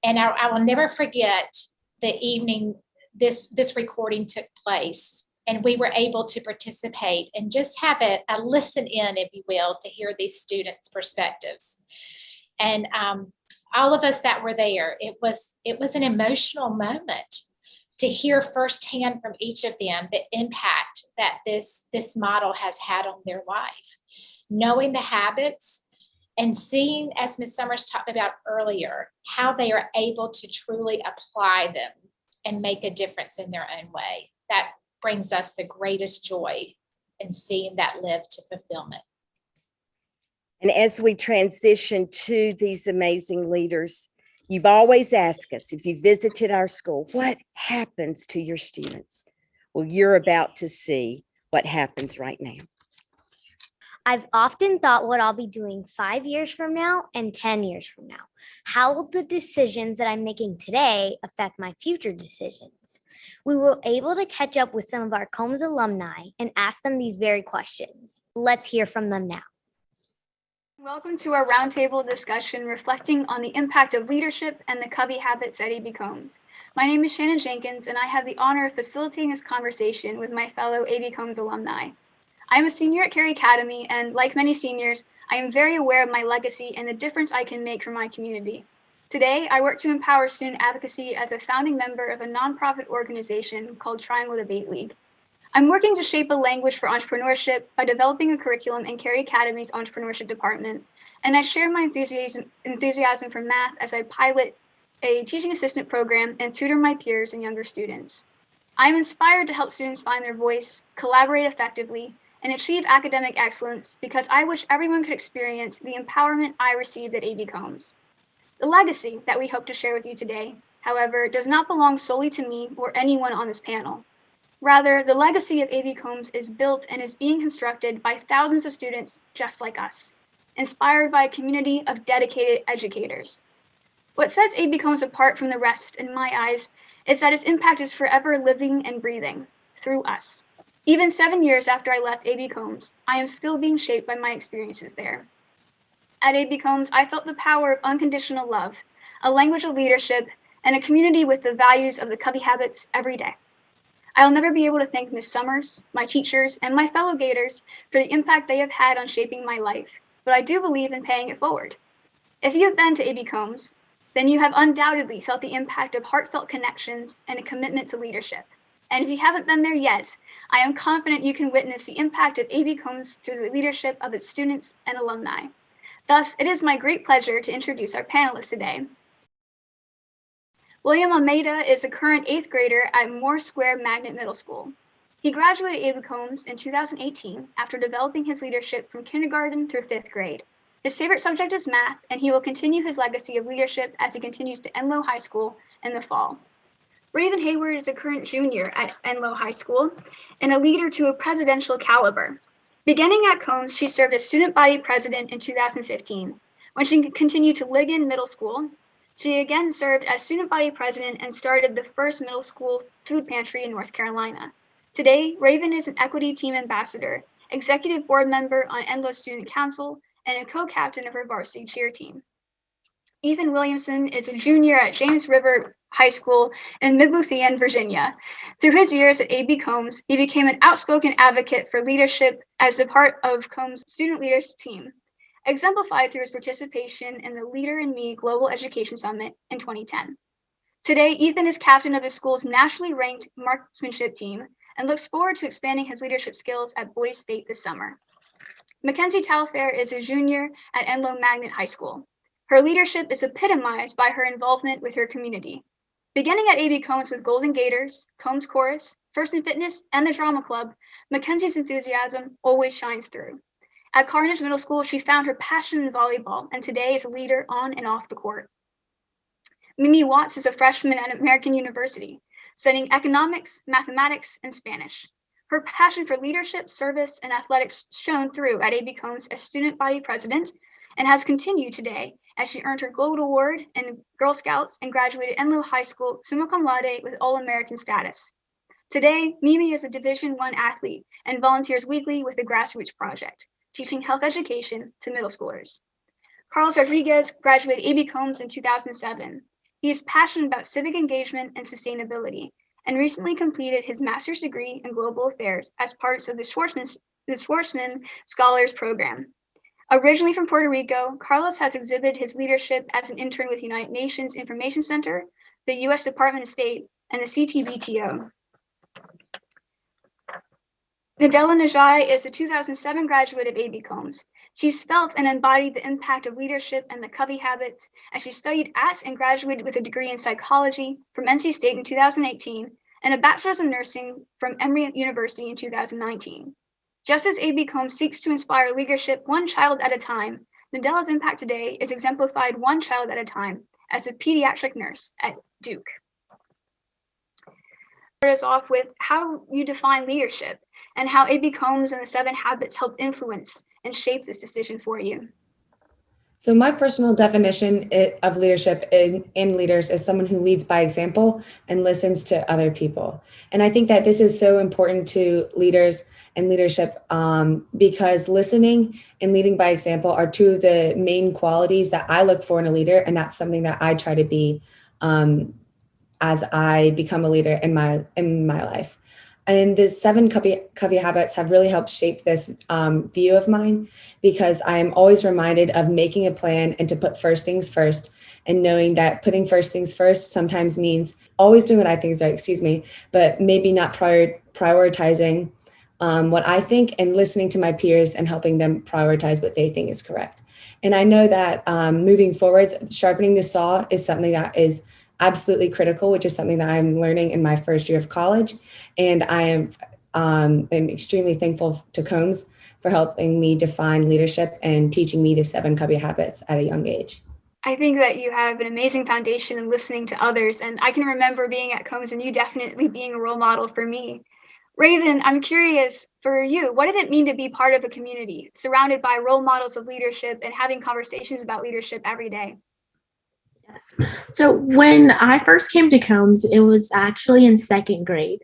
And I will never forget the evening this recording took place. And we were able to participate and just have a listen in, if you will, to hear these students' perspectives. And all of us that were there, it was an emotional moment to hear firsthand from each of them the impact that this model has had on their life. Knowing the habits and seeing, as Ms. Summers talked about earlier, how they are able to truly apply them and make a difference in their own way. That brings us the greatest joy in seeing that live to fulfillment. And as we transition to these amazing leaders, you've always asked us, if you visited our school, what happens to your students? Well, you're about to see what happens right now. I've often thought what I'll be doing 5 years from now and 10 years from now. How will the decisions that I'm making today affect my future decisions? We were able to catch up with some of our Combs alumni and ask them these very questions. Let's hear from them now. Welcome to our roundtable discussion reflecting on the impact of leadership and the Covey habits at A.B. Combs. My name is Shannon Jenkins, and I have the honor of facilitating this conversation with my fellow A.B. Combs alumni. I am a senior at Carey Academy, and like many seniors, I am very aware of my legacy and the difference I can make for my community. Today, I work to empower student advocacy as a founding member of a nonprofit organization called Triangle Debate League. I'm working to shape a language for entrepreneurship by developing a curriculum in Carey Academy's entrepreneurship department, and I share my enthusiasm for math as I pilot a teaching assistant program and tutor my peers and younger students. I am inspired to help students find their voice, collaborate effectively, and achieve academic excellence because I wish everyone could experience the empowerment I received at A.B. Combs. The legacy that we hope to share with you today, however, does not belong solely to me or anyone on this panel. Rather, the legacy of A.B. Combs is built and is being constructed by thousands of students just like us, inspired by a community of dedicated educators. What sets A.B. Combs apart from the rest, in my eyes, is that its impact is forever living and breathing through us. Even 7 years after I left A.B. Combs, I am still being shaped by my experiences there. At A.B. Combs, I felt the power of unconditional love, a language of leadership, and a community with the values of the Covey habits every day. I will never be able to thank Ms. Summers, my teachers, and my fellow Gators for the impact they have had on shaping my life, but I do believe in paying it forward. If you have been to A.B. Combs, then you have undoubtedly felt the impact of heartfelt connections and a commitment to leadership. And if you haven't been there yet, I am confident you can witness the impact of A.B. Combs through the leadership of its students and alumni. Thus, it is my great pleasure to introduce our panelists today. William Almeida is a current 8th grader at Moore Square Magnet Middle School. He graduated A.B. Combs in 2018 after developing his leadership from kindergarten through 5th grade. His favorite subject is math, and he will continue his legacy of leadership as he continues to Enloe High School in the fall. Raven Hayward is a current junior at Enloe High School and a leader to a presidential caliber. Beginning at Combs, she served as student body president in 2015. When she continued to Ligon Middle School, she again served as student body president and started the first middle school food pantry in North Carolina. Today, Raven is an equity team ambassador, executive board member on Enloe Student Council, and a co-captain of her varsity cheer team. Ethan Williamson is a junior at James River High School in Midlothian, Virginia. Through his years at A.B. Combs, he became an outspoken advocate for leadership as a part of Combs' student leaders team, exemplified through his participation in the Leader in Me Global Education Summit in 2010. Today, Ethan is captain of his school's nationally ranked marksmanship team and looks forward to expanding his leadership skills at Boise State this summer. Mackenzie Talfair is a junior at Enloe Magnet High School. Her leadership is epitomized by her involvement with her community. Beginning at A.B. Combs with Golden Gators, Combs Chorus, First in Fitness, and the Drama Club, Mackenzie's enthusiasm always shines through. At Carnegie Middle School, she found her passion in volleyball and today is a leader on and off the court. Mimi Watts is a freshman at American University, studying economics, mathematics, and Spanish. Her passion for leadership, service, and athletics shone through at A.B. Combs as student body president and has continued today as she earned her Gold Award in Girl Scouts and graduated Enloe High School summa cum laude with All-American status. Today, Mimi is a Division I athlete and volunteers weekly with the Grassroots Project, teaching health education to middle schoolers. Carlos Rodriguez graduated A.B. Combs in 2007. He is passionate about civic engagement and sustainability, and recently completed his master's degree in global affairs as part of the Schwarzman Scholars Program. Originally from Puerto Rico, Carlos has exhibited his leadership as an intern with United Nations Information Center, the U.S. Department of State, and the CTBTO. Nadella Najai is a 2007 graduate of A.B. Combs. She's felt and embodied the impact of leadership and the Covey habits as she studied at and graduated with a degree in psychology from NC State in 2018 and a bachelor's in nursing from Emory University in 2019. Just as A.B. Combs seeks to inspire leadership one child at a time, Nadella's impact today is exemplified one child at a time as a pediatric nurse at Duke. Start us off with how you define leadership and how A.B. Combs and the 7 Habits help influence and shape this decision for you. So my personal definition of leadership in leaders is someone who leads by example and listens to other people. And I think that this is so important to leaders and leadership because listening and leading by example are 2 of the main qualities that I look for in a leader. And that's something that I try to be as I become a leader in my life. And the 7 Covey habits have really helped shape this view of mine because I am always reminded of making a plan and to put first things first, and knowing that putting first things first sometimes means always doing what I think is right, but maybe not prioritizing what I think and listening to my peers and helping them prioritize what they think is correct. And I know that moving forward, sharpening the saw is something that is absolutely critical, which is something that I'm learning in my first year of college. And I am I'm extremely thankful to Combs for helping me define leadership and teaching me the 7 Covey habits at a young age. I think that you have an amazing foundation in listening to others, and I can remember being at Combs and you definitely being a role model for me. Raven, I'm curious for you, what did it mean to be part of a community surrounded by role models of leadership and having conversations about leadership every day? Yes. So when I first came to Combs, it was actually in 2nd grade.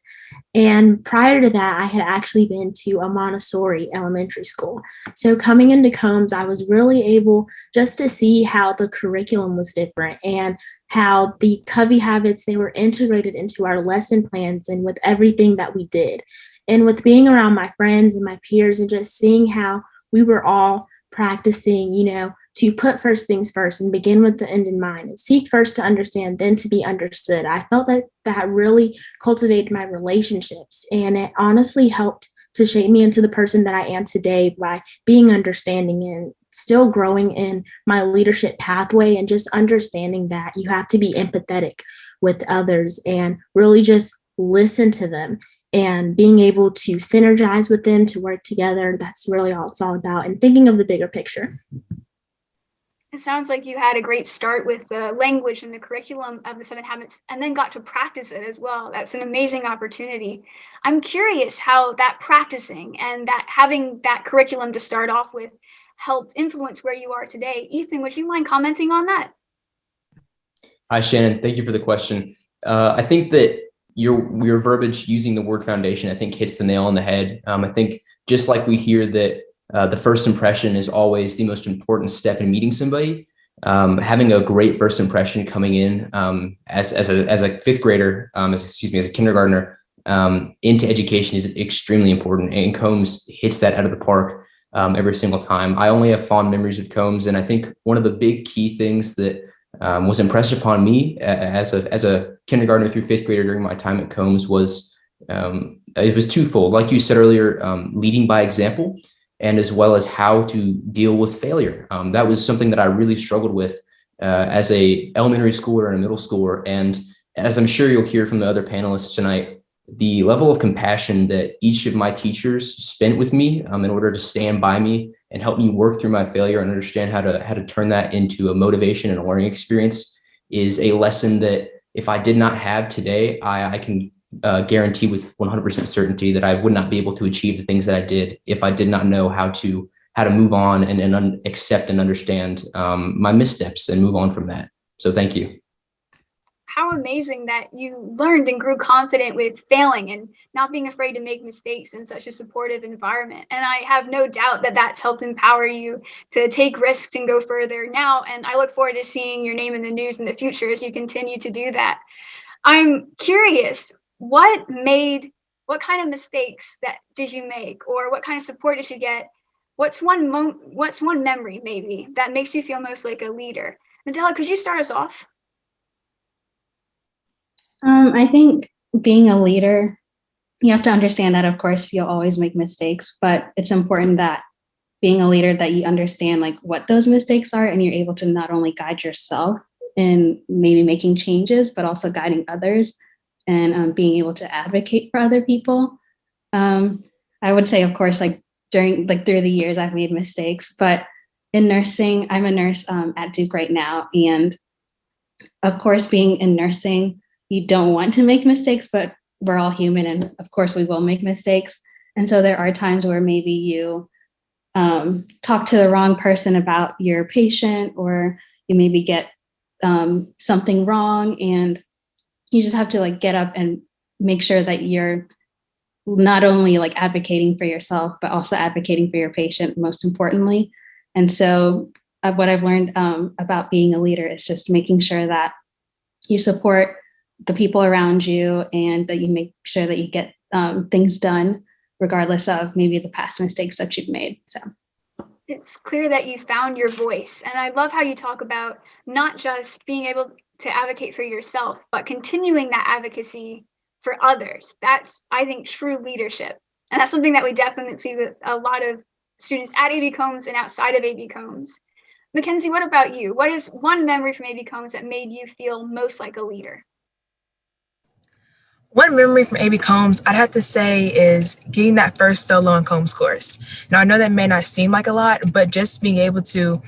And prior to that, I had actually been to a Montessori elementary school. So coming into Combs, I was really able just to see how the curriculum was different and how the Covey habits, they were integrated into our lesson plans and with everything that we did. And with being around my friends and my peers and just seeing how we were all practicing, to put first things first and begin with the end in mind and seek first to understand, then to be understood. I felt that really cultivated my relationships, and it honestly helped to shape me into the person that I am today by being understanding and still growing in my leadership pathway and just understanding that you have to be empathetic with others and really just listen to them and being able to synergize with them to work together. That's really all it's all about, and thinking of the bigger picture. It sounds like you had a great start with the language and the curriculum of the 7 habits and then got to practice it as well. That's an amazing opportunity. I'm curious how that practicing and that having that curriculum to start off with helped influence where you are today. Ethan, would you mind commenting on that? Hi, Shannon. Thank you for the question. I think that your verbiage using the word foundation, I think hits the nail on the head. I think just like we hear that the first impression is always the most important step in meeting somebody. Having a great first impression coming in as a 5th grader, as a kindergartner into education is extremely important. And Combs hits that out of the park every single time. I only have fond memories of Combs, and I think one of the big key things that was impressed upon me as a kindergartner through 5th grader during my time at Combs was it was twofold. Like you said earlier, leading by example, and as well as how to deal with failure. That was something that I really struggled with as a elementary schooler and a middle schooler. And as I'm sure you'll hear from the other panelists tonight, the level of compassion that each of my teachers spent with me in order to stand by me and help me work through my failure and understand how to turn that into a motivation and a learning experience is a lesson that if I did not have today, I can guarantee with 100% certainty that I would not be able to achieve the things that I did if I did not know how to move on and accept and understand my missteps and move on from that. So thank you. How amazing that you learned and grew confident with failing and not being afraid to make mistakes in such a supportive environment. And I have no doubt that that's helped empower you to take risks and go further now. And I look forward to seeing your name in the news in the future as you continue to do that. I'm curious, what kind of mistakes did you make, or what kind of support did you get? What's one memory maybe that makes you feel most like a leader? Nadella, could you start us off? I think being a leader, you have to understand that, of course, you'll always make mistakes, but it's important that being a leader that you understand like what those mistakes are, and you're able to not only guide yourself in maybe making changes, but also guiding others and being able to advocate for other people. I would say, of course, through the years, I've made mistakes, but in nursing, I'm a nurse at Duke right now. And of course, being in nursing, you don't want to make mistakes, but we're all human. And of course we will make mistakes. And so there are times where maybe you talk to the wrong person about your patient, or you maybe get something wrong, and you just have to get up and make sure that you're not only advocating for yourself, but also advocating for your patient, most importantly. And so what I've learned about being a leader is just making sure that you support the people around you and that you make sure that you get things done regardless of maybe the past mistakes that you've made. So it's clear that you found your voice. And I love how you talk about not just being able to advocate for yourself, but continuing that advocacy for others. That's, I think, true leadership. And that's something that we definitely see with a lot of students at A.B. Combs and outside of A.B. Combs. Mackenzie, what about you? What is one memory from A.B. Combs that made you feel most like a leader? One memory from A.B. Combs I'd have to say is getting that first solo in Combs course. Now, I know that may not seem like a lot, but just being able to,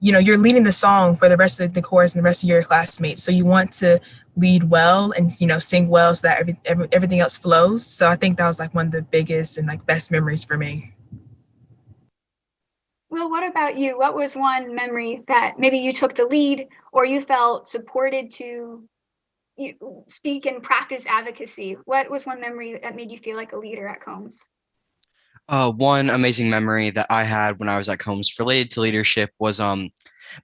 you're leading the song for the rest of the course and the rest of your classmates. So you want to lead well and, sing well so that everything else flows. So I think that was like one of the biggest and like best memories for me. Well, what about you? What was one memory that maybe you took the lead or you felt supported to speak and practice advocacy? What was one memory that made you feel like a leader at Combs? One amazing memory that I had when I was at Combs related to leadership was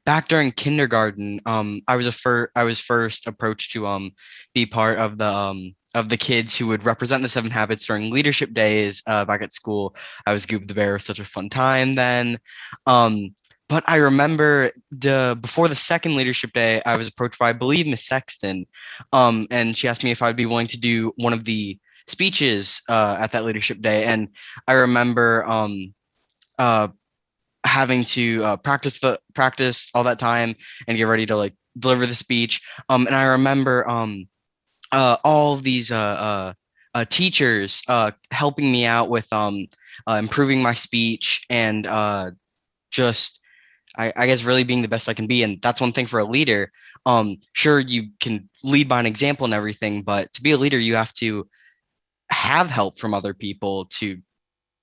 back during kindergarten. I was first approached to be part of the kids who would represent the 7 Habits during leadership days back at school. I was Goob the Bear. It was such a fun time then. But I remember before the second leadership day, I was approached by, I believe, Miss Sexton, and she asked me if I'd be willing to do one of the speeches at that leadership day. And I remember having to practice all that time and get ready to like deliver the speech. And I remember all of these teachers helping me out with improving my speech and just I guess really being the best I can be. And that's one thing for a leader. Sure, you can lead by an example and everything, but to be a leader, you have to have help from other people to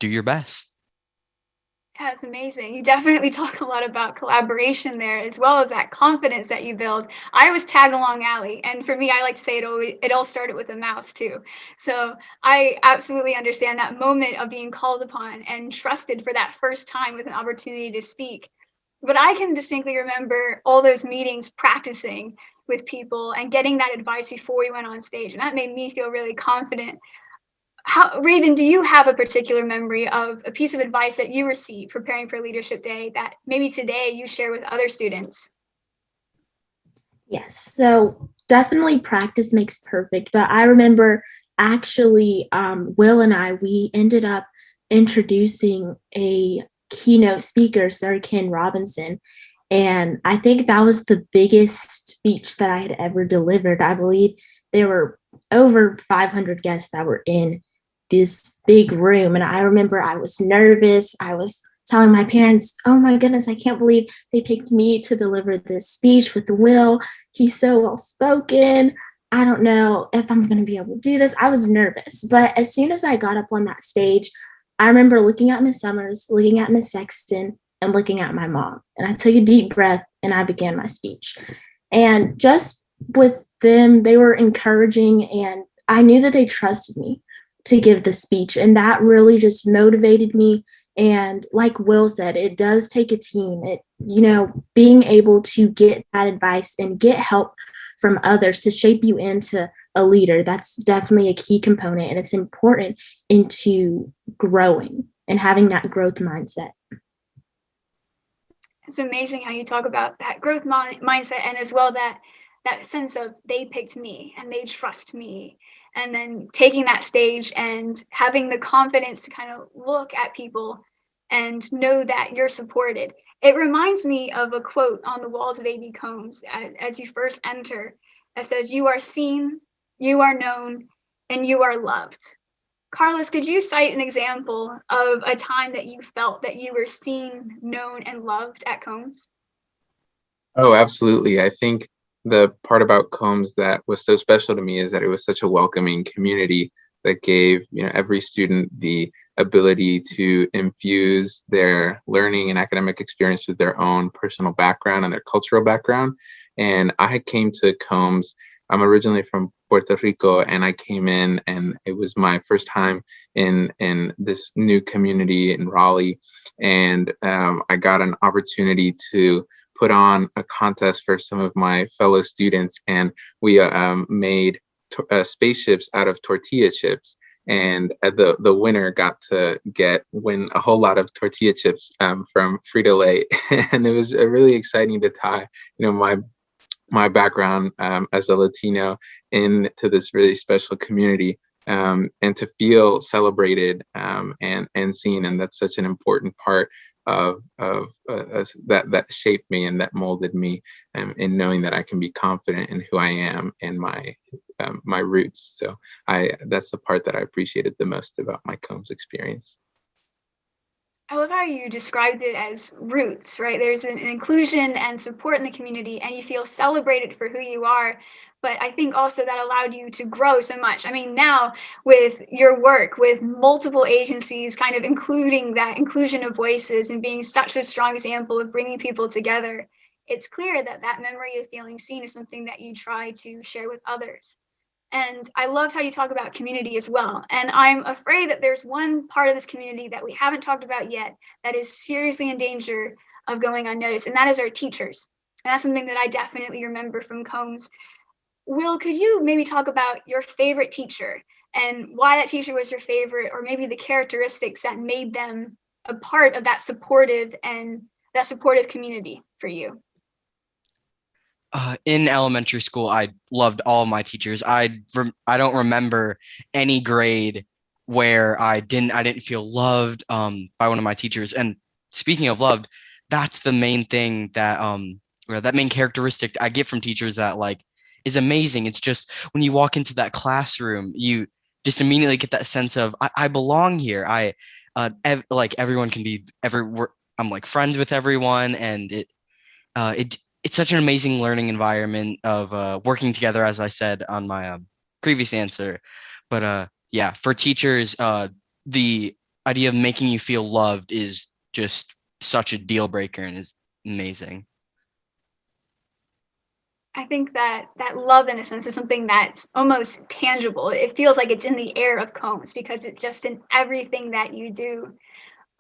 do your best. That's amazing. You definitely talk a lot about collaboration there, as well as that confidence that you build. I was tag along Allie, and for me, I like to say it all started with a mouse too. So I absolutely understand that moment of being called upon and trusted for that first time with an opportunity to speak. But I can distinctly remember all those meetings practicing with people and getting that advice before we went on stage, and that made me feel really confident. Raven, do you have a particular memory of a piece of advice that you received preparing for Leadership Day that maybe today you share with other students? Yes, so definitely practice makes perfect. But I remember actually Will and we ended up introducing a keynote speaker, Sir Ken Robinson. And I think that was the biggest speech that I had ever delivered. I believe there were over 500 guests that were in this big room. And I remember I was nervous. I was telling my parents, oh my goodness, I can't believe they picked me to deliver this speech with Will. He's so well spoken. I don't know if I'm going to be able to do this. I was nervous. But as soon as I got up on that stage, I remember looking at Miss Summers, looking at Miss Sexton, and looking at my mom. And I took a deep breath and I began my speech. And just with them, they were encouraging, and I knew that they trusted me to give the speech. And that really just motivated me. And like Will said, it does take a team. Being able to get that advice and get help from others to shape you into a leader, that's definitely a key component. And it's important into growing and having that growth mindset. It's amazing how you talk about that growth mindset, and as well that sense of they picked me and they trust me, and then taking that stage and having the confidence to kind of look at people and know that you're supported. It reminds me of a quote on the walls of A.B. Combs as you first enter that says, "You are seen, you are known, and you are loved." Carlos, could you cite an example of a time that you felt that you were seen, known, and loved at Combs? Oh, absolutely. I think the part about Combs that was so special to me is that it was such a welcoming community that gave every student the ability to infuse their learning and academic experience with their own personal background and their cultural background. And I came to Combs. I'm originally from Puerto Rico, and I came in, and it was my first time in this new community in Raleigh. And I got an opportunity to put on a contest for some of my fellow students, and we made spaceships out of tortilla chips. And the winner got to win a whole lot of tortilla chips from Frito-Lay. And it was really exciting to tie, my background as a Latino into this really special community, and to feel celebrated and seen. And that's such an important part that shaped me and that molded me, in knowing that I can be confident in who I am and my roots. So that's the part that I appreciated the most about my Combs experience. I love how you described it as roots, right? There's an inclusion and support in the community, and you feel celebrated for who you are. But I think also that allowed you to grow so much. I mean, now with your work with multiple agencies, kind of including that inclusion of voices and being such a strong example of bringing people together, it's clear that that memory of feeling seen is something that you try to share with others. And I loved how you talk about community as well. And I'm afraid that there's one part of this community that we haven't talked about yet that is seriously in danger of going unnoticed, and that is our teachers. And that's something that I definitely remember from Combs. Will, could you maybe talk about your favorite teacher and why that teacher was your favorite, or maybe the characteristics that made them a part of that supportive community for you? In elementary school, I loved all of my teachers. I don't remember any grade where I didn't feel loved by one of my teachers. And speaking of loved, that's the main thing that that main characteristic I get from teachers that like is amazing. It's just when you walk into that classroom, you just immediately get that sense of I belong here. Like everyone can be I'm like friends with everyone, and it's such an amazing learning environment of working together, as I said on my previous answer. But yeah, for teachers, the idea of making you feel loved is just such a deal breaker and is amazing. I think that love, in a sense, is something that's almost tangible. It feels like it's in the air of Combs because it's just in everything that you do.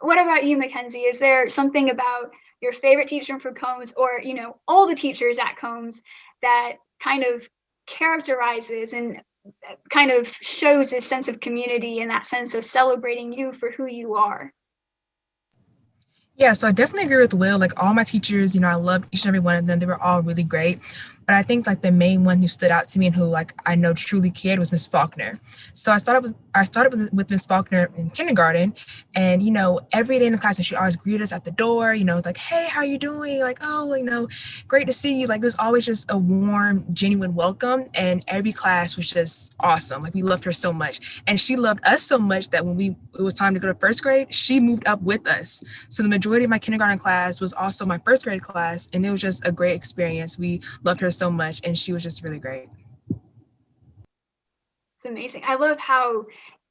What about you, Mackenzie? Is there something about your favorite teacher from Combs, or all the teachers at Combs, that kind of characterizes and kind of shows this sense of community and that sense of celebrating you for who you are? Yeah, so I definitely agree with Will. Like all my teachers, I loved each and every one of them. They were all really great. But I think like the main one who stood out to me and who like I know truly cared was Miss Faulkner. So I started with Miss Faulkner in kindergarten, and every day in the class she always greeted us at the door. Like, hey, how are you doing? Like, oh, great to see you. Like it was always just a warm, genuine welcome, and every class was just awesome. Like we loved her so much, and she loved us so much that when it was time to go to first grade, she moved up with us. So the majority of my kindergarten class was also my first grade class, and it was just a great experience. We loved her so much, and she was just really great. It's amazing. I love how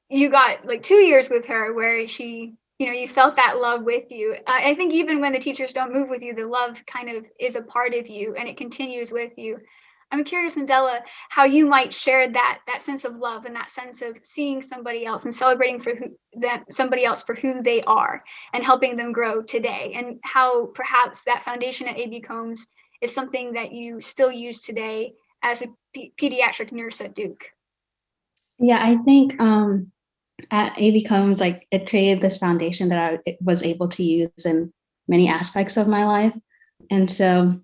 you got like 2 years with her where she, you felt that love with you. I think even when the teachers don't move with you, the love kind of is a part of you and it continues with you. I'm curious, Nadella, how you might share that sense of love and that sense of seeing somebody else and celebrating somebody else for who they are and helping them grow today, and how perhaps that foundation at A.B. Combs is something that you still use today as a pediatric nurse at Duke. Yeah, I think at A.B. Combs, like it created this foundation that I was able to use in many aspects of my life. And so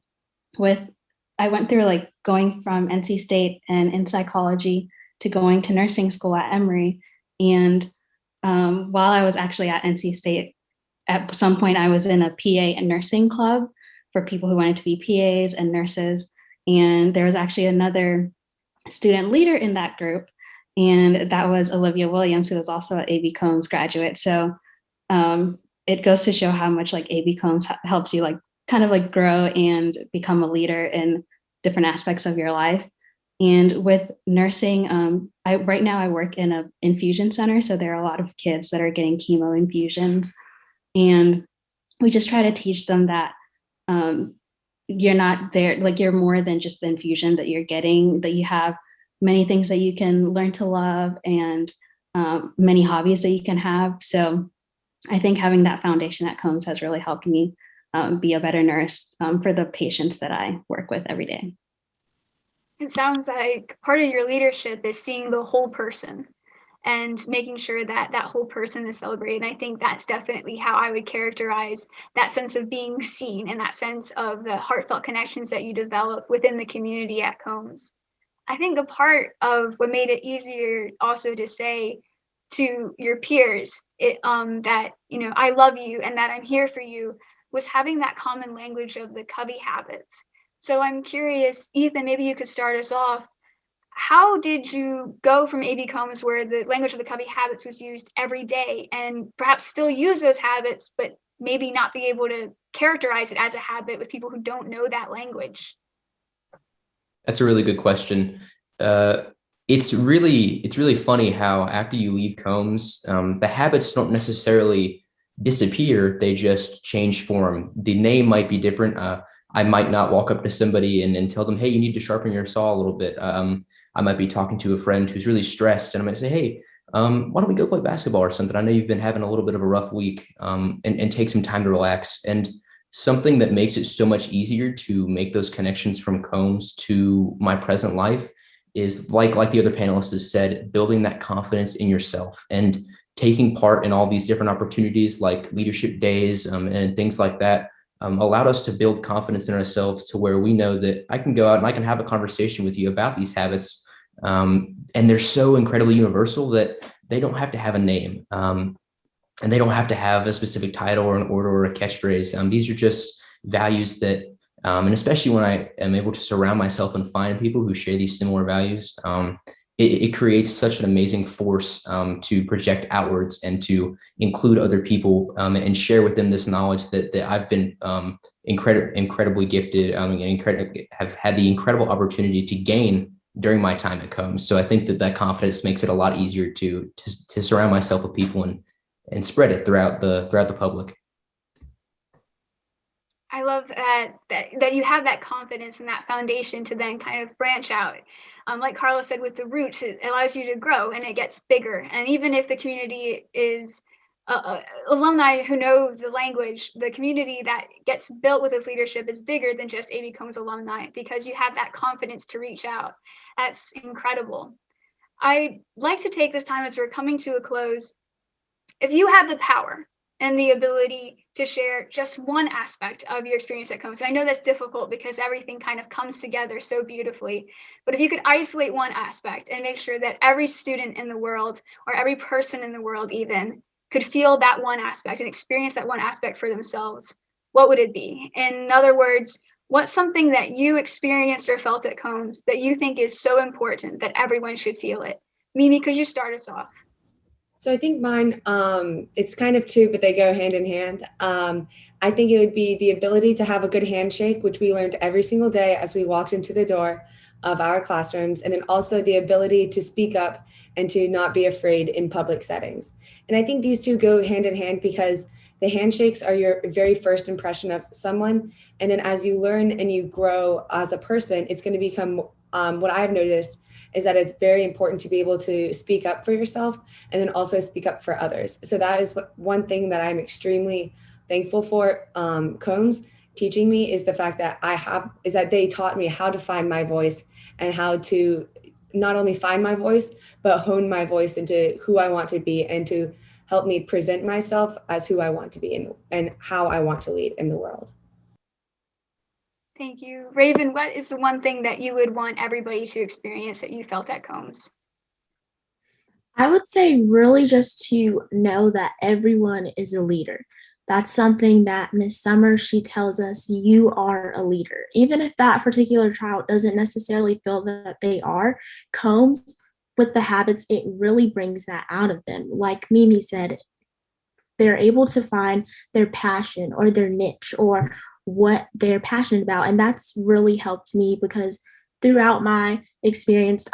I went through like going from NC State and in psychology to going to nursing school at Emory. And while I was actually at NC State, at some point I was in a PA and nursing club for people who wanted to be PAs and nurses. And there was actually another student leader in that group, and that was Olivia Williams, who was also an A.B. Combs graduate. So it goes to show how much like A.B. Combs helps you like kind of like grow and become a leader in different aspects of your life. And with nursing, right now I work in an infusion center. So there are a lot of kids that are getting chemo infusions, and we just try to teach them that you're not there, like you're more than just the infusion that you're getting, that you have many things that you can learn to love and many hobbies that you can have. So I think having that foundation at Combs has really helped me be a better nurse for the patients that I work with every day. It sounds like part of your leadership is seeing the whole person and making sure that that whole person is celebrated. And I think that's definitely how I would characterize that sense of being seen and that sense of the heartfelt connections that you develop within the community at Combs. I think a part of what made it easier also to say to your peers, that, I love you and that I'm here for you, was having that common language of the Covey habits. So I'm curious, Ethan, maybe you could start us off. How did you go from A.B. Combs, where the language of the Covey habits was used every day, and perhaps still use those habits, but maybe not be able to characterize it as a habit with people who don't know that language? That's a really good question. It's really funny how after you leave Combs, the habits don't necessarily disappear. They just change form. The name might be different. I might not walk up to somebody and tell them, hey, you need to sharpen your saw a little bit. I might be talking to a friend who's really stressed, and I might say, hey, why don't we go play basketball or something? I know you've been having a little bit of a rough week, and take some time to relax. And something that makes it so much easier to make those connections from Combs to my present life is like the other panelists have said, building that confidence in yourself and taking part in all these different opportunities like leadership days and things like that. Allowed us to build confidence in ourselves to where we know that I can go out and I can have a conversation with you about these habits. And they're so incredibly universal that they don't have to have a name. And they don't have to have a specific title or an order or a catchphrase. These are just values that, and especially when I am able to surround myself and find people who share these similar values, it creates such an amazing force to project outwards and to include other people and share with them this knowledge that I've been incredibly gifted and have had the incredible opportunity to gain during my time at Combs. So I think that confidence makes it a lot easier to surround myself with people and spread it throughout the public. I love that you have that confidence and that foundation to then kind of branch out. Like Carla said, with the roots, it allows you to grow and it gets bigger. And even if the community is alumni who know the language, the community that gets built with this leadership is bigger than just A.B. Combs alumni, because you have that confidence to reach out. That's incredible. I'd like to take this time as we're coming to a close. If you have the power and the ability to share just one aspect of your experience at Combs, and I know that's difficult because everything kind of comes together so beautifully, but if you could isolate one aspect and make sure that every student in the world, or every person in the world even, could feel that one aspect and experience that one aspect for themselves, what would it be? In other words, what's something that you experienced or felt at Combs that you think is so important that everyone should feel it? Mimi, could you start us off? So I think mine, it's kind of two, but they go hand in hand. I think it would be the ability to have a good handshake, which we learned every single day as we walked into the door of our classrooms. And then also the ability to speak up and to not be afraid in public settings. And I think these two go hand in hand because the handshakes are your very first impression of someone. And then as you learn and you grow as a person, it's going to become what I've noticed is that it's very important to be able to speak up for yourself and then also speak up for others. So that is one thing that I'm extremely thankful for Combs teaching me, is the fact that that they taught me how to find my voice and how to not only find my voice, but hone my voice into who I want to be and to help me present myself as who I want to be and how I want to lead in the world. Thank you. Raven, what is the one thing that you would want everybody to experience that you felt at Combs? I would say really just to know that everyone is a leader. That's something that Miss Summers, she tells us, you are a leader. Even if that particular child doesn't necessarily feel that they are, Combs, with the habits, it really brings that out of them. Like Mimi said, they're able to find their passion or their niche or what they're passionate about. And that's really helped me because throughout my experience,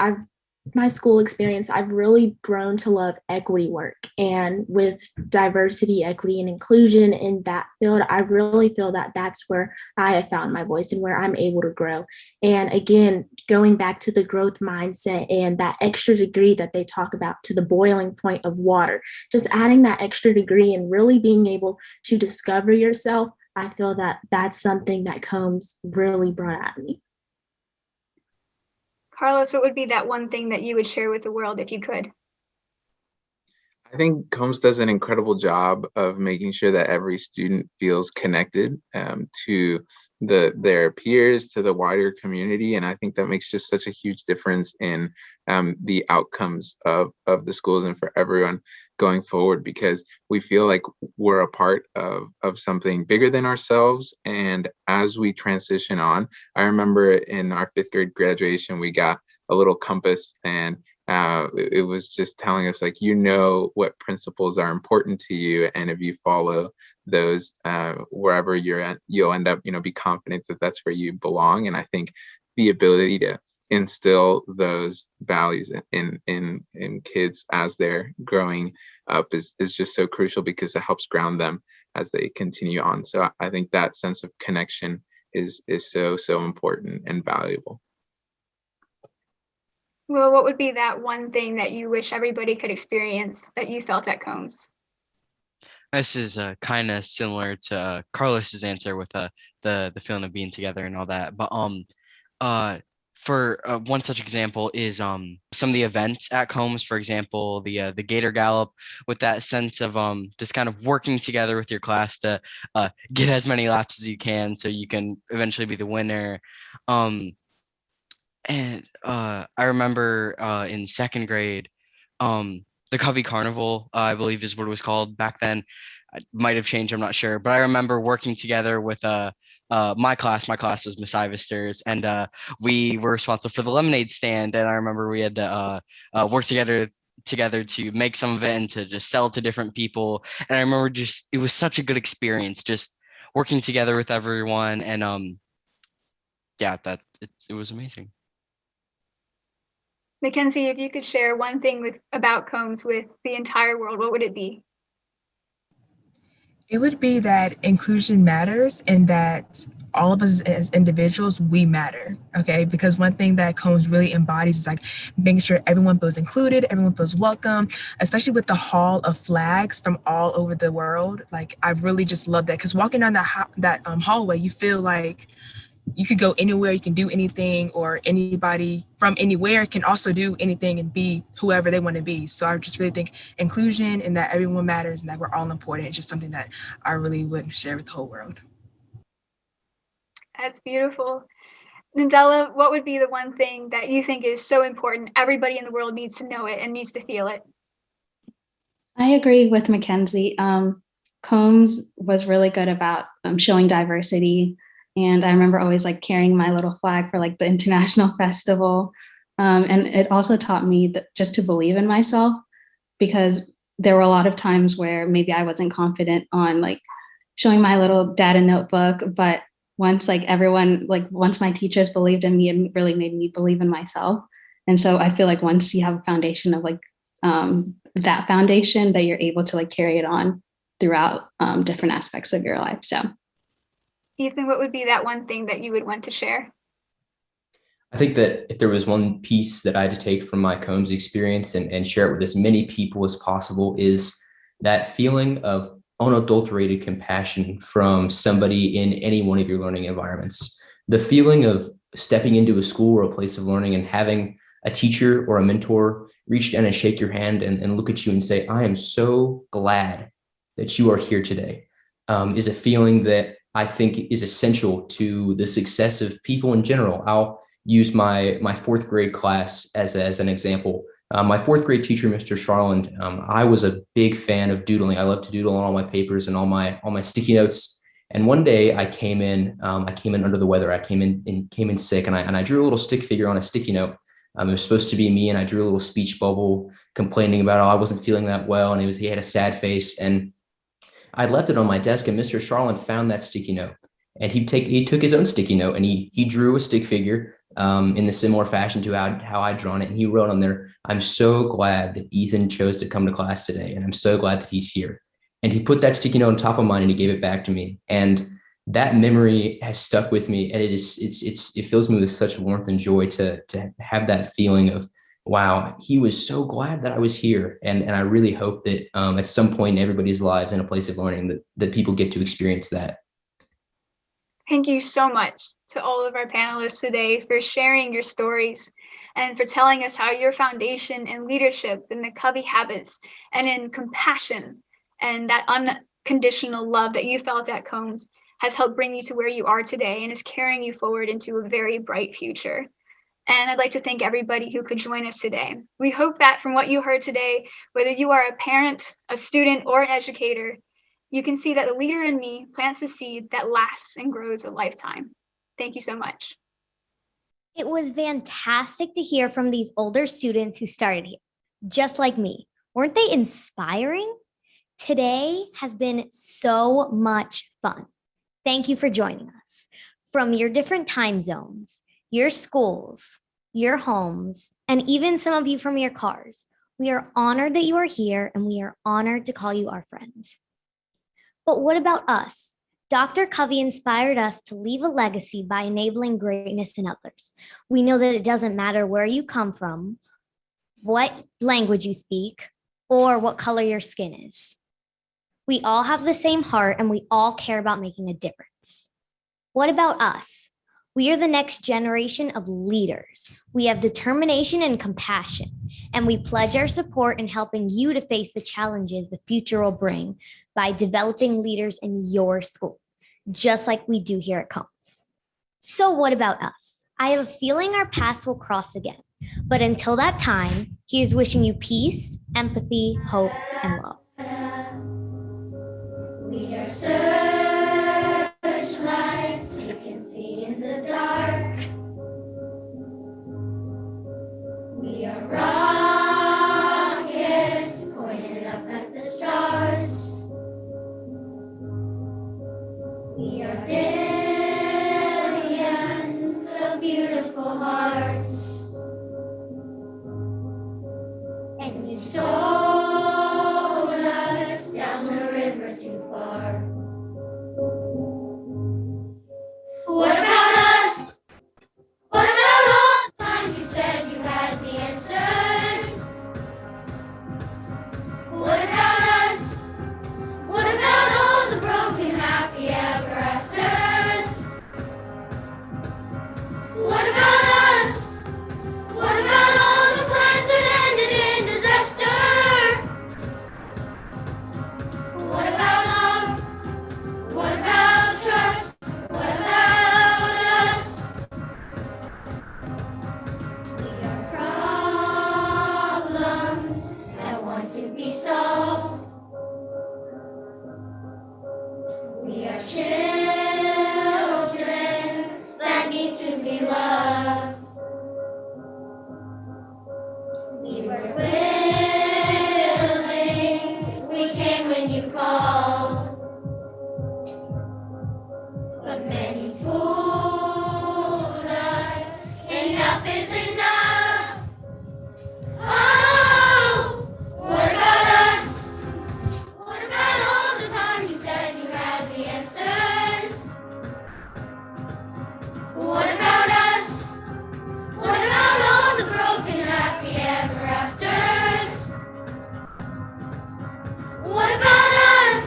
my school experience, I've really grown to love equity work. And with diversity, equity, and inclusion in that field, I really feel that that's where I have found my voice and where I'm able to grow. And again, going back to the growth mindset and that extra degree that they talk about to the boiling point of water, just adding that extra degree and really being able to discover yourself, I feel that that's something that Combs really brought at me. Carlos, what would be that one thing that you would share with the world if you could? I think Combs does an incredible job of making sure that every student feels connected to their peers, to the wider community, and I think that makes just such a huge difference in the outcomes of the schools and for everyone going forward, because we feel like we're a part of something bigger than ourselves. And as we transition on, I remember in our 5th grade graduation, we got a little compass, and it was just telling us, like, what principles are important to you, and if you follow those wherever you're at, you'll end up, be confident that that's where you belong. And I think the ability to instill those values in kids as they're growing up is just so crucial, because it helps ground them as they continue on. So I think that sense of connection is so important and valuable. Well, what would be that one thing that you wish everybody could experience that you felt at Combs? This is kind of similar to Carlos's answer with the feeling of being together and all that. But for one such example is some of the events at Combs, for example, the Gator Gallop, with that sense of just kind of working together with your class to get as many laps as you can so you can eventually be the winner. And I remember in 2nd grade, the Covey Carnival, I believe is what it was called back then. It might have changed, I'm not sure. But I remember working together with my class. My class was Miss Ivesters, and we were responsible for the lemonade stand. And I remember we had to work together to make some of it and to just sell to different people. And I remember it was such a good experience, just working together with everyone. And it was amazing. Mackenzie, if you could share one thing about Combs with the entire world, what would it be? It would be that inclusion matters, and that all of us as individuals, we matter, okay? Because one thing that Combs really embodies is like making sure everyone feels included, everyone feels welcome, especially with the hall of flags from all over the world. Like, I really just love that, because walking down that hallway, you feel like you could go anywhere, you can do anything, or anybody from anywhere can also do anything and be whoever they want to be. So I just really think inclusion and that everyone matters and that we're all important is just something that I really would share with the whole world. That's beautiful. Nadella, what would be the one thing that you think is so important, everybody in the world needs to know it and needs to feel it? I agree with Mackenzie. Combs was really good about showing diversity. And I remember always like carrying my little flag for like the international festival. And it also taught me just to believe in myself, because there were a lot of times where maybe I wasn't confident on like showing my little data notebook. But once my teachers believed in me, it really made me believe in myself. And so I feel like once you have a foundation of like that foundation, that you're able to like carry it on throughout different aspects of your life. So Ethan, what would be that one thing that you would want to share? I think that if there was one piece that I had to take from my Combs experience and share it with as many people as possible, is that feeling of unadulterated compassion from somebody in any one of your learning environments. The feeling of stepping into a school or a place of learning and having a teacher or a mentor reach down and shake your hand and look at you and say, "I am so glad that you are here today," is a feeling that I think is essential to the success of people in general. I'll use my 4th grade class as an example. My 4th grade teacher, Mr. Charland, I was a big fan of doodling. I love to doodle on all my papers and all my sticky notes. And one day I came in under the weather. I came in sick, and I drew a little stick figure on a sticky note. It was supposed to be me, and I drew a little speech bubble complaining about, I wasn't feeling that well, and he had a sad face. And I left it on my desk, and Mr. Charland found that sticky note, and he took his own sticky note and he drew a stick figure in the similar fashion to how I'd drawn it. And he wrote on there, "I'm so glad that Ethan chose to come to class today, and I'm so glad that he's here." And he put that sticky note on top of mine and he gave it back to me. And that memory has stuck with me, and it fills me with such warmth and joy to have that feeling of, wow, he was so glad that I was here. And I really hope that at some point in everybody's lives in a place of learning that people get to experience that. Thank you so much to all of our panelists today for sharing your stories. and for telling us how your foundation in leadership, in the Covey habits, and in compassion and that unconditional love that you felt at Combs has helped bring you to where you are today and is carrying you forward into a very bright future. And I'd like to thank everybody who could join us today. We hope that from what you heard today, whether you are a parent, a student, or an educator, you can see that the leader in me plants a seed that lasts and grows a lifetime. Thank you so much. It was fantastic to hear from these older students who started here, just like me. Weren't they inspiring? Today has been so much fun. Thank you for joining us. From your different time zones, your schools, your homes, and even some of you from your cars, we are honored that you are here and we are honored to call you our friends. But what about us? Dr. Covey inspired us to leave a legacy by enabling greatness in others. We know that it doesn't matter where you come from, what language you speak, or what color your skin is. We all have the same heart and we all care about making a difference. What about us? We are the next generation of leaders. We have determination and compassion, and we pledge our support in helping you to face the challenges the future will bring by developing leaders in your school, just like we do here at Combs. So what about us? I have a feeling our paths will cross again, but until that time, here's wishing you peace, empathy, hope, and love. We are searchlights we can see in the dark. We are rockets pointed up at the stars. We are billions of beautiful hearts. And you sold us down the river too far. What about us? What about all the times you said you had the answers? What about us? What about all the broken happy ever afters? What about us? What about all the plans that ended in disaster? What about love? What about trust? What about us? We are problems that want to be solved. We are children that need to be loved. We were willing, we came when you called. But many fooled us, enough is enough. Oh, what about us? What about all the time you said you had the answers? What about us? What about all the broken happy ever afters? What about us?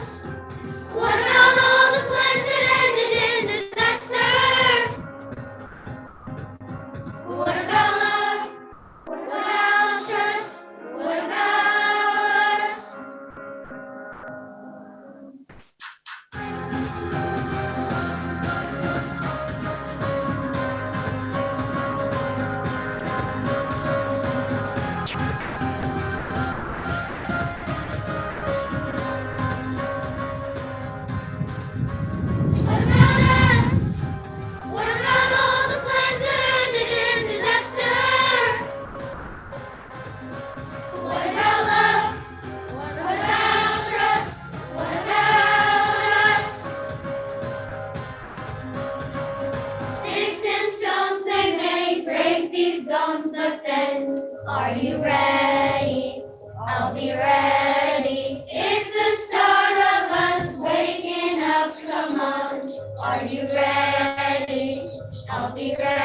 What about all the plans that ended in disaster? What about love? What about trust? What about us? What about us? What about all the plans that ended in disaster? What about love? What about trust? What about us? Sticks and stones they may break these bones, but then are you ready? I'll be ready. It's the start of us waking up. Come on, are you ready? I'll be ready.